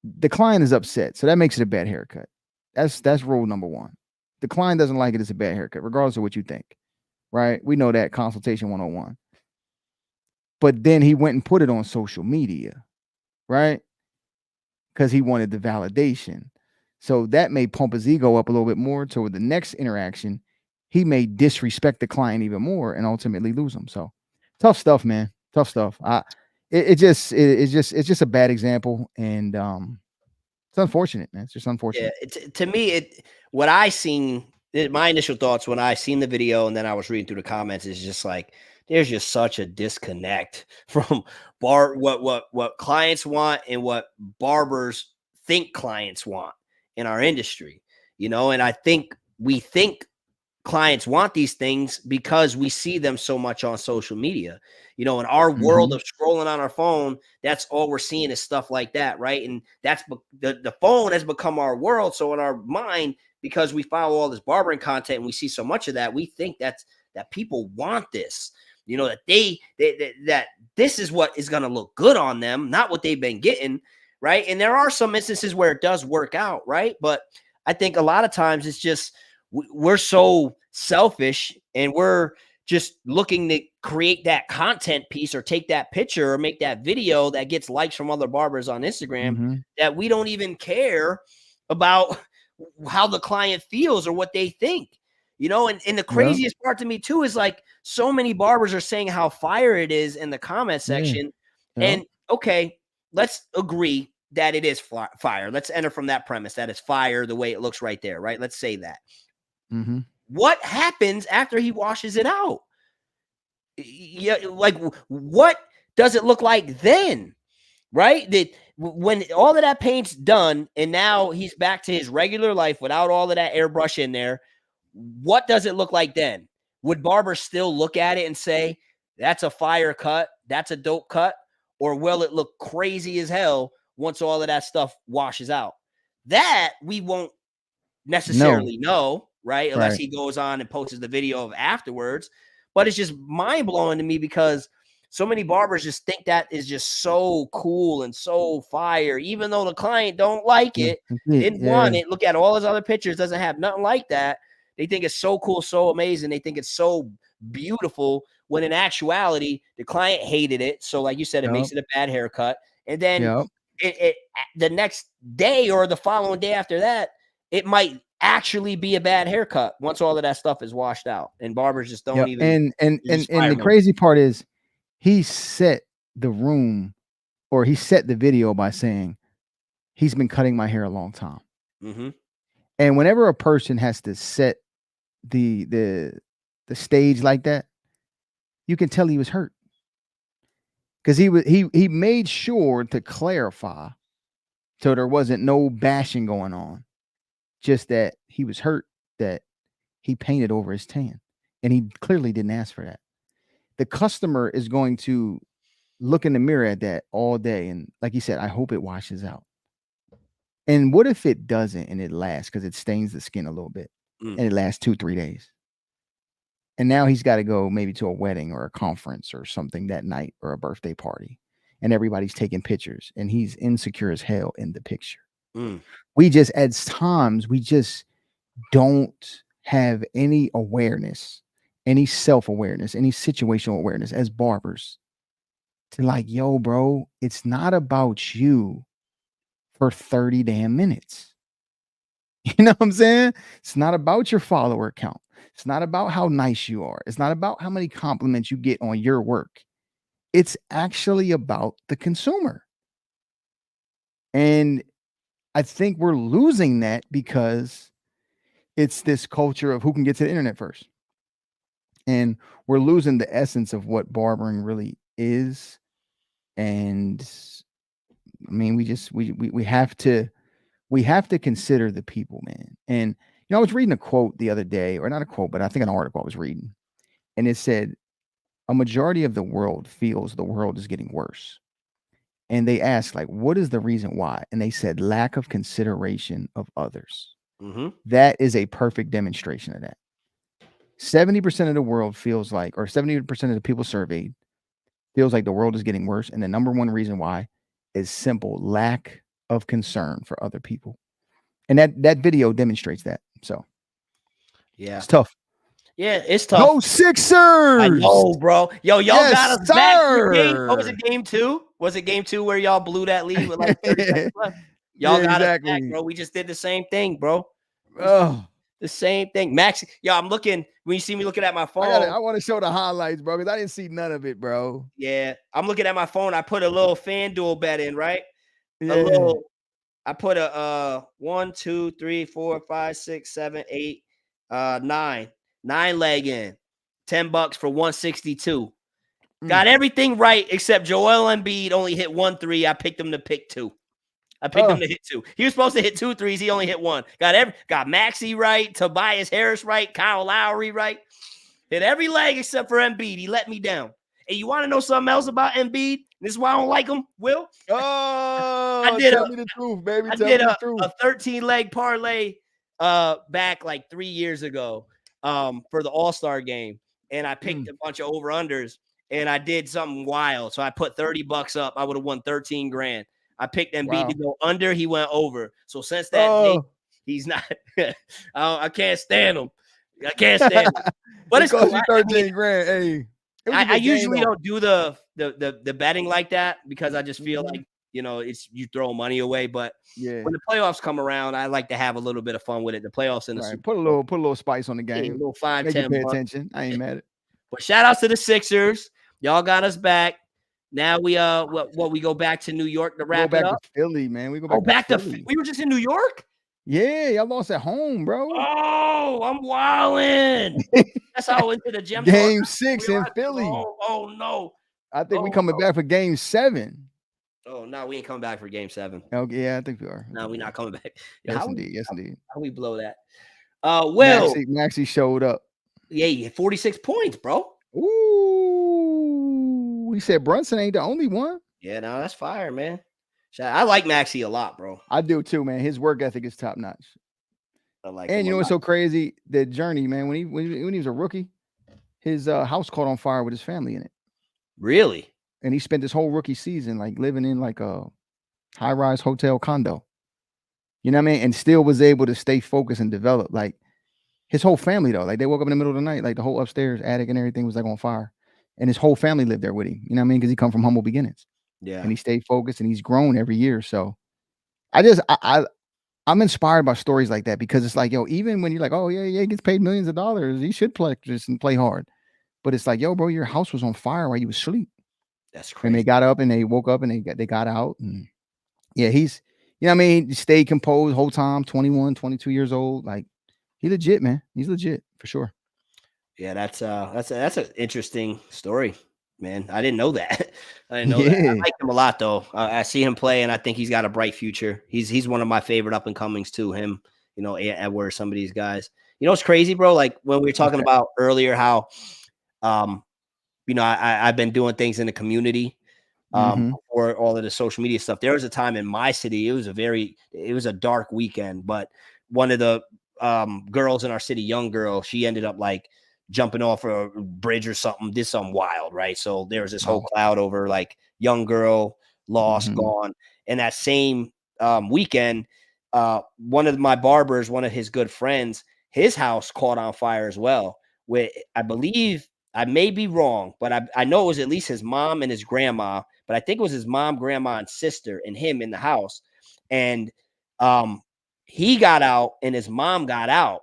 the client is upset. So that makes it a bad haircut. That's rule number one. The client doesn't like it, it's a bad haircut, regardless of what you think. Right? We know that, consultation 101. But then he went and put it on social media, right? Because he wanted the validation. So that may pump his ego up a little bit more. So with the next interaction, he may disrespect the client even more and ultimately lose him. So tough stuff, man. Tough stuff. It's just a bad example, and it's unfortunate, man. It's just Yeah, unfortunate. to me, what I seen, my initial thoughts when I seen the video and then I was reading through the comments is just like there's just such a disconnect from what clients want and what barbers think clients want in our industry, and I think we think clients want these things because we see them so much on social media. In our world Mhm. of scrolling on our phone, that's all we're seeing is stuff like that, right? And that's the phone has become our world. So in our mind, because we follow all this barbering content and we see so much of that, we think that people want this. That that this is what is going to look good on them, not what they've been getting, right? And there are some instances where it does work out, right? But I think a lot of times it's just we're so selfish and we're just looking to create that content piece or take that picture or make that video that gets likes from other barbers on Instagram Mhm. that we don't even care about how the client feels or what they think. And the Yep. craziest part to me too is like so many barbers are saying how fire it is in the comment Yeah. section. Yep. And okay, let's agree that it is fire. Let's enter from that premise that it's fire the way it looks right there, right? Let's say that. Mhm. What happens after he washes it out? Yeah, like what does it look like then? Right? That when all of that paint's done and now he's back to his regular life without all of that airbrush in there, what does it look like then? Would Barber still look at it and say, that's a fire cut, that's a dope cut? Or will it look crazy as hell once all of that stuff washes out? That we won't No. necessarily know, right? Unless Right. he goes on and posts the video of afterwards. But it's just mind blowing to me because so many barbers just think that is just so cool and so fire, even though the client don't like Yeah. it, didn't Yeah. want it. Look at all his other pictures, doesn't have nothing like that. They think it's so cool, so amazing. They think it's so beautiful when in actuality, the client hated it. So, like you said, it Yep. makes it a bad haircut. And then Yep. it the next day or the following day after that, it might actually be a bad haircut once all of that stuff is washed out. And barbers just don't Yep. even And just and fire the mode. crazy part is he set the room, or he set the video by saying he's been cutting my hair a long time. Mm-hmm. And whenever a person has to set the the the stage like that, you can tell he was hurt. Because he made sure to clarify so there wasn't no bashing going on. Just that he was hurt that he painted over his tan. And he clearly didn't ask for that. The customer is going to look in the mirror at that all day. And like you said, I hope it washes out. And what if it doesn't and it lasts because it stains the skin a little bit and it lasts 2-3 days? And now he's got to go maybe to a wedding or a conference or something that night or a birthday party. And everybody's taking pictures and he's insecure as hell in the picture. We just, at times, we just don't have any awareness, any self-awareness, any situational awareness as barbers to like, yo, bro, it's not about you for 30 damn minutes. You know what I'm saying? It's not about your follower count. It's not about how nice you are. It's not about how many compliments you get on your work. It's actually about the consumer. And I think we're losing that because it's this culture of who can get to the internet first. And we're losing the essence of what barbering really is. And I mean, we have to consider the people, man. And I was reading a quote the other day, or not a quote, but I think an article I was reading, and it said a majority of the world feels the world is getting worse. And they asked, like, what is the reason why? And they said lack of consideration of others. Mm-hmm. That is a perfect demonstration of that. 70% of the world feels like, or 70% of the people surveyed feels like the world is getting worse. And the number one reason why is simple lack of concern for other people. And that video demonstrates that. So Yeah. it's tough. Yeah, it's tough. Go Sixers! I know, bro. Yo, y'all got Yes, us back to the game. sir! What was it, game 2? Was it game 2 where y'all blew that lead with like 30 seconds left? Y'all Yeah, got us back, exactly. bro. We just did the same thing, bro. Oh, The same thing. Max, yo, I'm looking when you see me looking at my phone. I want to show the highlights, bro, because I didn't see none of it, bro. Yeah, I'm looking at my phone. I put a little FanDuel bet in, right? Yeah. I put a 1, 2, 3, 4, 5, 6, 7, 8, 9 leg in. $10 for 162. Got everything right except Joel Embiid only hit 1 3. I picked him to pick 2. I picked him to hit 2. He was supposed to hit 2 threes. He only hit 1. Got Maxey right, Tobias Harris right, Kyle Lowry right. Hit every leg except for Embiid. He let me down. And you want to know something else about Embiid? This is why I don't like him, Will. Tell me the truth, baby. I Tell did me the truth. a 13-leg parlay back like 3 years ago for the All-Star game. And I picked a bunch of over-unders. And I did something wild. So I put $30 up. I would have won 13 grand. I picked Embiid to go under. He went over. So since that day, he's not. I can't stand him. I can't stand him. But it's cool. 13 grand. Hey, I usually don't do the betting like that because I just feel like it's you throw money away. But when the playoffs come around, I like to have a little bit of fun with it. The playoffs and the Super Bowl. Put a little spice on the game. A little 5, 10 pay attention. I ain't mad at it. But shout outs to the Sixers. Y'all got us back. Now we we go back to New York to wrap it up. To Philly, man. We go back to Philly. We were just in New York? Yeah, y'all lost at home, bro. Oh, I'm wildin'. That's how I went to the gym. Game 6 in Philly. Oh no. I think we coming back for game 7. Oh no, we ain't coming back for game 7. Okay, yeah, I think we are. No, we're not coming back. Yes, indeed. How we blow that? Maxey showed up. Yeah, he had 46 points, bro. Ooh, he said Brunson ain't the only one. Yeah, no, that's fire, man. I like Maxey a lot, bro. I do too, man. His work ethic is top notch. I like. And you know what's so crazy? The journey, man. When he was a rookie, his house caught on fire with his family in it. Really? And he spent his whole rookie season like living in like a high-rise hotel condo. You know what I mean? And still was able to stay focused and develop. Like his whole family though, like they woke up in the middle of the night, like the whole upstairs attic and everything was like on fire. And his whole family lived there with him. You know what I mean? Because he come from humble beginnings. Yeah. And he stayed focused and he's grown every year. So I'm inspired by stories like that because it's like, yo, even when you're like, oh yeah, he gets paid millions of dollars, he should practice and play hard. But it's like, yo, bro, your house was on fire while you was asleep. That's crazy. And they got up and they woke up and they got out. And yeah, he's, you know what I mean? He stayed composed whole time, 21, 22 years old. Like he legit, man. He's legit for sure. Yeah, that's an interesting story, man. I didn't know that. I didn't know that. I like him a lot though. I see him play and I think he's got a bright future. He's one of my favorite up and comings too. Him, Edwards, some of these guys. You know what's crazy, bro? Like when we were talking about earlier how I've been doing things in the community before all of the social media stuff. There was a time in my city, it was a dark weekend, but one of the girls in our city, young girl, she ended up like jumping off a bridge or something, did something wild, right? So there was this whole cloud over like young girl lost, gone. And that same weekend, one of my barbers, one of his good friends, his house caught on fire as well. With I believe, I may be wrong, but I know it was at least his mom and his grandma, but I think it was his mom, grandma, and sister and him in the house. And he got out and his mom got out.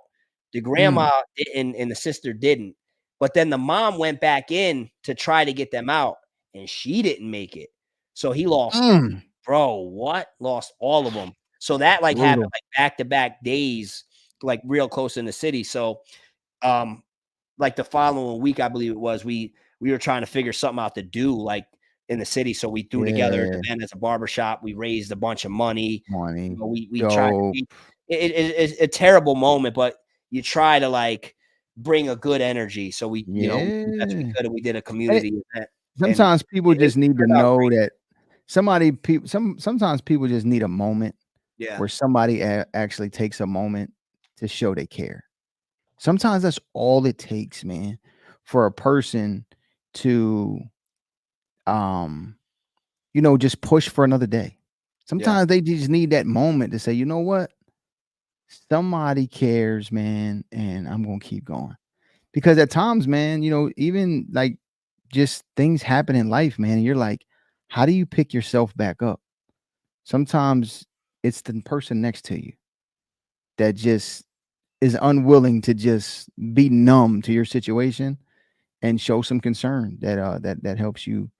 The grandma didn't and the sister didn't. But then the mom went back in to try to get them out and she didn't make it. So he lost, lost all of them. So that like happened like back-to-back days, like real close in the city. So like the following week, I believe it was, we were trying to figure something out to do like in the city. So we threw together an event as a barbershop. We raised a bunch of money. We tried. It's a terrible moment, but you try to like bring a good energy. So we, we did that's what we could, and we did a community event. Sometimes people just need to know that sometimes people just need a moment where somebody actually takes a moment to show they care. Sometimes that's all it takes, man, for a person to, just push for another day. Sometimes they just need that moment to say, you know what? Somebody cares, man, and I'm going to keep going. Because at times, man, even like just things happen in life, man, and you're like, how do you pick yourself back up? Sometimes it's the person next to you that just is unwilling to just be numb to your situation and show some concern that helps you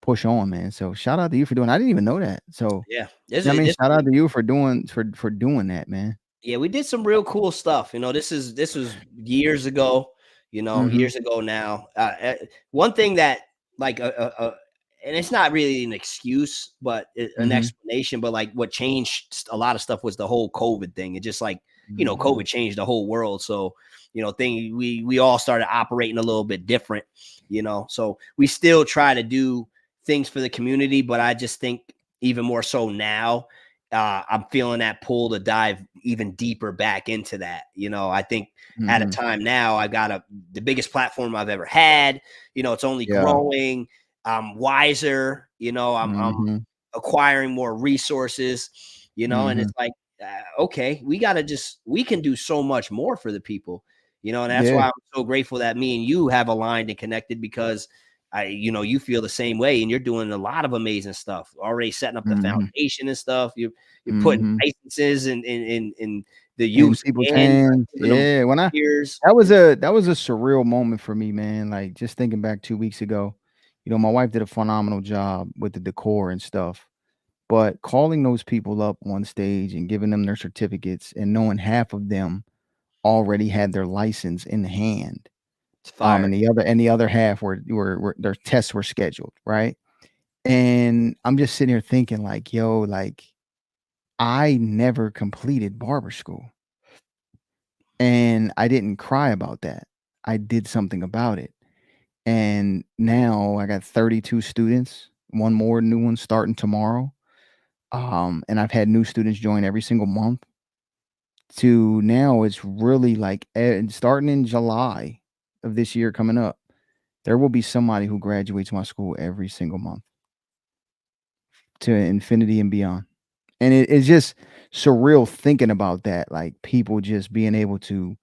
push on, man. So shout out to you for doing. I didn't even know that. So Yeah, I mean, shout out to you for doing that, man. yeah, we did some real cool stuff. This was years ago. Mhm. Years ago now. One thing that like and it's not really an excuse, but an Mhm. explanation. But like what changed a lot of stuff was the whole COVID thing. It just like Mhm. COVID changed the whole world. So we all started operating a little bit different. So we still try to do things for the community, but I just think even more so now I'm feeling that pull to dive even deeper back into that. I think at a Mhm. time now I've got the biggest platform I've ever had. It's only Yeah. growing. I'm wiser. I'm Mhm. acquiring more resources. And Mhm. it's like, okay, we can do so much more for the people. And that's Yeah. why I'm so grateful that me and you have aligned and connected because you feel the same way and you're doing a lot of amazing stuff, already setting up the Mhm. foundation and stuff. You're putting Mhm. licenses in the In youth people's and hands. giving them Yeah. When I volunteers. that was a surreal moment for me, man. Like just thinking back 2 weeks ago, my wife did a phenomenal job with the decor and stuff. But calling those people up on stage and giving them their certificates and knowing half of them already had their license in hand, It's fire. and the other half were their tests were scheduled, right? And I'm just sitting here thinking like, yo, like I never completed barber school and I didn't cry about that. I did something about it. And now I got 32 students, one more new one starting tomorrow. And I've had new students join every single month. To now, it's really like starting in July of this year coming up, there will be somebody who graduates my school every single month to infinity and beyond. And it's just surreal thinking about that. Like people just being able to,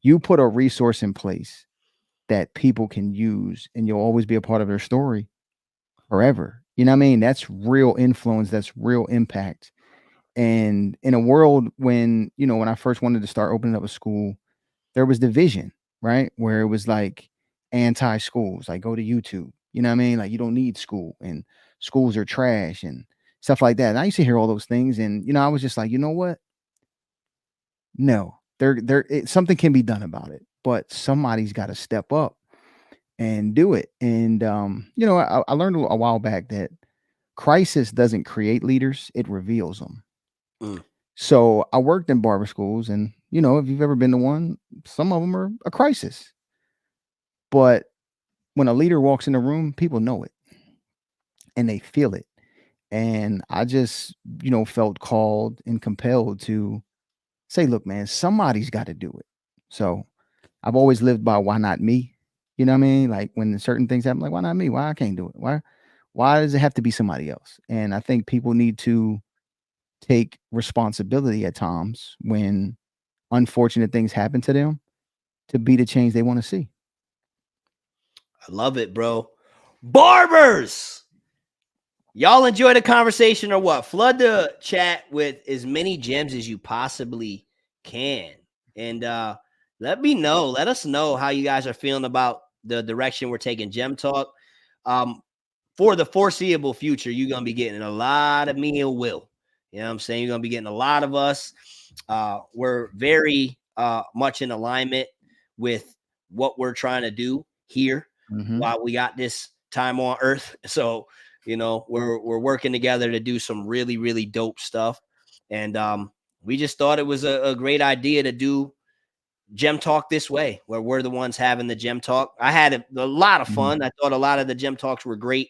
you put a resource in place that people can use and you'll always be a part of their story forever. You know what I mean? That's real influence, that's real impact. And in a world when, when I first wanted to start opening up a school, there was division, right? Where it was like anti schools, like go to YouTube. You know what I mean? Like you don't need school and schools are trash and stuff like that. And I used to hear all those things. And, I was just like, you know what? No, something can be done about it, but somebody's got to step up and do it. And, I learned a while back that crisis doesn't create leaders, it reveals them. Mm. So I worked in barber schools, and if you've ever been to one, some of them are a crisis. But when a leader walks in the room, people know it and they feel it. And I just, felt called and compelled to say, look, man, somebody's got to do it. So I've always lived by why not me? You know what I mean? Like when certain things happen, like why not me? Why I can't do it? Why does it have to be somebody else? And I think people need to take responsibility at times when unfortunate things happen to them to be the change they want to see. I love it, bro. Barbers. Y'all enjoy the conversation or what? Flood the chat with as many gems as you possibly can. And let me know. Let us know how you guys are feeling about the direction we're taking Gem Talk. For the foreseeable future, you're going to be getting a lot of me and Will. You know what I'm saying? You're going to be getting a lot of us. We're very much in alignment with what we're trying to do here Mhm. while we got this time on Earth. So, we're working together to do some really, really dope stuff. And we just thought it was a great idea to do Gem Talk this way, where we're the ones having the Gem Talk. I had a lot of Mhm. fun. I thought a lot of the Gem Talks were great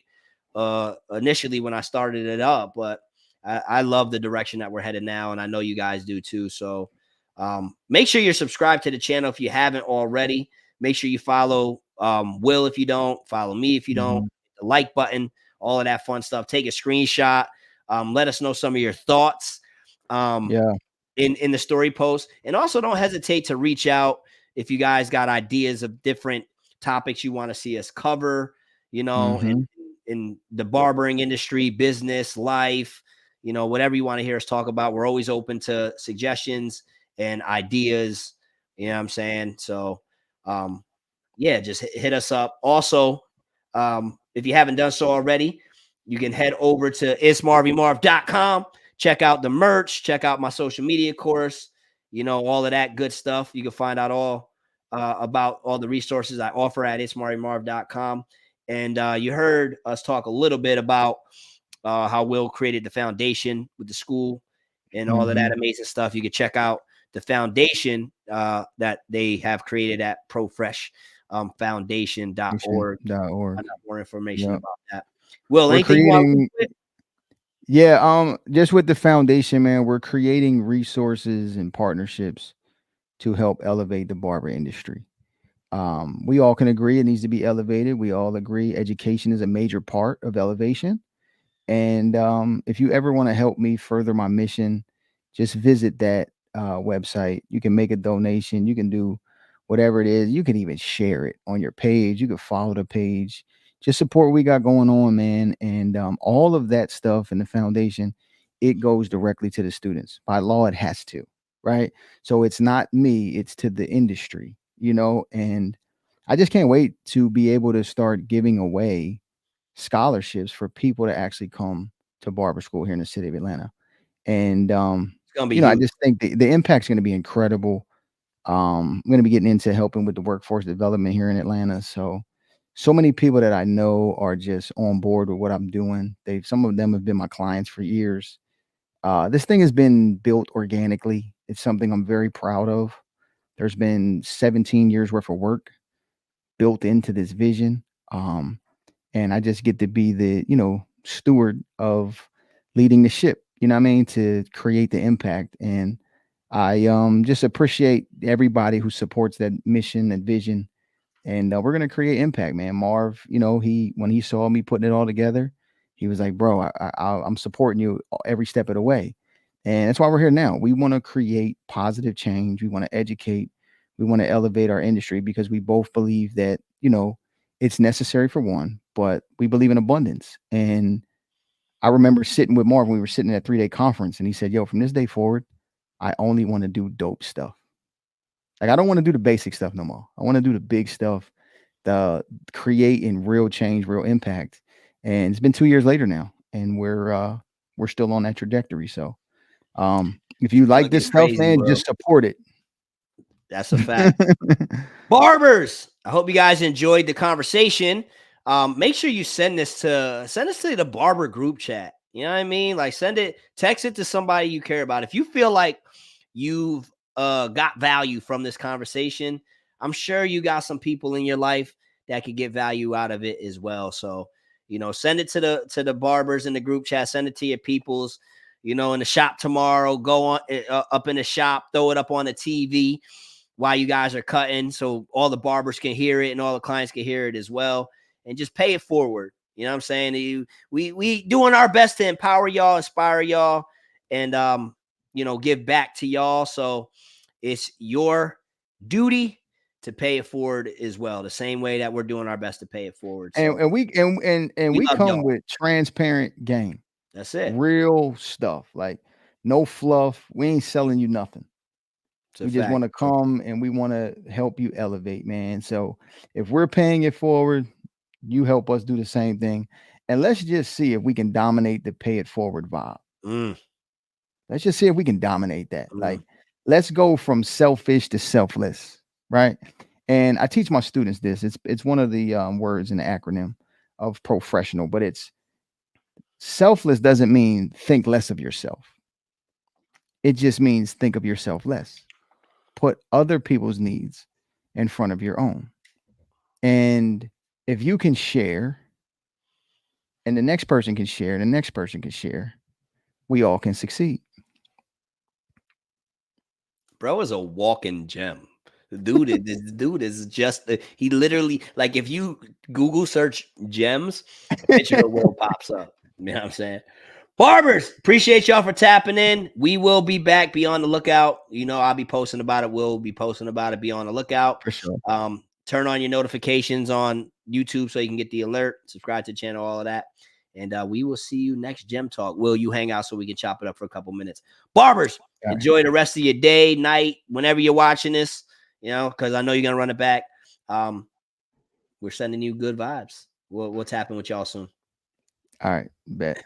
initially when I started it up, but I love the direction that we're headed now, and I know you guys do too. So make sure you're subscribed to the channel if you haven't already. Make sure you follow Will if you don't, follow me if you don't, Mhm. the like button, all of that fun stuff. Take a screenshot. Let us know some of your thoughts. Yeah. In the story post. And also don't hesitate to reach out if you guys got ideas of different topics you want to see us cover, Mhm. in the barbering industry, business, life, whatever you want to hear us talk about. We're always open to suggestions and ideas. You know what I'm saying? So, yeah, just hit us up. Also, if you haven't done so already, you can head over to itsmarvymarv.com. Check out the merch. Check out my social media course. You know, all of that good stuff. You can find out all about all the resources I offer at itsmarvymarv.com. And you heard us talk a little bit about how Will created the foundation with the school and all of that amazing stuff. You can check out the foundation that they have created at profreshfoundation.org. More information Yep. about that. Will, We're anything you want to creating, yeah, just with the foundation, man, we're creating resources and partnerships to help elevate the barber industry. We all can agree it needs to be elevated. We all agree education is a major part of elevation. And if you ever want to help me further my mission, just visit that website. You can make a donation. You can do whatever it is. You can even share it on your page. You can follow the page. Just support what we got going on, man. And all of that stuff in the foundation, it goes directly to the students. By law, it has to, right? So it's not me, it's to the industry, and I just can't wait to be able to start giving away scholarships for people to actually come to barber school here in the city of Atlanta. And It's gonna be I huge. just think the impact's going to be incredible. I'm going to be getting into helping with the workforce development here in Atlanta. So many people that I know are just on board with what I'm doing. Some of them have been my clients for years. This thing has been built organically. It's something I'm very proud of. There's been 17 years worth of work built into this vision. And I just get to be the, steward of leading the ship, you know what I mean, to create the impact. And I just appreciate everybody who supports that mission and vision. And we're gonna create impact, man. Marv, when he saw me putting it all together, he was like, "Bro, I'm supporting you every step of the way," and that's why we're here now. We want to create positive change. We want to educate. We want to elevate our industry because we both believe that it's necessary for one, but we believe in abundance. And I remember sitting with Marv when we were sitting at a 3-day conference, and he said, "Yo, from this day forward, I only want to do dope stuff. Like I don't want to do the basic stuff no more. I want to do the big stuff, the creating real change, real impact." And it's been 2 years later now, and we're still on that trajectory. So if you It's gonna like this get stuff, crazy, man, bro. just support it. That's a fact. Barbers, I hope you guys enjoyed the conversation. Make sure you send this to the barber group chat. You know what I mean? Like text it to somebody you care about. If you feel like you've got value from this conversation, I'm sure you got some people in your life that could get value out of it as well. So, send it to the barbers in the group chat, send it to your peoples, in the shop tomorrow, go on up in the shop, throw it up on the TV while you guys are cutting so all the barbers can hear it and all the clients can hear it as well, and just pay it forward. You know what I'm saying? We doing our best to empower y'all, inspire y'all, and give back to y'all. So it's your duty to pay it forward as well, the same way that we're doing our best to pay it forward. So And we love come y'all. with transparent game, That's it. real stuff, like no fluff. We ain't selling you nothing. We just want to come and we want to help you elevate, man. So if we're paying it forward, you help us do the same thing. And let's just see if we can dominate the pay it forward vibe. Let's just see if we can dominate that. Like, let's go from selfish to selfless, right? And I teach my students this. It's one of the words in the acronym of professional, but it's selfless doesn't mean think less of yourself. It just means think of yourself less. Put other people's needs in front of your own. And if you can share, and the next person can share, and the next person can share, we all can succeed. Bro is a walking gem. This dude is just he literally, like, if you Google search gems, a picture of Will pops up. You know what I'm saying? Barbers, appreciate y'all for tapping in. We will be back. Be on the lookout. I'll be posting about it. We'll be posting about it. Be on the lookout. For sure. Turn on your notifications on YouTube so you can get the alert. Subscribe to the channel, all of that. And we will see you next Gem Talk. Will you hang out so we can chop it up for a couple minutes? Barbers, enjoy the rest of your day, night, whenever you're watching this. you know, because I know you're gonna run it back. We're sending you good vibes. We'll tap in with y'all soon. All right, bet.